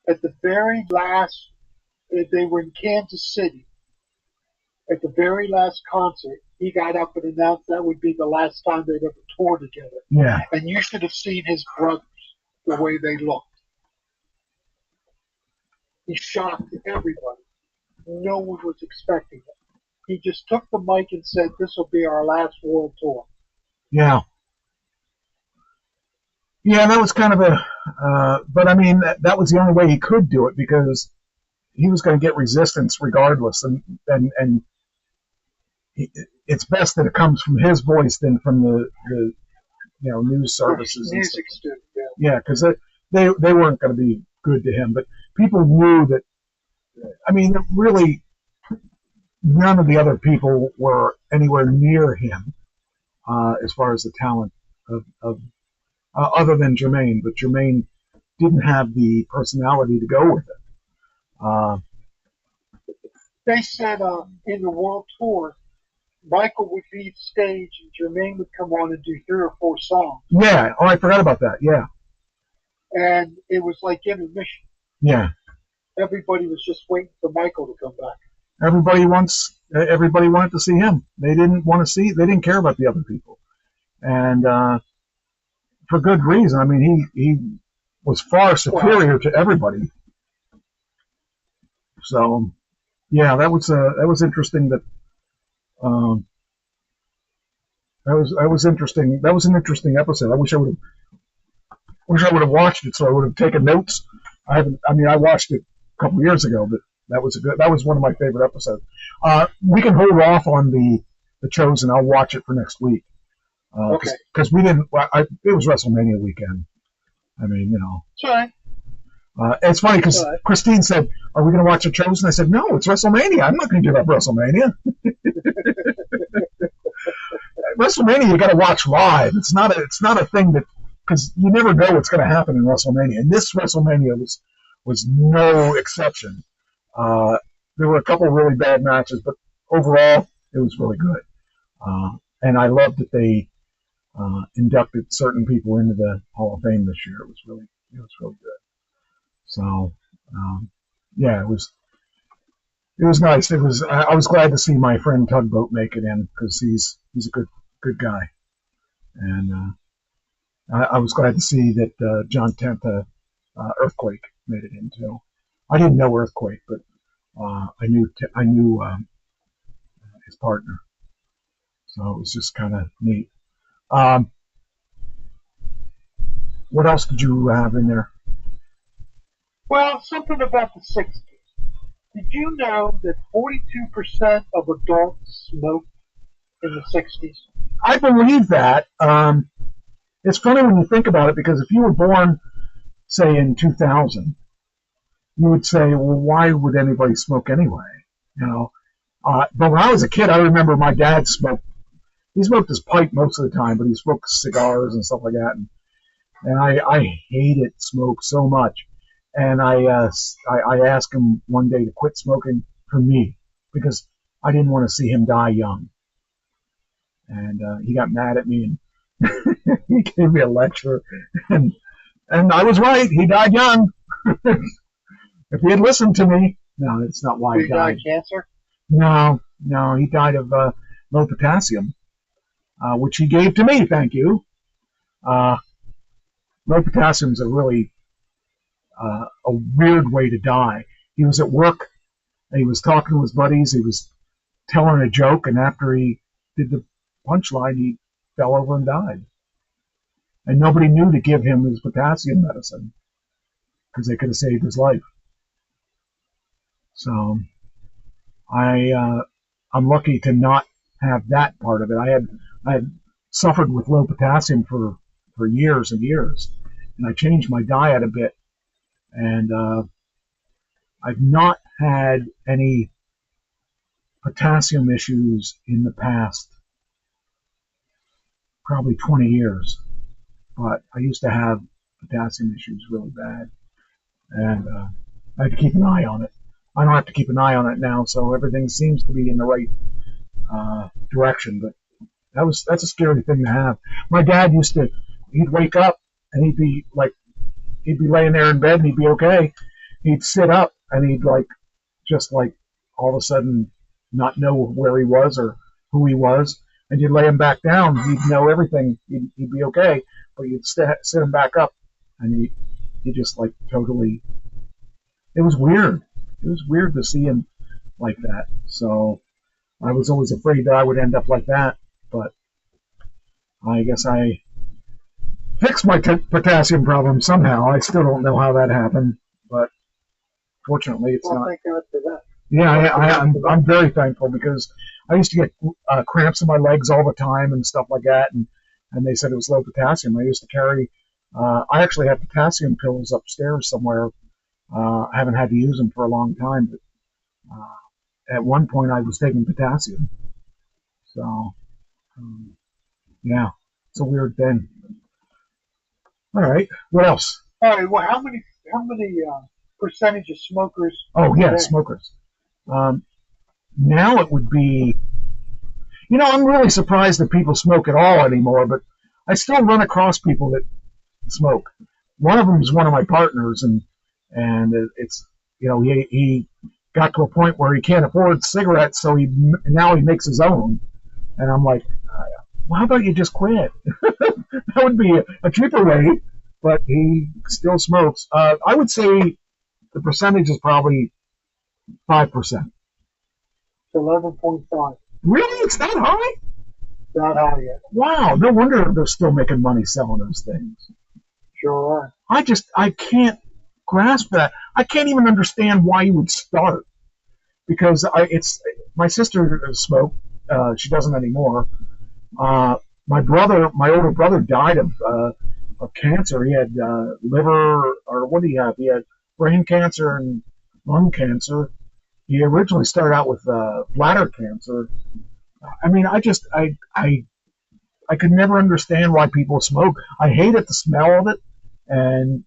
at the very last, they were in Kansas City. At the very last concert, he got up and announced that would be the last time they'd ever tour together. Yeah. And you should have seen his brothers, the way they looked. He shocked everybody. No one was expecting it. He just took the mic and said, "This will be our last world tour." Yeah. Yeah, that was kind of but I mean, that was the only way he could do it, because he was going to get resistance regardless, and it's best that it comes from his voice than from the news services. Music studio. Yeah, because they weren't going to be good to him, but people knew that. I mean, really, none of the other people were anywhere near him as far as the talent of other than Jermaine, but Jermaine didn't have the personality to go with it. They said in the world tour, Michael would leave stage and Jermaine would come on and do 3 or 4 songs. Yeah, I forgot about that. Yeah. And it was like intermission. Yeah. Everybody was just waiting for Michael to come back. Everybody wanted to see him. They didn't care about the other people. And for good reason. I mean, he was far superior to everybody. So, yeah, that was interesting. That was interesting. That was an interesting episode. I wish I would have watched it, so I would have taken notes. I watched it a couple years ago, but that was one of my favorite episodes. We can hold off on the Chosen. I'll watch it for next week. Okay. Because we didn't. It was WrestleMania weekend. I mean, Sorry. It's funny because Right. Christine said, "Are we going to watch The Chosen?" I said, "No, it's WrestleMania. I'm not going to give up WrestleMania. WrestleMania, you got to watch live. It's not a thing that because you never know what's going to happen in WrestleMania. And this WrestleMania was no exception. There were a couple of really bad matches, but overall, it was really good. And I loved that they inducted certain people into the Hall of Fame this year. It was really good. So, yeah, it was nice. I was glad to see my friend Tugboat make it in because he's a good guy, and I was glad to see that John Tenta Earthquake made it in too. I didn't know Earthquake, but I knew his partner, so it was just kind of neat. What else did you have in there? Well, something about the 60s. Did you know that 42% of adults smoked in the 60s? I believe that. It's funny when you think about it because if you were born, say, in 2000, you would say, well, why would anybody smoke anyway? You know. But when I was a kid, I remember my dad smoked. He smoked his pipe most of the time, but he smoked cigars and stuff like that. And I hated smoke so much. And I asked him one day to quit smoking for me because I didn't want to see him die young. And he got mad at me and he gave me a lecture. And I was right. He died young. If he had listened to me, no, that's not why he died. Of cancer? No, he died of low potassium, which he gave to me. Thank you. Low potassium is a really a weird way to die. He was at work, and he was talking to his buddies. He was telling a joke, and after he did the punchline, he fell over and died. And nobody knew to give him his potassium medicine because they could have saved his life. So I'm lucky to not have that part of it. I had suffered with low potassium for years and years, and I changed my diet a bit. And I've not had any potassium issues in the past probably 20 years. But I used to have potassium issues really bad. And I had to keep an eye on it. I don't have to keep an eye on it now, so everything seems to be in the right direction. But that's a scary thing to have. My dad he'd wake up and he'd be laying there in bed and he'd be okay. He'd sit up and he'd just all of a sudden not know where he was or who he was. And you'd lay him back down, he'd know everything. He'd be okay, but you'd sit him back up and he just totally. It was weird. It was weird to see him like that. So I was always afraid that I would end up like that, but I guess I fixed my potassium problem somehow. I still don't know how that happened, but fortunately it's not. Thank God for that. Yeah, I'm very thankful because I used to get cramps in my legs all the time and stuff like that, and they said it was low potassium. I used to carry. I actually have potassium pills upstairs somewhere. I haven't had to use them for a long time, but at one point I was taking potassium. So, yeah, it's a weird thing. All right, what else? All right. Well, how many percentage of smokers? Oh yeah, today? smokers. Now it would be. I'm really surprised that people smoke at all anymore, but I still run across people that smoke. One of them is one of my partners, and it's he got to a point where he can't afford cigarettes, so now he makes his own, and I'm like, well, how about you just quit? That would be a cheaper way, but he still smokes. I would say the percentage is probably 5%. 11.5. Really? It's that high? Not high yet. Wow, no wonder they're still making money selling those things. Sure are. I can't grasp that. I can't even understand why you would start. Because my sister smoked. She doesn't anymore. My older brother died of cancer. He had liver, or what did he have? He had brain cancer and lung cancer. He originally started out with bladder cancer. I mean, I could never understand why people smoke. I hated the smell of it, and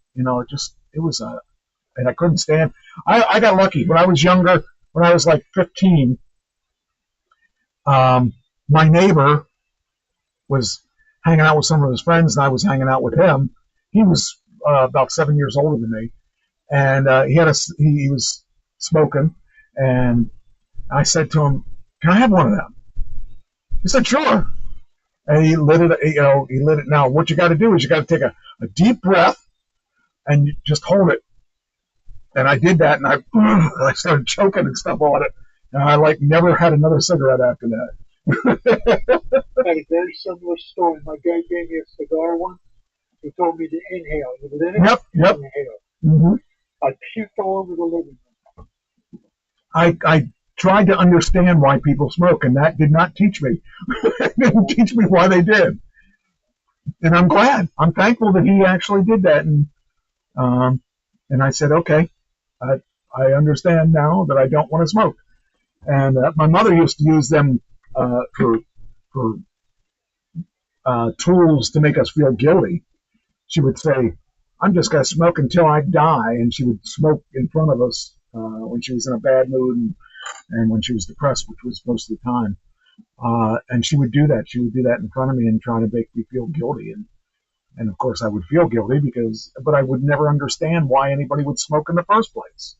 and I couldn't stand. I got lucky when I was younger. When I was like 15, my neighbor was hanging out with some of his friends, and I was hanging out with him. He was about 7 years older than me, and he was smoking, and I said to him, "Can I have one of them?" He said, "Sure." And he lit it. He lit it. Now, what you got to do is you got to take a deep breath and you just hold it. And I did that, and I started choking and stuff on it. And I never had another cigarette after that. I had a very similar story. My guy gave me a cigar once. He told me to inhale. You lit it? Yep. Inhale. Mm-hmm. I puked all over the living room. I tried to understand why people smoke, and that did not teach me. It didn't teach me why they did. And I'm glad. I'm thankful that he actually did that. And I said, okay, I understand now that I don't want to smoke. And my mother used to use them for tools to make us feel guilty. She would say, "I'm just going to smoke until I die," and she would smoke in front of us when she was in a bad mood and when she was depressed, which was most of the time. And she would do that. She would do that in front of me and try to make me feel guilty. And of course, I would feel guilty but I would never understand why anybody would smoke in the first place.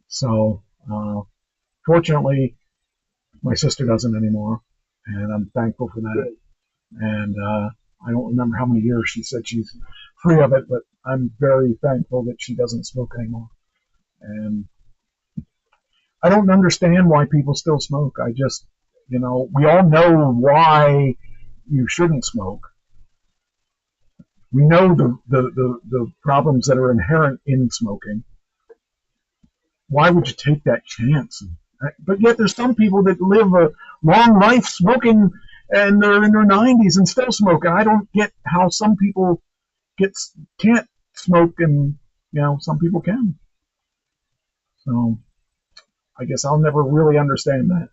So, fortunately, my sister doesn't anymore, and I'm thankful for that. And I don't remember how many years she said she's free of it, but I'm very thankful that she doesn't smoke anymore. And I don't understand why people still smoke. I just, we all know why you shouldn't smoke. We know the problems that are inherent in smoking. Why would you take that chance? But yet there's some people that live a long life smoking, and they're in their 90s and still smoking. I don't get how some people can't smoke, and some people can. So I guess I'll never really understand that.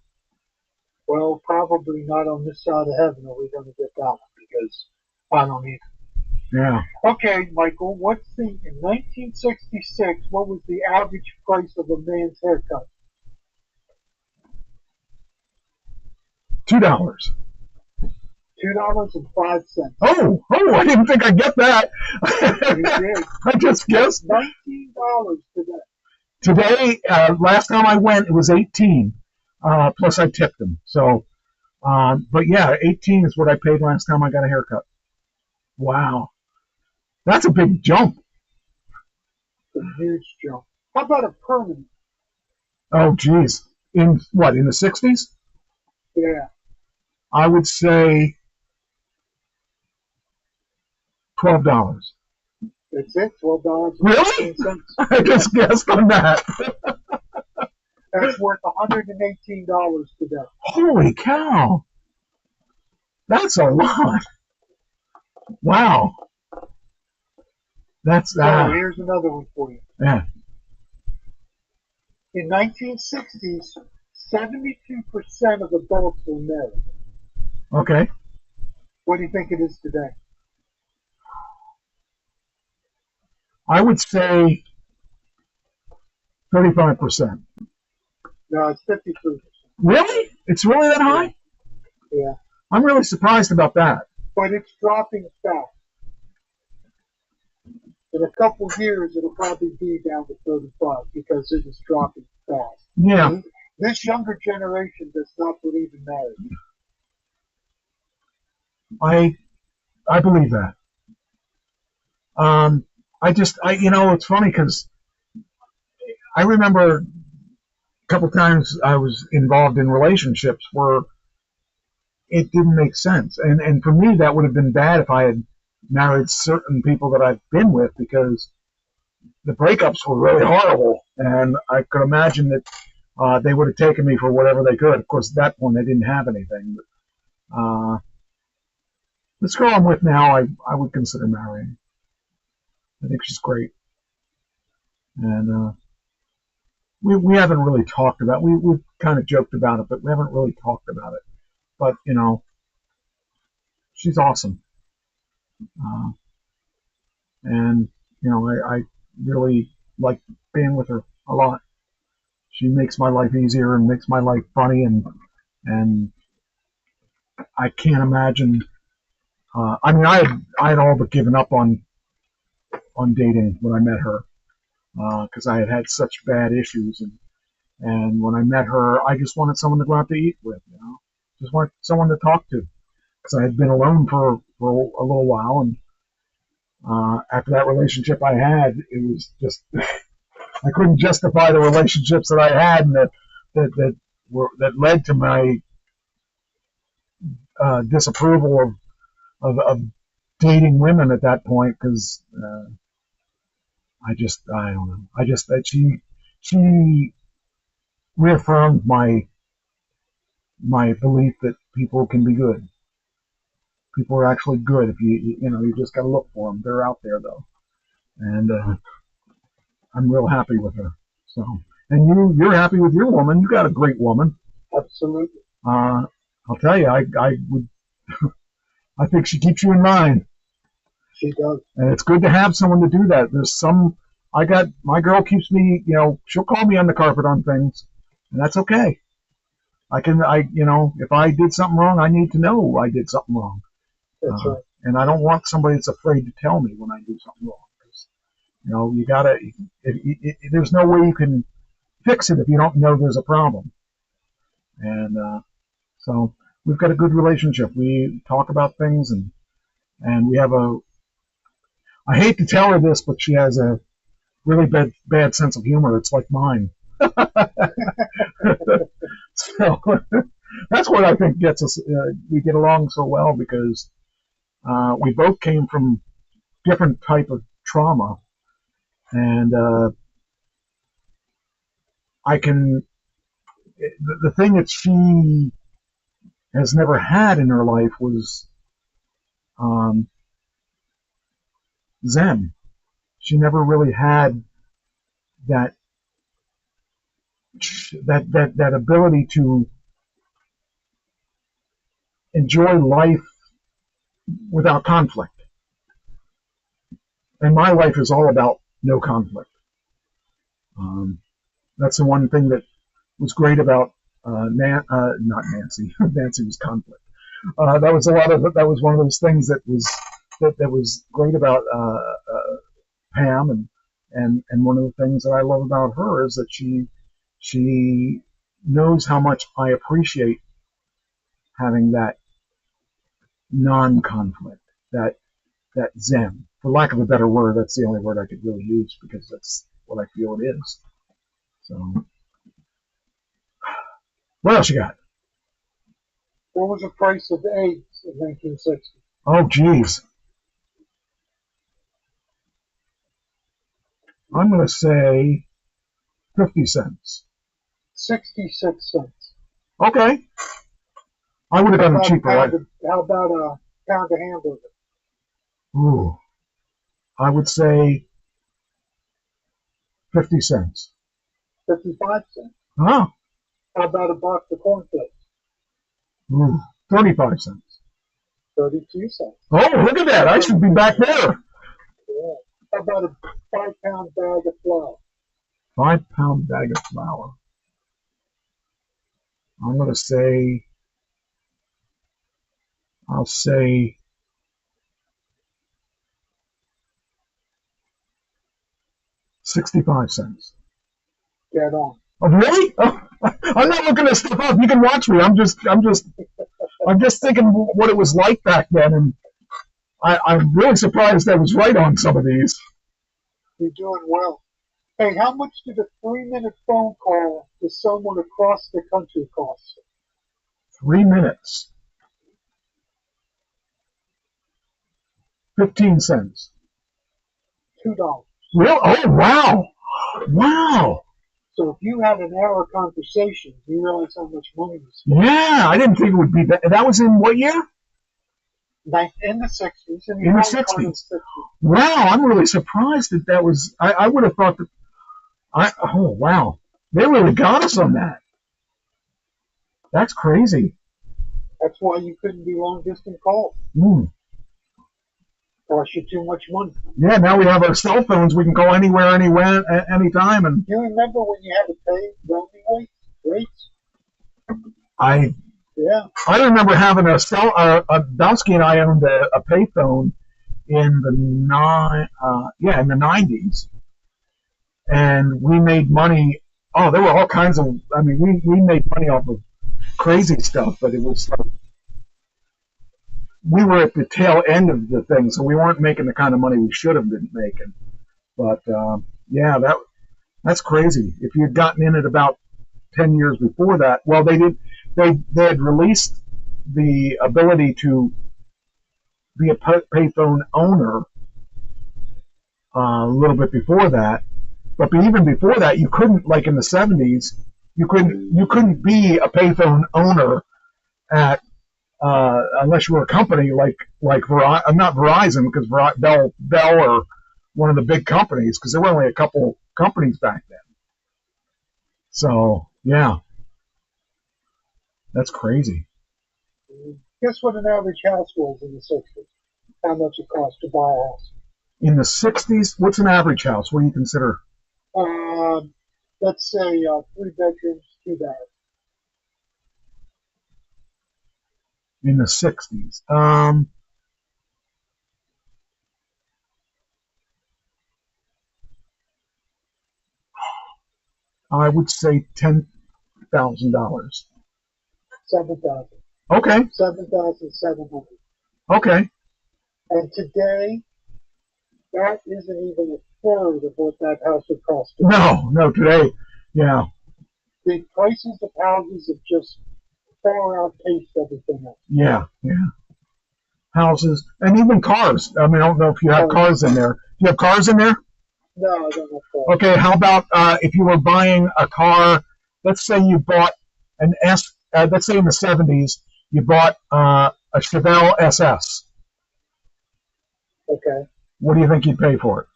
Well, probably not on this side of heaven are we going to get that one, because I don't either. Yeah. Okay, Michael, in 1966, what was the average price of a man's haircut? $2. $2.05. Oh, I didn't think I'd get that. You did. I just guessed. $19 today. Today, last time I went, it was 18. Plus I tipped them. So, but yeah, 18 is what I paid last time I got a haircut. Wow. That's a big jump. It's a huge jump. How about a permanent? Oh, geez. In the 60s? Yeah. I would say $12. That's it, $12. Really? I just guessed on that. That's worth $118 today. Holy cow. That's a lot. Wow. That's So here's another one for you. Yeah. In 1960s, 72% of adults were married. Okay. What do you think it is today? I would say 35%. No, it's 53%. Really? It's really that high? Yeah. I'm really surprised about that. But it's dropping fast. In a couple of years, it'll probably be down to 35 because it is dropping fast. Yeah. And this younger generation does not believe in marriage. I believe that. It's funny because I remember a couple times I was involved in relationships where it didn't make sense. And for me, that would have been bad if I had married certain people that I've been with, because the breakups were really horrible. And I could imagine that they would have taken me for whatever they could. Of course, at that point, they didn't have anything. But this girl I'm with now, I would consider marrying. I think she's great. And we haven't really talked about. We've kind of joked about it, but we haven't really talked about it. But she's awesome, uh, and I really like being with her a lot. She makes my life easier and makes my life funny, and I can't imagine. I mean, I had all but given up on dating when I met her because I had had such bad issues, and when I met her, I just wanted someone to go out to eat with, just wanted someone to talk to because I had been alone for a little while, and after that relationship I had, it was just I couldn't justify the relationships that I had and that led to my disapproval of dating women at that point because I don't know. I just that she reaffirmed my belief that people can be good. People are actually good if you just got to look for them. They're out there though, and I'm real happy with her. So, and you're happy with your woman. You got a great woman. Absolutely. I'll tell you, I would. I think she keeps you in mind. She does. And it's good to have someone to do that. My girl keeps me, she'll call me on the carpet on things, and that's okay. If I did something wrong, I need to know I did something wrong. That's right. And I don't want somebody that's afraid to tell me when I do something wrong. You gotta, there's no way you can fix it if you don't know there's a problem. And, so we've got a good relationship. We talk about things and we have I hate to tell her this, but she has a really bad sense of humor. It's like mine. So that's what I think gets us. We get along so well because we both came from different type of trauma, and the thing that she has never had in her life was Zen. She never really had that ability to enjoy life without conflict. And my life is all about no conflict. That's the one thing that was great about not Nancy. Nancy was conflict. That was one of those things that was great about Pam, and one of the things that I love about her is that she knows how much I appreciate having that non-conflict, that Zen. For lack of a better word, that's the only word I could really use because that's what I feel it is. So, what else you got? What was the price of eggs in 1960? Oh, geez. I'm going to say 50 cents. 66 cents. Okay. I would have done it cheaper. How about a pound of hamburger? Ooh. I would say 50 cents. 55 cents. Huh? How about a box of cornflakes? Ooh. 35 cents. 32 cents. Oh, look at that. I should be back there. Yeah. How about a 5-pound bag of flour? 5-pound bag of flour. I'm going to say, I'll say 65 cents. Get on. Oh, really? Oh, I'm not looking this stuff up. You can watch me. I'm just thinking what it was like back then, and I'm really surprised I was right on some of these. You're doing well. Hey, how much did a 3-minute phone call to someone across the country cost? 3 minutes. 15 cents. $2. Really? Oh, wow. Wow. So if you had an hour conversation, you realize how much money you spent. Yeah, I didn't think it would be that. That was in what year? In the 60s. In the 60s. Wow, I'm really surprised that was. I would have thought that Oh, wow. They really got us on that. That's crazy. That's why you couldn't do long distance calls. Mm. Cost you too much money. Yeah, now we have our cell phones. We can go anywhere, anytime. And You remember when you had to pay roaming rates? I Yeah. remember having Dowski and I owned a payphone in the in the 90s, and we made money. Oh, there were all kinds of. I mean, we made money off of crazy stuff, but it was like we were at the tail end of the thing, so we weren't making the kind of money we should have been making. But yeah, that's crazy. If you had gotten in at about 10 years before that, well, they had released the ability to be a payphone owner a little bit before that. But even before that, you couldn't, like in the 70s, you couldn't be a payphone owner at unless you were a company like Verizon, not Verizon, because Bell or one of the big companies, because there were only a couple companies back then. So yeah, that's crazy. Guess what an average house was in the 60s? How much it cost to buy a house? In the 60s, what's an average house? What do you consider? Let's say 3 bedrooms, 2 baths. In the 60s, I would say $10,000. 7,000. Okay. 7,700. Okay. And today, that isn't even a third of what that house would cost. No, today, yeah. The prices of houses have just far outpaced everything else. Yeah. Houses and even cars. I mean, I don't know if you have cars in there. Do you have cars in there? No, I don't have cars. Okay, how about if you were buying a car, let's say you bought an let's say in the 70s, you bought a Chevelle SS. Okay. What do you think you'd pay for it?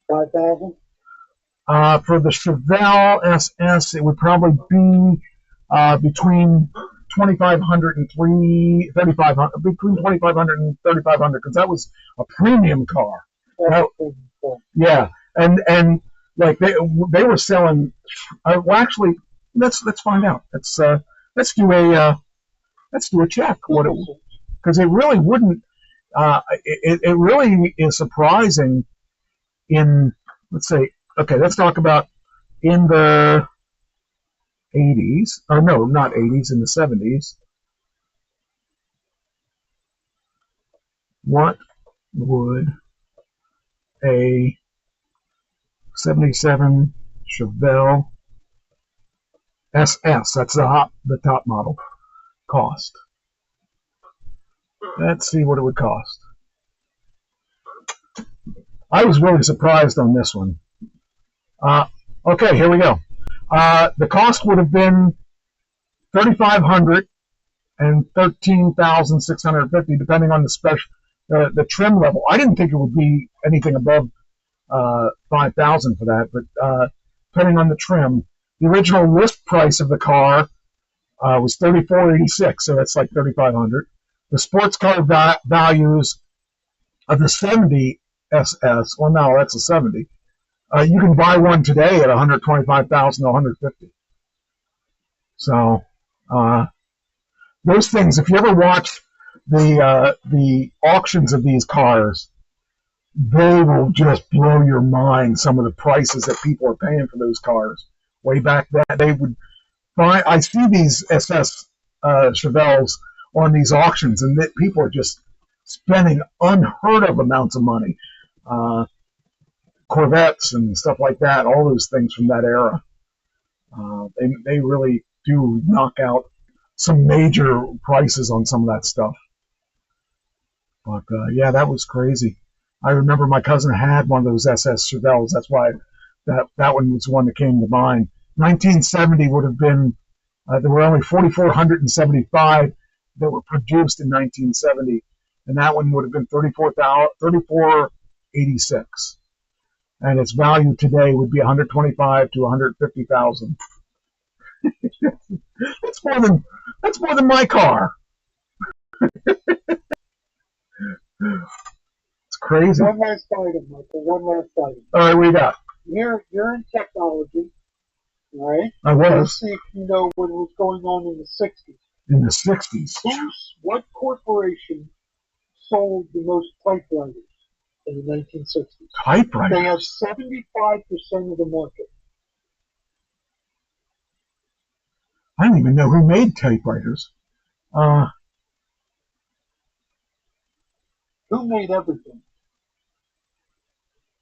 5,000? For the Chevelle SS, it would probably be between 2,500 and 3,500, between 2,500 and 3,500, because that was a premium car. Yeah, and like they were selling. Well, actually, let's find out. Let's do a check. Because it really wouldn't. It really is surprising. In let's say, okay, let's talk about in the 80s, or no, not 80s, in the 70s. What would a 77 Chevelle SS, that's the top model, cost? Let's see what it would cost. I was really surprised on this one. Okay, here we go. The cost would have been $3,500 and $13,650, depending on the trim level. I didn't think it would be anything above $5,000 for that, but depending on the trim, the original list price of the car was $3,486, so that's like $3,500. The sports car values of the 70 SS, well, no, that's a 70. You can buy one today at $125,000 to $150,000. So those things, if you ever watch the auctions of these cars, they will just blow your mind. Some of the prices that people are paying for those cars. Way back then, they would buy. I see these SS Chevelles on these auctions, and that people are just spending unheard of amounts of money. Corvettes and stuff like that, all those things from that era. They really do knock out some major prices on some of that stuff. But yeah, that was crazy. I remember my cousin had one of those SS Chevelles. That's why that one was one that came to mind. 1970 would have been, there were only 4,475 that were produced in 1970, and that one would have been 34,86. and its value today would be 125 to 150,000. That's more than my car. It's crazy. One last item, Michael. One last item. All right, what you got? You're in technology, right? I Let's was see if you know what was going on in the 60s. in the 60s. What corporation sold the most typewriters in the 1960s? Typewriter. They have 75% of the market. I don't even know who made typewriters. Who made everything?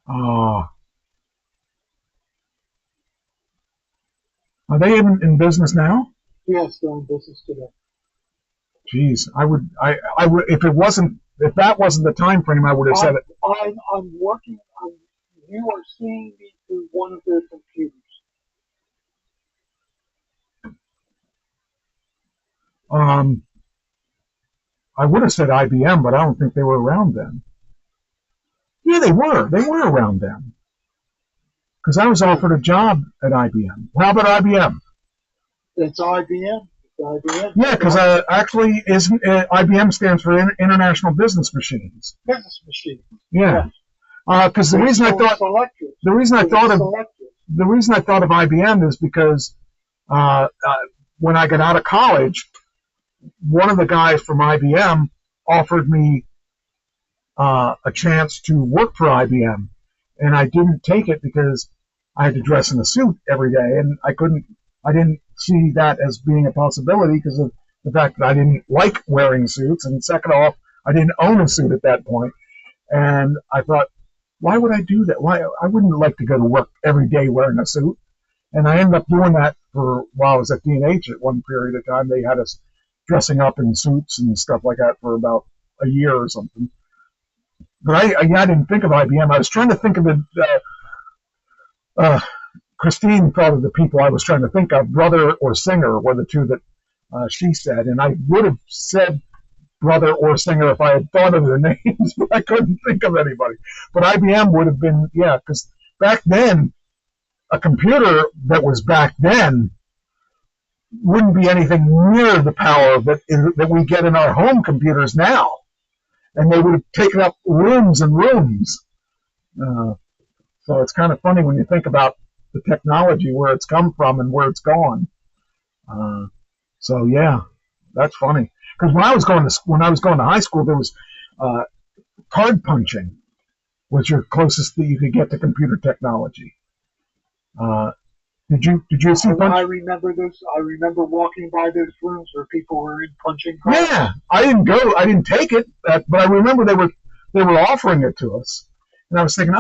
Are they even in business now? Yes, they're in business today. Jeez, I would, if that wasn't the time frame, I would have said it. I'm working on. You are seeing me through one of their computers. I would have said IBM, but I don't think they were around then. Yeah, they were. They were around then. Because I was offered a job at IBM. How about IBM? It's IBM. Yeah, because actually, IBM stands for International Business Machines. Business machine. Yeah. Because the reason I thought of IBM is because when I got out of college, one of the guys from IBM offered me a chance to work for IBM, and I didn't take it because I had to dress in a suit every day, and I didn't see that as being a possibility because of the fact that I didn't like wearing suits, and second off, I didn't own a suit at that point, and I thought, why would I do that? Why I wouldn't like to go to work every day wearing a suit, and I ended up doing that for while I was at D&H at one period of time. They had us dressing up in suits and stuff like that for about a year or something. But I didn't think of IBM. I was trying to think of it. Christine thought of the people I was trying to think of. Brother or Singer were the two that she said, and I would have said Brother or Singer if I had thought of their names, but I couldn't think of anybody. But IBM would have been, yeah, because back then, a computer that was back then wouldn't be anything near the power that we get in our home computers now. And they would have taken up rooms and rooms. So it's kind of funny when you think about the technology, where it's come from and where it's gone. So yeah, that's funny. Because when I was going to high school, there was card punching was your closest that you could get to computer technology. Did you see punch? I remember this. I remember walking by those rooms where people were in punching cards. Yeah, I didn't go. I didn't take it, but I remember they were offering it to us, and I was thinking,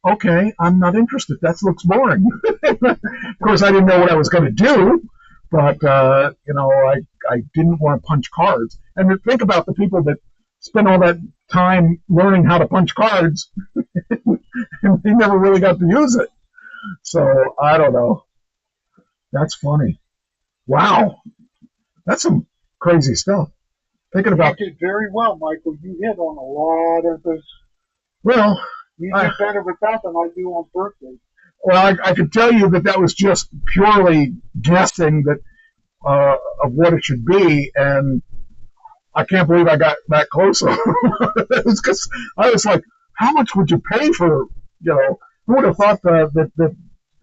okay, I'm not interested. That looks boring. Of course, I didn't know what I was going to do, but I didn't want to punch cards. And think about the people that spend all that time learning how to punch cards, and they never really got to use it. So I don't know. That's funny. Wow, that's some crazy stuff. Thinking about. You did very well, Michael. You hit on a lot of those. Well, you did better with that than I do on birthdays. Well, I could tell you that was just purely guessing that of what it should be, and I can't believe I got that close. It was because I was like, how much would you pay for, who would have thought that the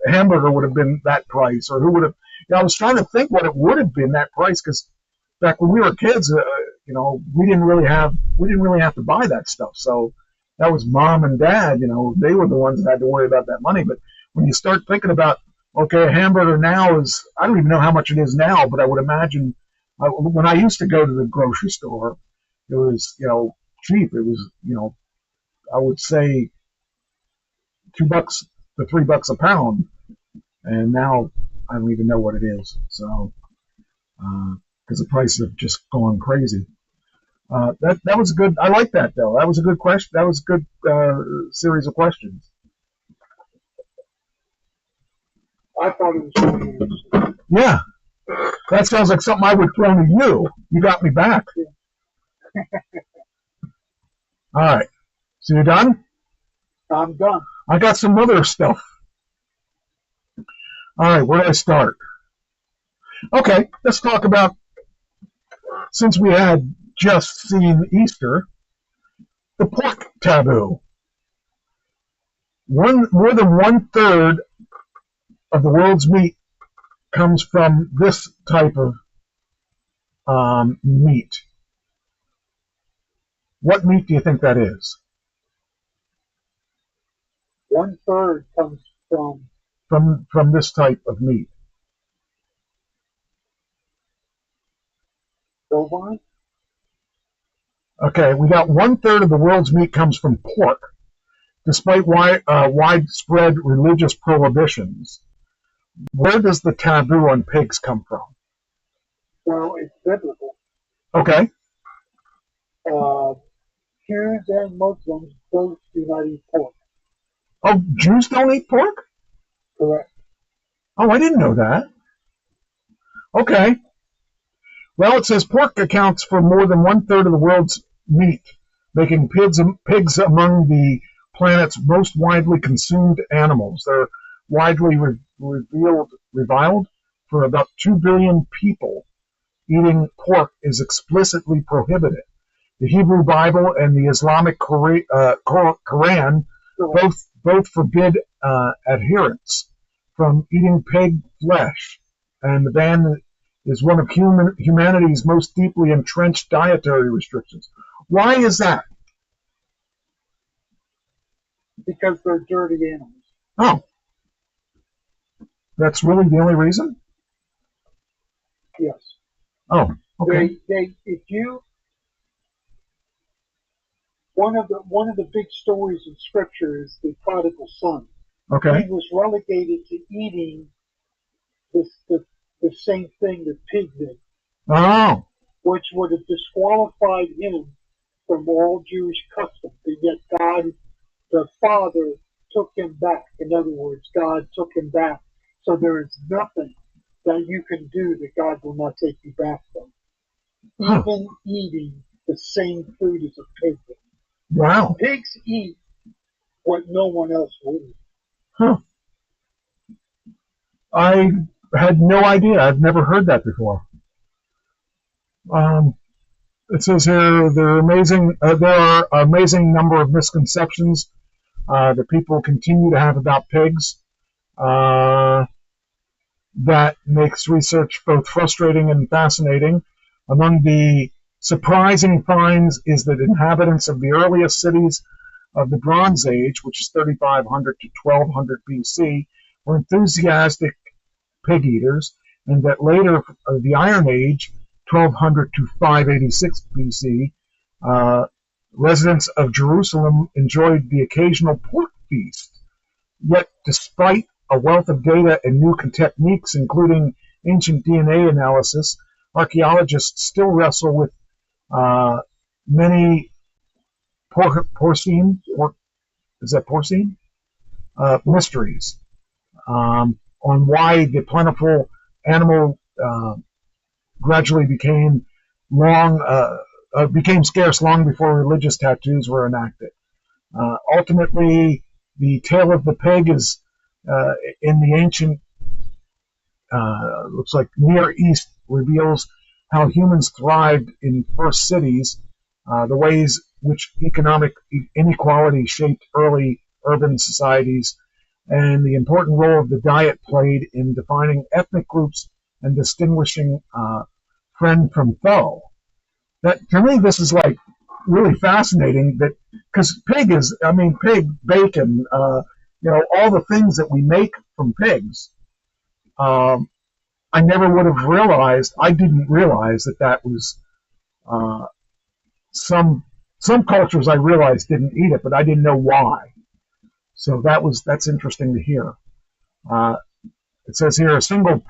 hamburger would have been that price, or who would have, I was trying to think what it would have been that price, because back when we were kids, we didn't really have to buy that stuff. So that was mom and dad, they were the ones that had to worry about that money. But when you start thinking about, okay, a hamburger now is, I don't even know how much it is now, but I would imagine when I used to go to the grocery store, it was, cheap. It was, I would say $2 to $3 a pound. And now I don't even know what it is. So, because the prices have just gone crazy. That was good. I like that though. That was a good question. That was a good series of questions. I thought it was really interesting. Yeah, that sounds like something I would throw to you. You got me back. All right. So you done? I'm done. I got some other stuff. All right, where do I start? Okay, let's talk about, since we had just seen Easter, the pork taboo. More than 1/3 of the world's meat comes from this type of meat. What meat do you think that is? 1/3 comes from From this type of meat. bovine. Okay, we got 1/3 of the world's meat comes from pork, despite widespread religious prohibitions. Where does the taboo on pigs come from? Well, it's biblical. Okay, Jews and Muslims both do not eat pork. oh, Jews don't eat pork? Correct. Oh, I didn't know that. Okay. Well, it says pork accounts for more than 1/3 of the world's meat, making pigs among the planet's most widely consumed animals. They're widely reviled for about 2 billion people. Eating pork is explicitly prohibited. The Hebrew Bible and the Islamic Quran both forbid adherents from eating pig flesh, and the ban is one of humanity's most deeply entrenched dietary restrictions. Why is that? Because they're dirty animals. Oh, that's really the only reason? Yes. Oh, okay. One of the big stories in Scripture is the prodigal son. Okay. He was relegated to eating the same thing that pig did, Oh, which would have disqualified him from all Jewish customs. And yet God, the Father, took him back. In other words, God took him back. So there is nothing that you can do that God will not take you back from. Even eating the same food as a pig did. wow. Pigs eat what no one else will eat. Huh. I had no idea. I've never heard that before. It says here there are an amazing number of misconceptions that people continue to have about pigs. That makes research both frustrating and fascinating. Among the surprising finds is that inhabitants of the earliest cities of the Bronze Age, which is 3500 to 1200 BC, were enthusiastic pig eaters, and that later, the Iron Age, 1200 to 586 BC, residents of Jerusalem enjoyed the occasional pork feast. Yet, despite a wealth of data and new techniques, including ancient DNA analysis, archaeologists still wrestle with many porcine mysteries on why the plentiful animal gradually became scarce long before religious tattoos were enacted. Ultimately, the tale of the pig is in the ancient, looks like Near East, reveals how humans thrived in first cities, the ways which economic inequality shaped early urban societies, and the important role of the diet played in defining ethnic groups and distinguishing friend from foe. That, to me, this is like really fascinating, that because pig bacon, all the things that we make from pigs. I never would have realized. I didn't realize that was some cultures I realized didn't eat it, but I didn't know why. So that's interesting to hear. It says here a single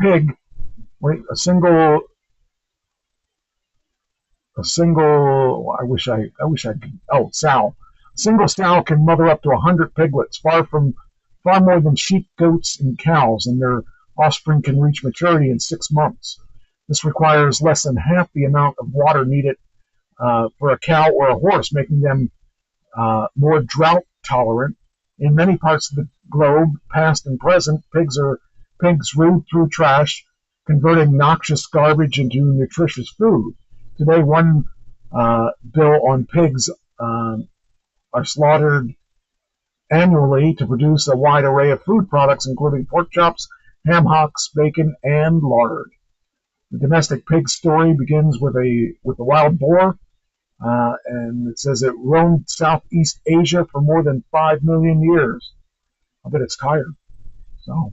sow. A single sow can mother up to 100 piglets, far more than sheep, goats, and cows, and their offspring can reach maturity in 6 months. This requires less than half the amount of water needed for a cow or a horse, making them more drought tolerant In many parts of the globe, past and present, pigs root through trash, converting noxious garbage into nutritious food. Today, one bill on pigs are slaughtered annually to produce a wide array of food products, including pork chops, ham hocks, bacon, and lard. The domestic pig story begins with a wild boar, and it says it roamed Southeast Asia for more than 5 million years. I bet it's tired. So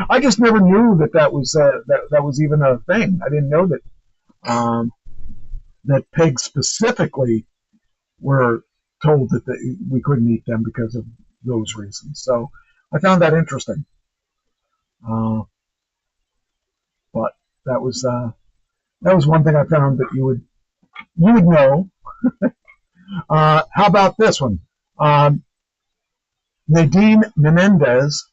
I just never knew that was even a thing. I didn't know that that pigs specifically were told that we couldn't eat them because of those reasons. So I found that interesting. But that was one thing I found that you would know. How about this one? Nadine Menendez,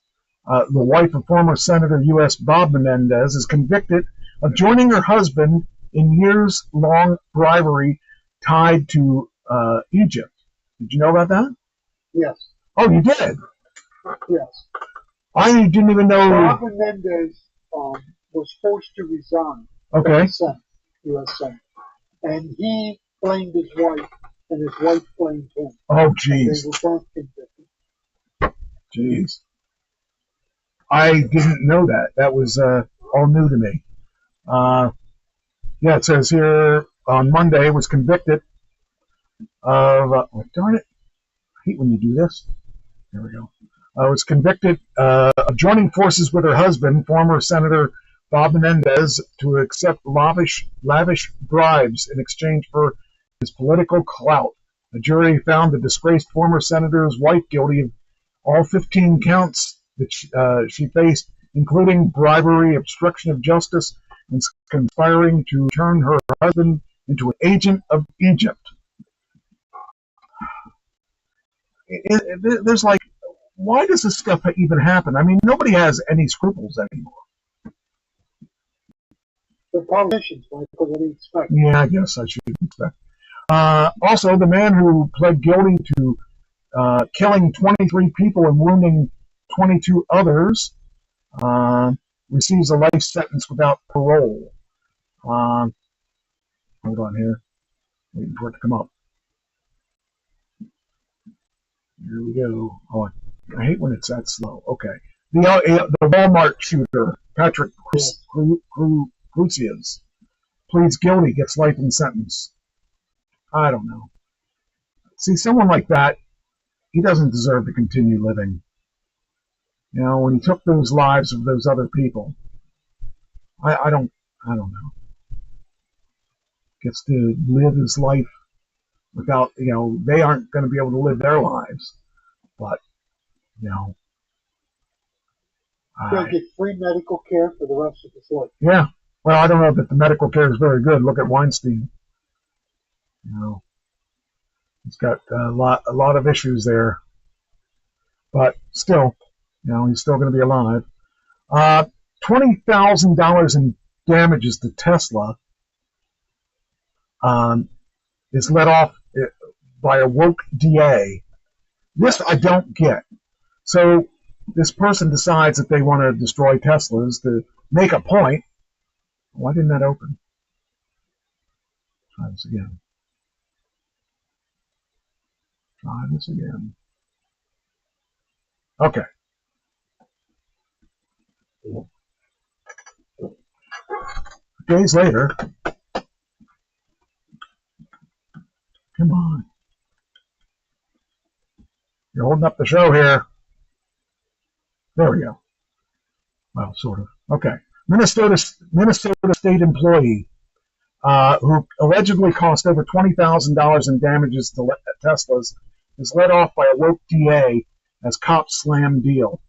the wife of former Senator U.S. Bob Menendez, is convicted of joining her husband in years-long bribery tied to Egypt. Did you know about that? Yes. Oh, you did? Yes. I didn't even know. Bob Menendez was forced to resign. Okay. U.S. Senate. And he blamed his wife, and his wife blamed him. Oh, jeez. They were both convicted. Jeez. I didn't know that. That was all new to me. Yeah, it says here on Monday was convicted of, darn it, I hate when you do this. There we go. Was convicted of joining forces with her husband, former Senator Bob Menendez, to accept lavish bribes in exchange for his political clout. The jury found the disgraced former senator's wife guilty of all 15 counts that she faced, including bribery, obstruction of justice, and conspiring to turn her husband into an agent of Egypt. There's like, why does this stuff even happen? I mean, nobody has any scruples anymore. The politicians, Michael, what do you expect? Yeah, I guess I should expect. Also, the man who pled guilty to killing 23 people and wounding 22 others receives a life sentence without parole. Hold on here. Waiting for it to come up. Here we go. Oh, I hate when it's that slow. Okay. The Walmart shooter, Patrick Crusius, pleads guilty, gets life in sentence. I don't know. See, someone like that, he doesn't deserve to continue living. You know, when he took those lives of those other people, I don't know. Gets to live his life without, you know, they aren't going to be able to live their lives. But, you know. He'll get free medical care for the rest of his life. Yeah. Well, I don't know that the medical care is very good. Look at Weinstein. You know, he's got a lot of issues there. But still, you know, he's still going to be alive. $20,000 in damages to Tesla is let off by a woke DA. This I don't get. So this person decides that they want to destroy Teslas to make a point. Why didn't that open? Try this again. Try this again. Okay. Days later. Come on. You're holding up the show here. There we go. Well, sort of. Okay. Minnesota state employee who allegedly cost over $20,000 in damages to Teslas is let off by a woke DA as cops slam deal.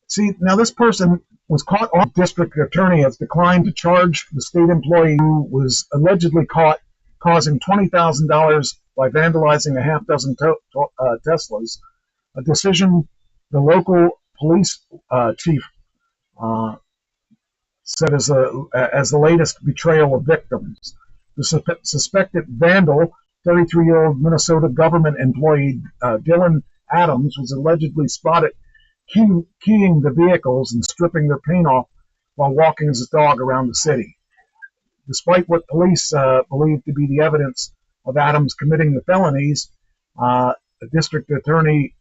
See, now this person was caught on. District attorney has declined to charge the state employee who was allegedly caught causing $20,000 by vandalizing a half dozen Teslas. A decision the local police chief said as the latest betrayal of victims. The suspected vandal, 33-year-old Minnesota government employee Dylan Adams was allegedly spotted keying the vehicles and stripping their paint off while walking his dog around the city. Despite what police believe to be the evidence of Adams committing the felonies, the district attorney,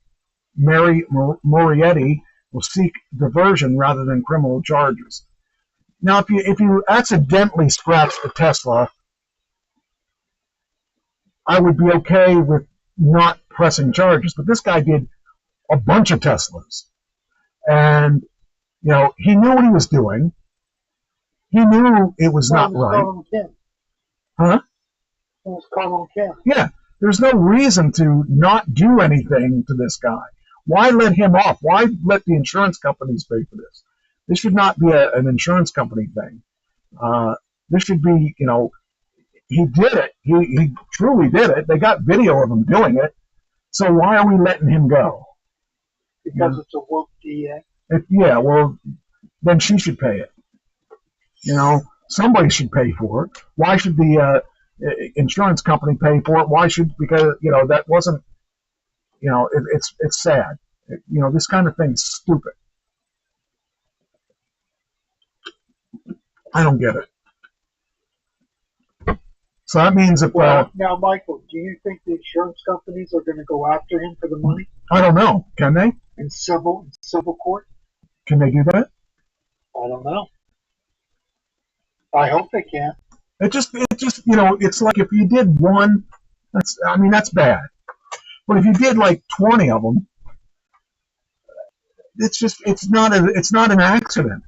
Mary Morietti, will seek diversion rather than criminal charges. Now, if you accidentally scratch the Tesla, I would be okay with not pressing charges. But this guy did a bunch of Teslas. And, he knew what he was doing. He knew it was not right. Huh? It was Colin Kim. Yeah. There's no reason to not do anything to this guy. Why let him off? Why let the insurance companies pay for this? This should not be an insurance company thing. This should be, he did it. He truly did it. They got video of him doing it. So why are we letting him go? Because it's a woke DA. Yeah, well, then she should pay it. Somebody should pay for it. Why should the insurance company pay for it? Why should, because, that wasn't, it's sad. This kind of thing's stupid. I don't get it. So that means if... now, Michael, do you think the insurance companies are going to go after him for the money? I don't know. Can they? In civil court? Can they do that? I don't know. I hope they can. It just, it's like if you did one, that's bad. But if you did like 20 of them, it's not an accident.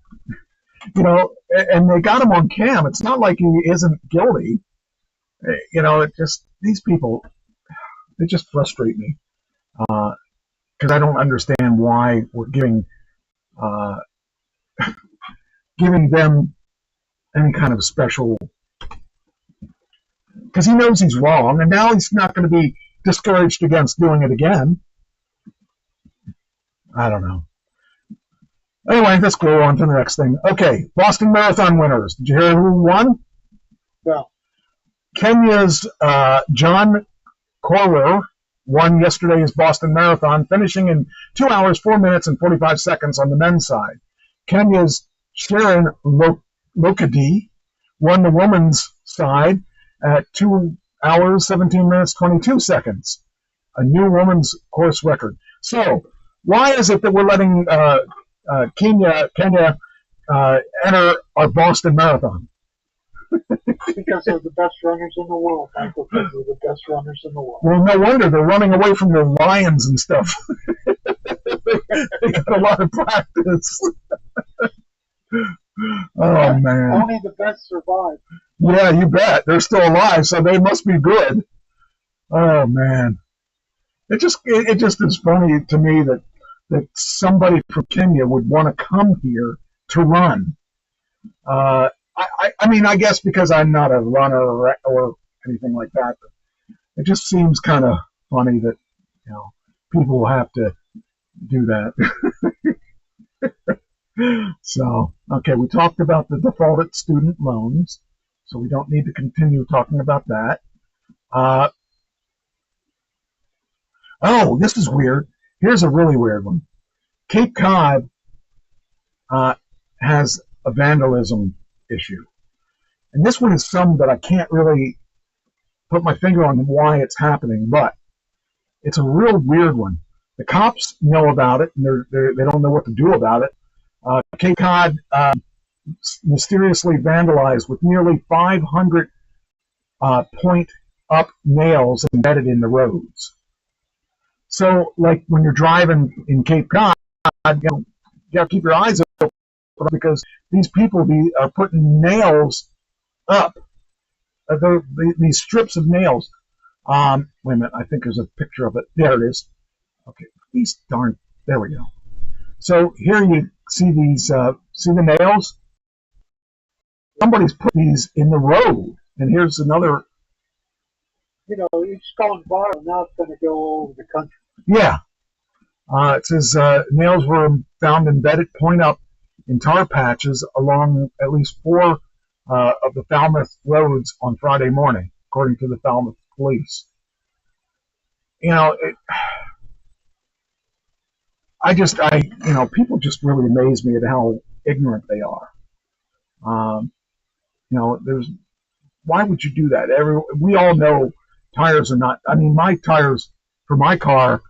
And they got him on cam. It's not like he isn't guilty. These people, they just frustrate me. Because I don't understand why we're giving them any kind of special, because he knows he's wrong, and now he's not going to be discouraged against doing it again. I don't know. Anyway, let's go on to the next thing. Okay, Boston Marathon winners. Did you hear who won? No. Kenya's John Korir won yesterday's Boston Marathon, finishing in 2 hours, 4 minutes, and 45 seconds on the men's side. Kenya's Sharon Lokedi won the women's side at 2 hours, 17 minutes, 22 seconds, a new women's course record. So, why is it that we're letting Kenya enter our Boston Marathon? Because they're the best runners in the world, Michael. Because they're the best runners in the world. Well, no wonder they're running away from the lions and stuff. They got a lot of practice. Oh, man. Only the best survive. Yeah, you bet. They're still alive, so they must be good. Oh, man. It just is funny to me that somebody from Kenya would want to come here to run. I guess because I'm not a runner or anything like that, but it just seems kind of funny that people will have to do that. So, okay, we talked about the defaulted student loans, so we don't need to continue talking about that. Oh, this is weird. Here's a really weird one. Cape Cod has a vandalism issue. And this one is some that I can't really put my finger on why it's happening, but it's a real weird one. The cops know about it, and they don't know what to do about it. Cape Cod mysteriously vandalized with nearly 500 point-up nails embedded in the roads. So, like when you're driving in Cape Cod, you have to keep your eyes open because these people are putting nails up. These strips of nails. Wait a minute, I think there's a picture of it. There it is. Okay, there we go. So here you see these, see the nails? Somebody's put these in the road. And here's another. It's going viral. Now it's going to go all over the country. Yeah. It says nails were found embedded point up in tar patches along at least 4 of the Falmouth roads on Friday morning, according to the Falmouth police. people just really amaze me at how ignorant they are. Why would you do that? We all know tires are not. I mean, my tires for my car,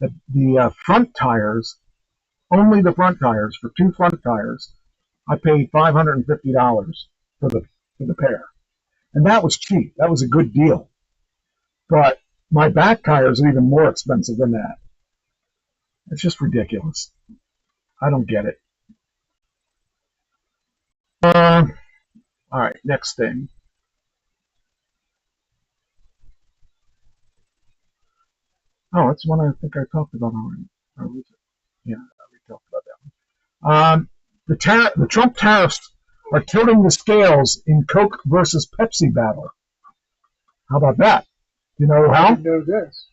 the front tires, only the front tires for 2 front tires, I paid $550 for the pair, and that was cheap. That was a good deal. But my back tires are even more expensive than that. It's just ridiculous. I don't get it. All right, next thing. Oh, that's one I think I talked about already. Or was it? Yeah, we talked about that one. The Trump tariffs are tilting the scales in Coke versus Pepsi battle. How about that? You know I how? didn't know this.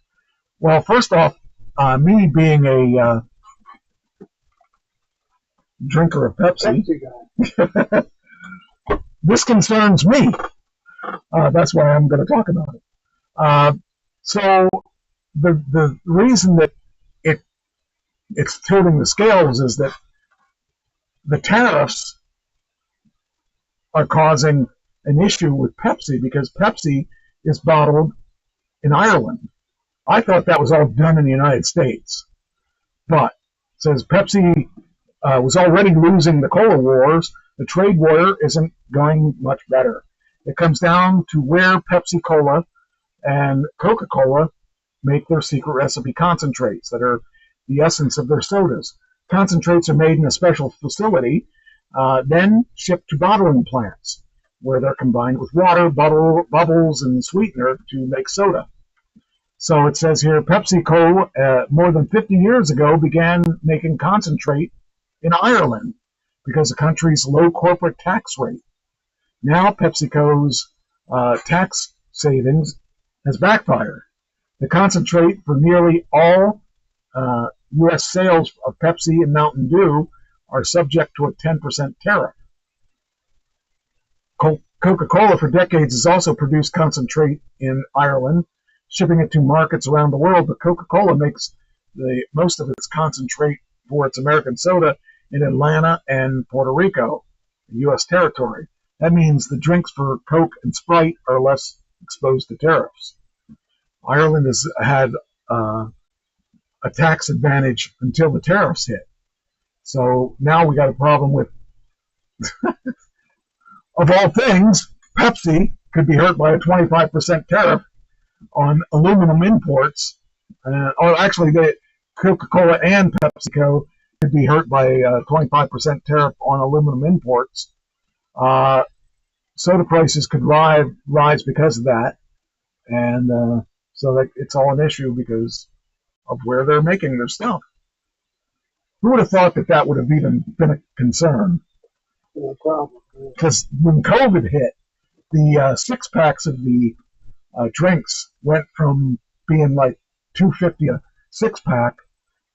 Well, first off, me being a drinker of Pepsi, Pepsi guy. this concerns me. That's why I'm going to talk about it. So the reason that it's tilting the scales is that the tariffs are causing an issue with Pepsi because Pepsi is bottled in Ireland. I thought that was all done in the United States, but since Pepsi was already losing the cola wars, the trade war isn't going much better. It comes down to where Pepsi Cola and Coca-Cola make their secret recipe concentrates that are the essence of their sodas. Concentrates are made in a special facility, then shipped to bottling plants, where they're combined with water, bubbles, and sweetener to make soda. So it says here, PepsiCo, more than 50 years ago, began making concentrate in Ireland because of the country's low corporate tax rate. Now PepsiCo's tax savings has backfired. The concentrate for nearly all U.S. sales of Pepsi and Mountain Dew are subject to a 10% tariff. Coca-Cola for decades has also produced concentrate in Ireland, shipping it to markets around the world, but Coca-Cola makes most of its concentrate for its American soda in Atlanta and Puerto Rico, U.S. territory. That means the drinks for Coke and Sprite are less exposed to tariffs. Ireland has had a tax advantage until the tariffs hit. So now we got a problem with, of all things, Pepsi could be hurt by a 25% tariff on aluminum imports. Actually, Coca-Cola and PepsiCo could be hurt by a 25% tariff on aluminum imports. Soda prices could rise because of that. And so that it's all an issue because of where they're making their stuff. Who would have thought that would have even been a concern? No problem. Because when COVID hit, the 6-packs of the drinks went from being like $2.50 a 6-pack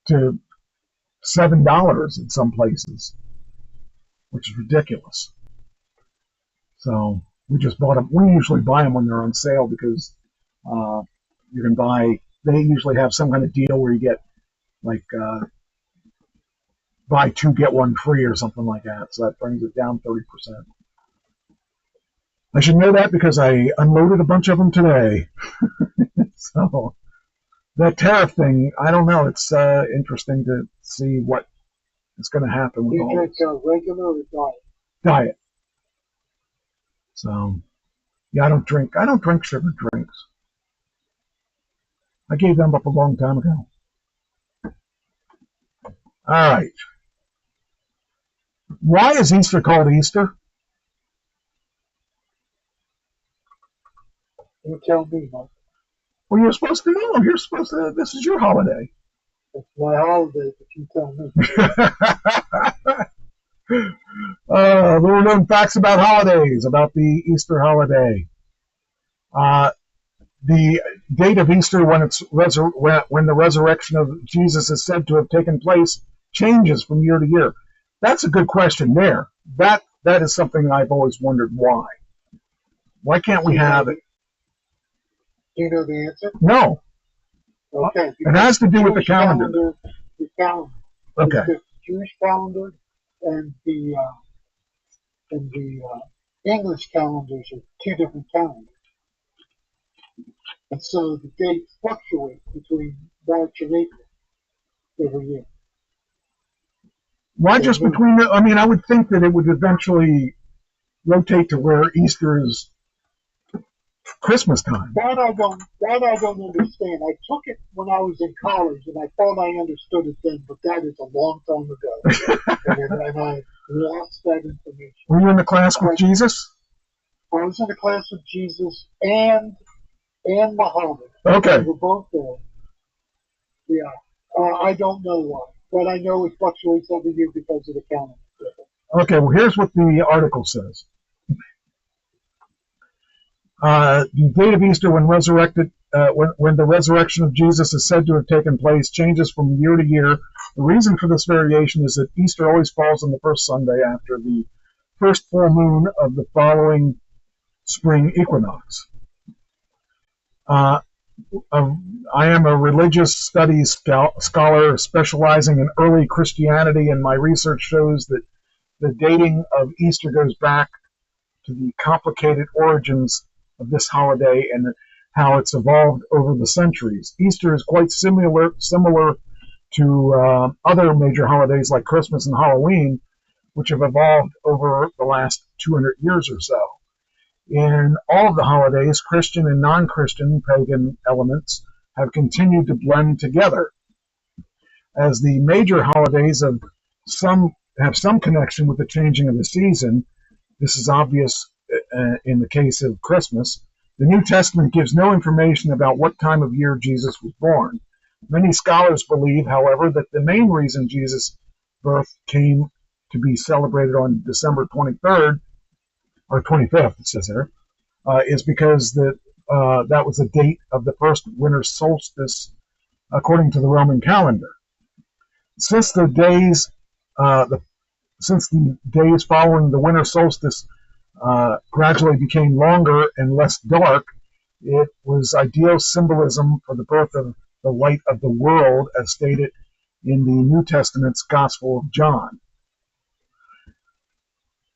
to $7 in some places, which is ridiculous. So we just bought them. We usually buy them when they're on sale because you can buy. They usually have some kind of deal where you get like buy 2 get 1 free or something like that. So that brings it down 30%. I should know that because I unloaded a bunch of them today. So that tariff thing, I don't know. It's interesting to see what is going to happen with You all drink this. regular or diet? Diet. So yeah, I don't drink sugar drinks. I gave them up a long time ago. All right. Why is Easter called Easter? You tell me, Mike. Well, you're supposed to know. You're supposed to. This is your holiday. It's my holiday, but you tell me. Little known facts about holidays, about the Easter holiday. The date of Easter, when the resurrection of Jesus is said to have taken place, changes from year to year. That's a good question there. That is something I've always wondered why. Why can't we have it? Do you know the answer? No. Okay. It has to do with the Jewish calendar. The calendar Okay. The Jewish calendar and the English calendars are two different calendars. And so the dates fluctuate between March and April every year. Why just between the, I mean, I would think that it would eventually rotate to where Easter is Christmas time. That I don't understand. I took it when I was in college, and I thought I understood it then, but that is a long time ago, and I lost that information. Were you in the class with Jesus? I was in the class with Jesus and Muhammad. Okay. We were both there. Yeah. I don't know why, but I know it fluctuates every year because of the calendar. Okay, well, here's what the article says. The date of Easter when the resurrection of Jesus is said to have taken place changes from year to year. The reason for this variation is that Easter always falls on the first Sunday after the first full moon of the following spring equinox. I am a religious studies scholar specializing in early Christianity, and my research shows that the dating of Easter goes back to the complicated origins of this holiday and how it's evolved over the centuries. Easter is quite similar to other major holidays like Christmas and Halloween, which have evolved over the last 200 years or so. In all of the holidays, Christian and non-Christian pagan elements have continued to blend together. As the major holidays have some connection with the changing of the season, this is obvious in the case of Christmas, the New Testament gives no information about what time of year Jesus was born. Many scholars believe, however, that the main reason Jesus' birth came to be celebrated on December 23rd, or 25th, it says here, is because that was the date of the first winter solstice according to the Roman calendar. Since the days following the winter solstice gradually became longer and less dark, it was ideal symbolism for the birth of the light of the world, as stated in the New Testament's Gospel of John.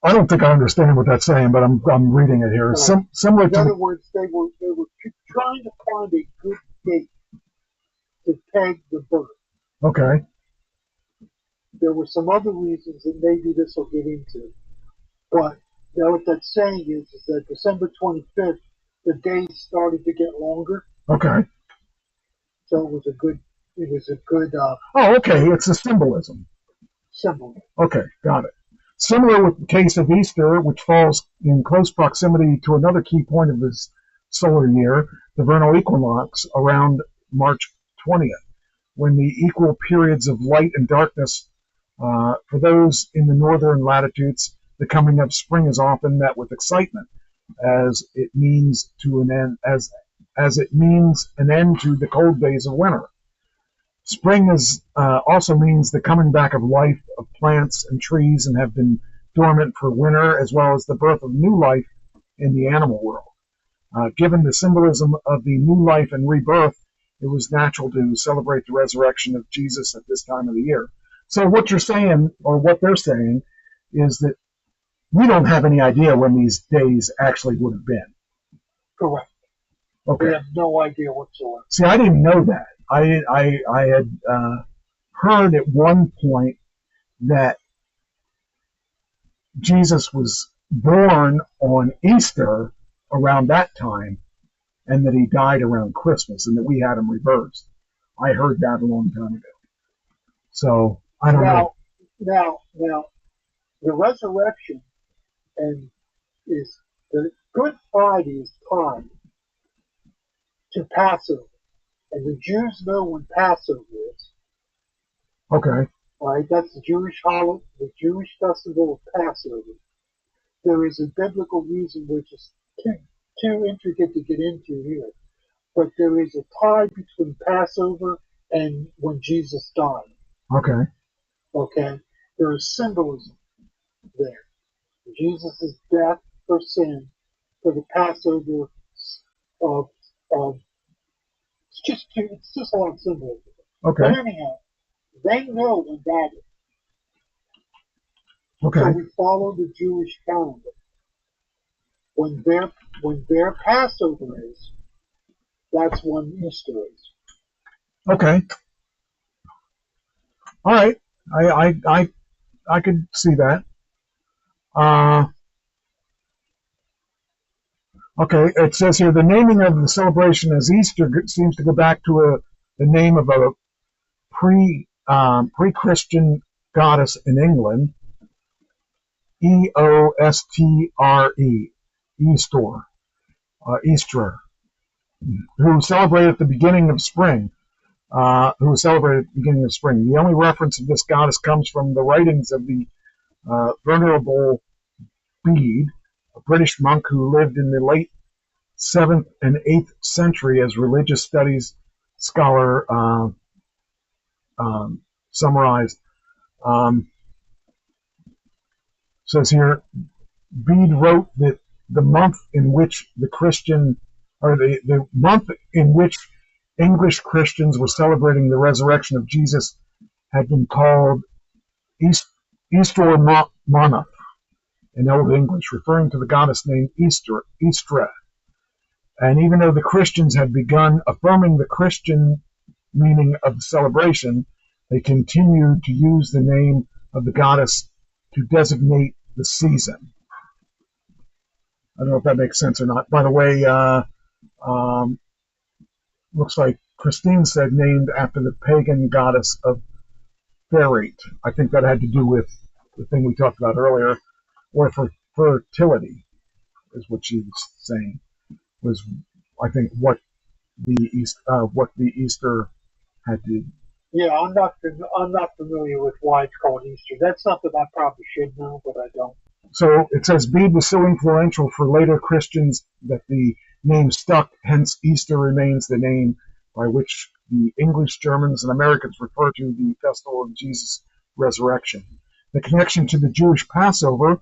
I don't think I understand what that's saying, but I'm reading it here. Similar in to other words, they were trying to find a good date to peg the birth. Okay. There were some other reasons that maybe this will get into, but what that's saying is that December 25th, the days started to get longer. Okay. So it was a good. Oh, okay. It's a symbolism. Symbol. Okay, got it. Similar with the case of Easter, which falls in close proximity to another key point of this solar year, the vernal equinox, around March 20th, when the equal periods of light and darkness, for those in the northern latitudes, the coming of spring is often met with excitement, as it means an end to the cold days of winter. Spring also means the coming back of life of plants and trees and have been dormant for winter, as well as the birth of new life in the animal world. Given the symbolism of the new life and rebirth, it was natural to celebrate the resurrection of Jesus at this time of the year. So what you're saying, or what they're saying, is that we don't have any idea when these days actually would have been. Correct. Okay. We have no idea whatsoever. See, I didn't know that. I had heard at one point that Jesus was born on Easter around that time, and that he died around Christmas, and that we had him reversed. I heard that a long time ago. So I don't know. Now, the resurrection is the Good Friday is tied to Passover, and the Jews know when Passover is. Okay. Right, that's the Jewish holiday, the Jewish festival of Passover. There is a biblical reason which is too intricate to get into here, but there is a tie between Passover and when Jesus died. Okay. Okay, there is symbolism there. Jesus' death for sin, for the Passover of it's just a lot of symbolism. Okay. But anyhow, They know when that is. Okay. So we follow the Jewish calendar. When their Passover is, that's when Easter is. Okay. All right. I could see that. Okay. It says here the naming of the celebration as Easter seems to go back to the name of a pre-Christian goddess in England, Eostre, Easter, who celebrated at the beginning of spring. The only reference of this goddess comes from the writings of the Venerable Bede, a British monk who lived in the late 7th and 8th century as religious studies scholar summarized. Says here, Bede wrote that the month in which the month in which English Christians were celebrating the resurrection of Jesus had been called Easter Month in Old English, referring to the goddess named Istra. And even though the Christians had begun affirming the Christian meaning of the celebration, they continued to use the name of the goddess to designate the season. I don't know if that makes sense or not. By the way, looks like Christine said named after the pagan goddess of Ferrate. I think that had to do with the thing we talked about earlier, or for fertility, is what she was saying. Was I think what the Easter had to. Yeah, I'm not familiar with why it's called Easter. That's something I probably should know, but I don't. So it says Bede was so influential for later Christians that the name stuck, hence Easter remains the name by which the English, Germans, and Americans refer to the festival of Jesus' resurrection. The connection to the Jewish Passover,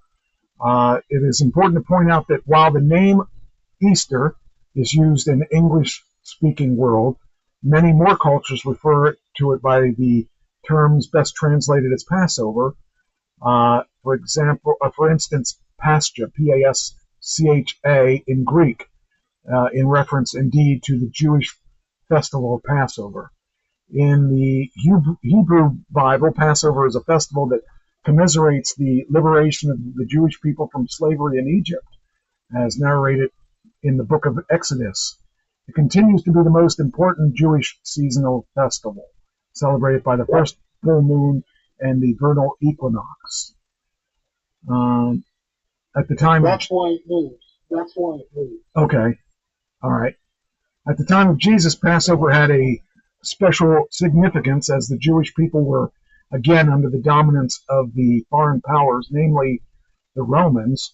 it is important to point out that while the name Easter is used in the English-speaking world, many more cultures refer to it by the terms best translated as Passover. For instance, Pascha, Pascha in Greek, in reference indeed to the Jewish festival of Passover. In the Hebrew Bible, Passover is a festival that commiserates the liberation of the Jewish people from slavery in Egypt, as narrated in the book of Exodus. It continues to be the most important Jewish seasonal festival, celebrated by the first full moon and the vernal equinox. At the time, that's why it moves. Okay, all right. At the time of Jesus, Passover had a special significance as the Jewish people were again under the dominance of the foreign powers, namely the Romans.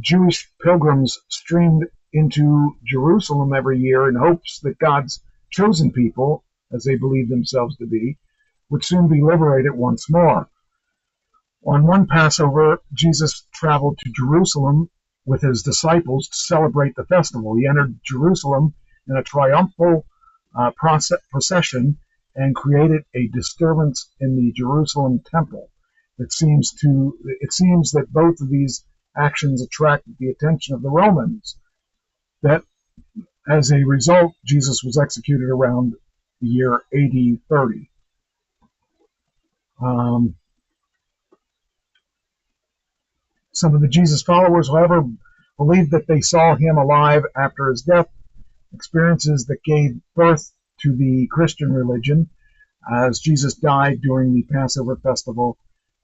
Jewish pilgrims streamed into Jerusalem every year in hopes that God's chosen people, as they believed themselves to be, would soon be liberated once more. On one Passover, Jesus traveled to Jerusalem with his disciples to celebrate the festival. He entered Jerusalem in a triumphal procession and created a disturbance in the Jerusalem temple. It seems that both of these actions attracted the attention of the Romans. That, as a result, Jesus was executed around the year AD 30. Some of the Jesus followers, however, believed that they saw him alive after his death, experiences that gave birth to the Christian religion, as Jesus died during the Passover festival,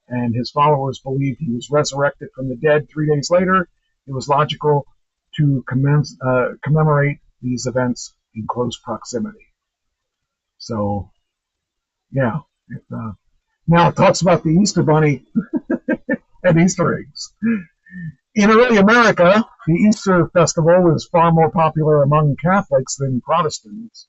and his followers believed he was resurrected from the dead 3 days later. It was logical to commemorate these events in close proximity. So, yeah. Now it talks about the Easter Bunny and Easter eggs. In early America, the Easter festival was far more popular among Catholics than Protestants.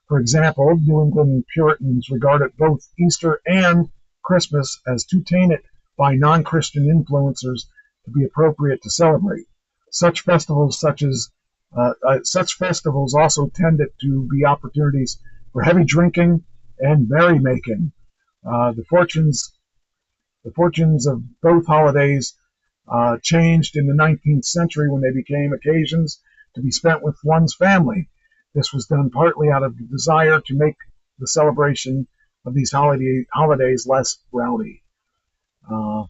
For example, New England Puritans regarded both Easter and Christmas as too tainted by non-Christian influencers to be appropriate to celebrate. Such festivals also tended to be opportunities for heavy drinking, and merrymaking. The fortunes of both holidays changed in the 19th century when they became occasions to be spent with one's family. This was done partly out of the desire to make the celebration of these holidays less rowdy. So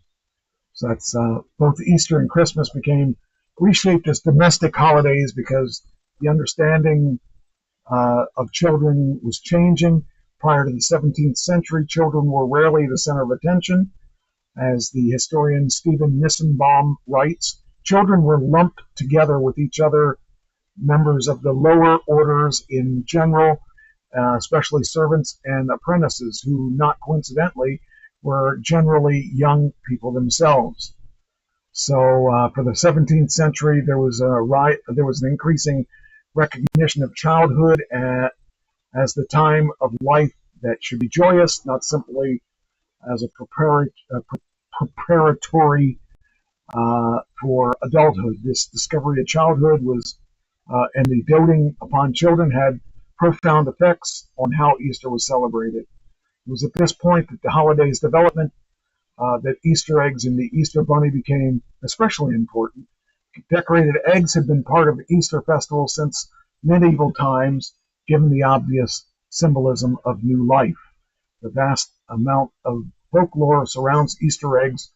that's both Easter and Christmas became reshaped as domestic holidays because the understanding of children was changing. Prior to the 17th century, children were rarely the center of attention. As the historian Stephen Nissenbaum writes, children were lumped together with each other, members of the lower orders in general, especially servants and apprentices, who, not coincidentally, were generally young people themselves. So for the 17th century, there was an increasing recognition of childhood as the time of life that should be joyous, not simply as a preparatory for adulthood. This discovery of childhood and the doting upon children had profound effects on how Easter was celebrated. It was at this point that the holiday's development that Easter eggs and the Easter bunny became especially important. Decorated eggs had been part of the Easter festival since medieval times, given the obvious symbolism of new life. The vast amount of folklore surrounds Easter eggs,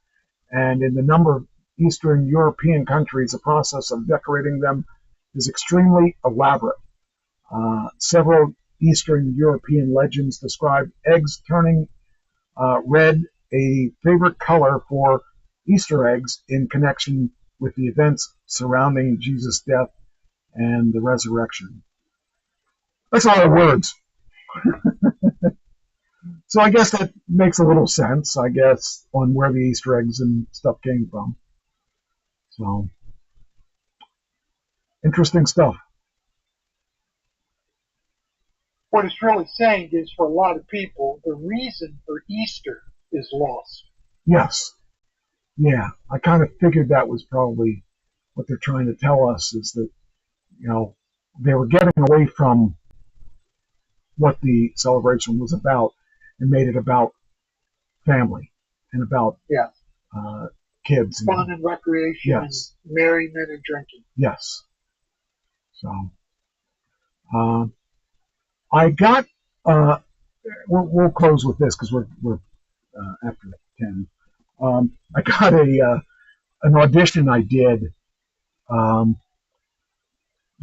and in the number of Eastern European countries, the process of decorating them is extremely elaborate. Several Eastern European legends describe eggs turning red, a favorite color for Easter eggs, in connection with the events surrounding Jesus' death and the resurrection. That's a lot of words. So I guess that makes a little sense, I guess, on where the Easter eggs and stuff came from. So, interesting stuff. What it's really saying is, for a lot of people, the reason for Easter is lost. Yes. Yeah, I kind of figured that was probably what they're trying to tell us, is that, they were getting away from what the celebration was about and made it about family and about Yes. Kids. Fun and recreation, yes. And merriment and drinking. Yes. So, I got, we'll close with this because we're after 10. I got an audition I did.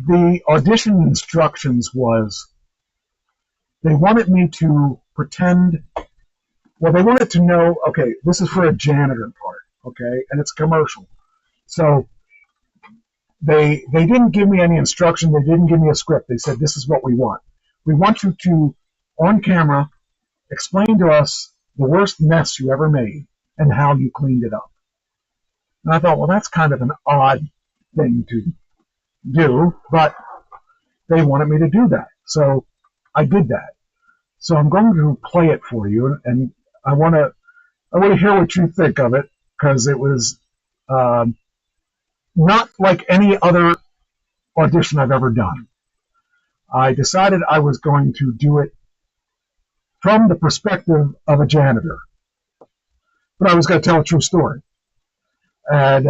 The audition instructions was, they wanted me to pretend, they wanted to know, okay, this is for a janitor part, okay, and it's commercial. So they didn't give me any instruction, they didn't give me a script. They said, this is what we want. We want you to, on camera, explain to us the worst mess you ever made and how you cleaned it up. And I thought, well, that's kind of an odd thing to do, but they wanted me to do that. So I did that. So I'm going to play it for you, and I want to hear what you think of it, because it was not like any other audition I've ever done. I decided I was going to do it from the perspective of a janitor, but I was going to tell a true story. And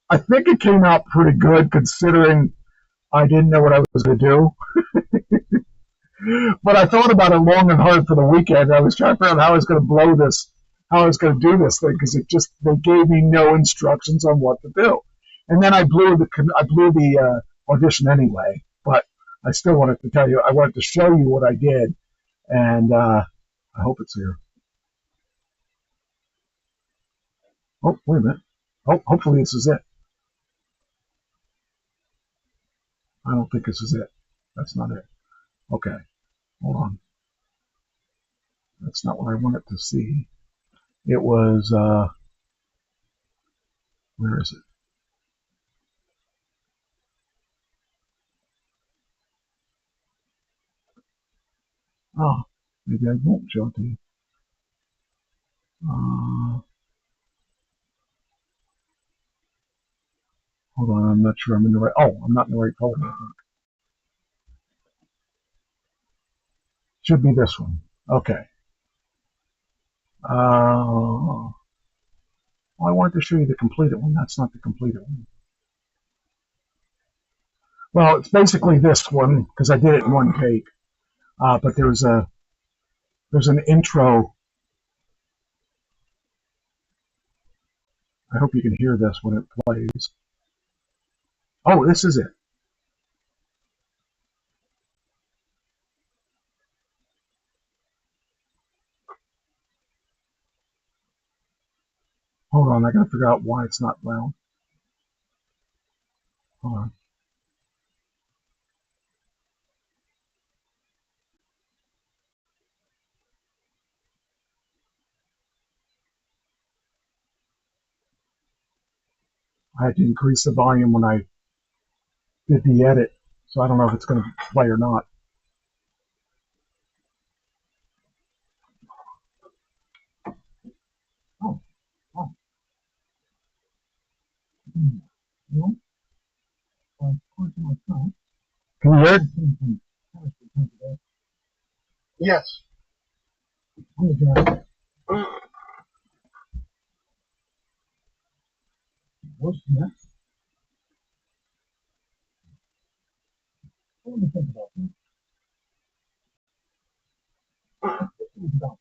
I think it came out pretty good, considering I didn't know what I was going to do. But I thought about it long and hard for the weekend. I was trying to figure out how I was going to blow this, how I was going to do this thing, because they gave me no instructions on what to do. And then I blew the audition anyway. But I still wanted to tell you, I wanted to show you what I did, and I hope it's here. Oh, wait a minute. Oh, hopefully this is it. I don't think this is it. That's not it. Okay. Hold on. That's not what I wanted to see. It was, where is it? Oh, maybe I won't show it to you. Hold on, I'm not sure I'm in the right, I'm not in the right folder. Should be this one. Okay. Well, I wanted to show you the completed one. That's not the completed one. Well, it's basically this one because I did it in one take. But there's an intro. I hope you can hear this when it plays. Oh, this is it. Hold on, I gotta figure out why it's not loud. Hold on. I had to increase the volume when I did the edit, so I don't know if it's going to play or not. Oh. No. Can you hear it? Yes. What's next? Let me think about that. This was about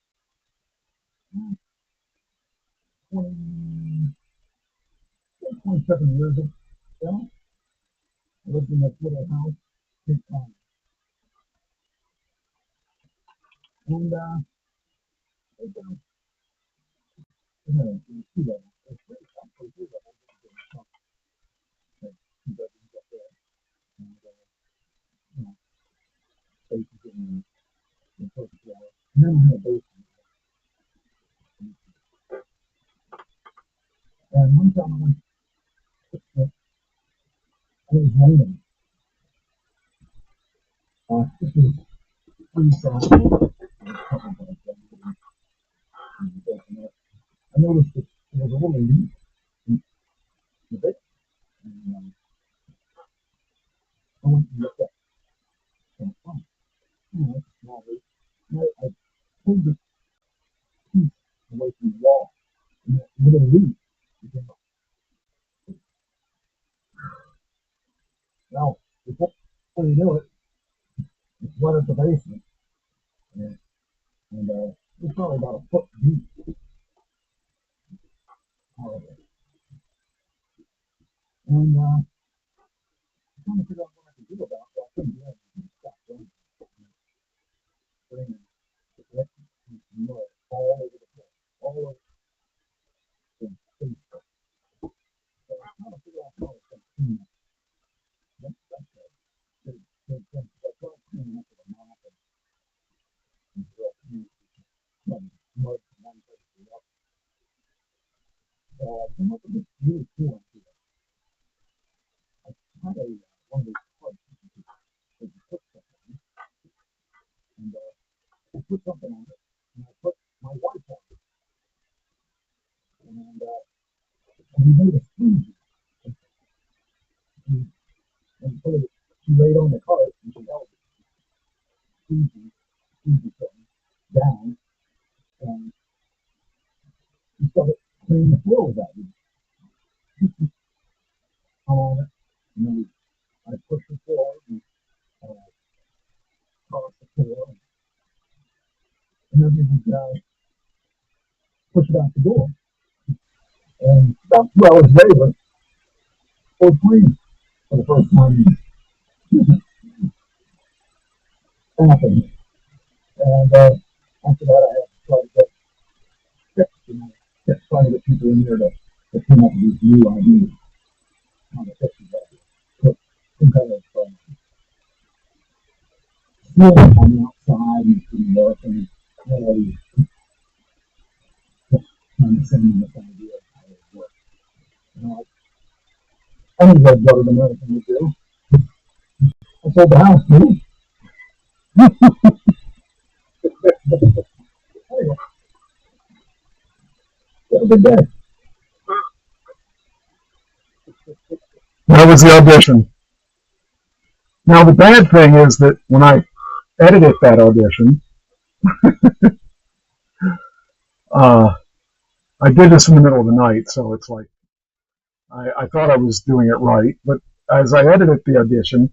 27 years ago. I lived in that little house, big time. And two levels. It's pretty comfortable, two levels. Two bedrooms up there. And, spaces in the first floor. And then I had a basement. And one time I went and it was raining. This was pre-Saturday. I noticed that there was a little leak in the bit. And I went and looked at it. And that's a small leak. And I pulled the piece away from the wall. And that little leak became a. Now, before you knew it, it flooded the basement. And it was probably about a foot deep. And I'm trying to figure out what I can do about it. So I couldn't do anything. Stop doing it. Mud all over the place. All over the place. So I'm trying to figure out how it's going to clean up. That's right. So I try to clean up with a mop and mud from one place to the other. So I came up with this really cool idea. I had one of these plugs that you put something on, and I put something on it, and I put my wife on it, and we made a squeegee. And she laid on the cart and she held the squeegee thing down, and she started cleaning the floor with that. On it, and then I pushed the floor and crossed the floor, and then we would push it out the door. And about 2 hours later, it was clean for the first time. Happened. And after that, I had to try to get fixed, and I kept trying to get people in there to come up with these new ideas on the fixes that. Put some kind of ceiling on the outside and some work, and really trying to send me this idea of how it would work. You know, I think that's better than anything to do. I sold the house, dude. Anyway, have a good day. That was the audition. Now the bad thing is that when I edited that audition, I did this in the middle of the night, so it's like I thought I was doing it right, but as I edited the audition,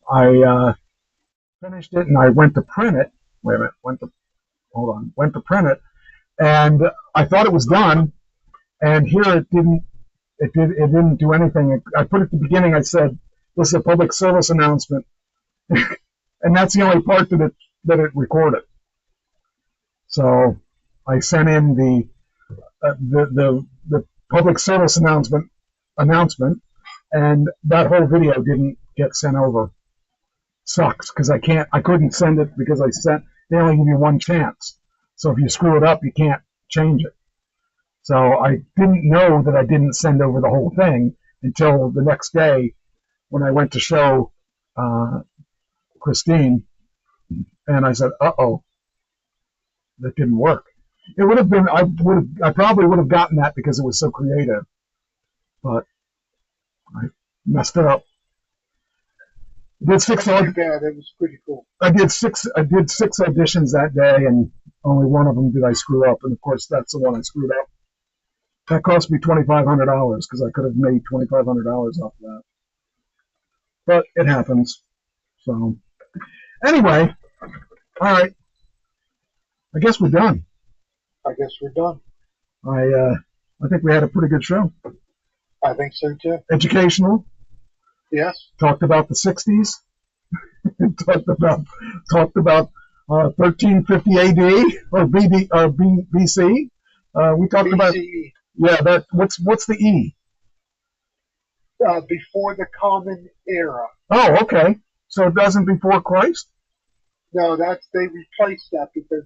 I finished it and I went to print it. Wait a minute, went to print it, and I thought it was done, and here it didn't do anything. I put at the beginning, I said, "This is a public service announcement," and that's the only part that it recorded. So I sent in the public service announcement, and that whole video didn't get sent over. Sucks because I couldn't send it because they only give you one chance. So if you screw it up, you can't change it. So I didn't know that I didn't send over the whole thing until the next day when I went to show Christine, and I said, "Uh-oh, that didn't work." It would have been, I probably would have gotten that because it was so creative, but I messed it up. I did six. Not too bad. It was pretty cool. I did six auditions that day, and only one of them did I screw up, and of course that's the one I screwed up. That cost me $2,500 because I could have made $2,500 off of that, but it happens. So anyway, all right. I guess we're done. I guess we're done. I think we had a pretty good show. I think so too. Educational. Yes. Talked about the 60s. talked about 1350 AD or BC. We talked about what's the E? Before the Common Era. Oh, okay. So it doesn't before Christ? No, they replaced that because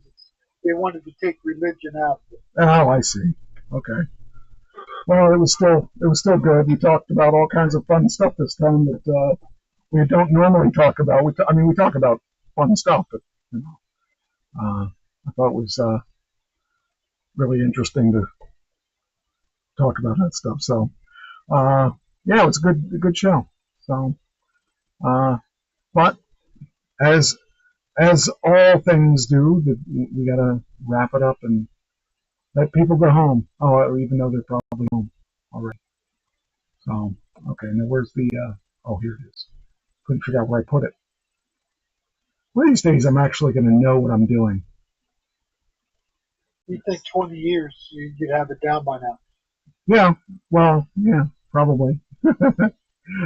they wanted to take religion out of it. Oh, I see. Okay. Well, it was still good. We talked about all kinds of fun stuff this time that we don't normally talk about. We talk about fun stuff, but I thought it was really interesting to talk about that stuff. So, yeah, it was a good show. So, but as all things do, we gotta wrap it up and let people go home. Oh, even though they're probably home already. So, okay, now where's the, oh, here it is. Couldn't figure out where I put it. One of these days I'm actually going to know what I'm doing. You think 20 years you'd have it down by now? Yeah, well, yeah, probably.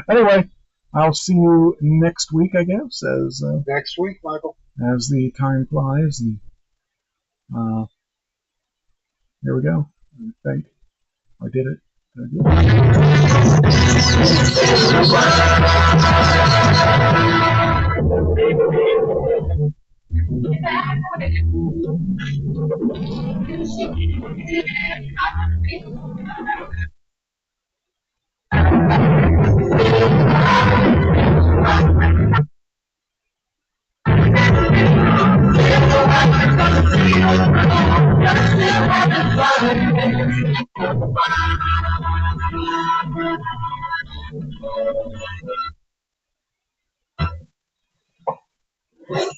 Anyway, I'll see you next week, I guess, as Next week, Michael. as the time flies, and here we go. I think I did it. Did I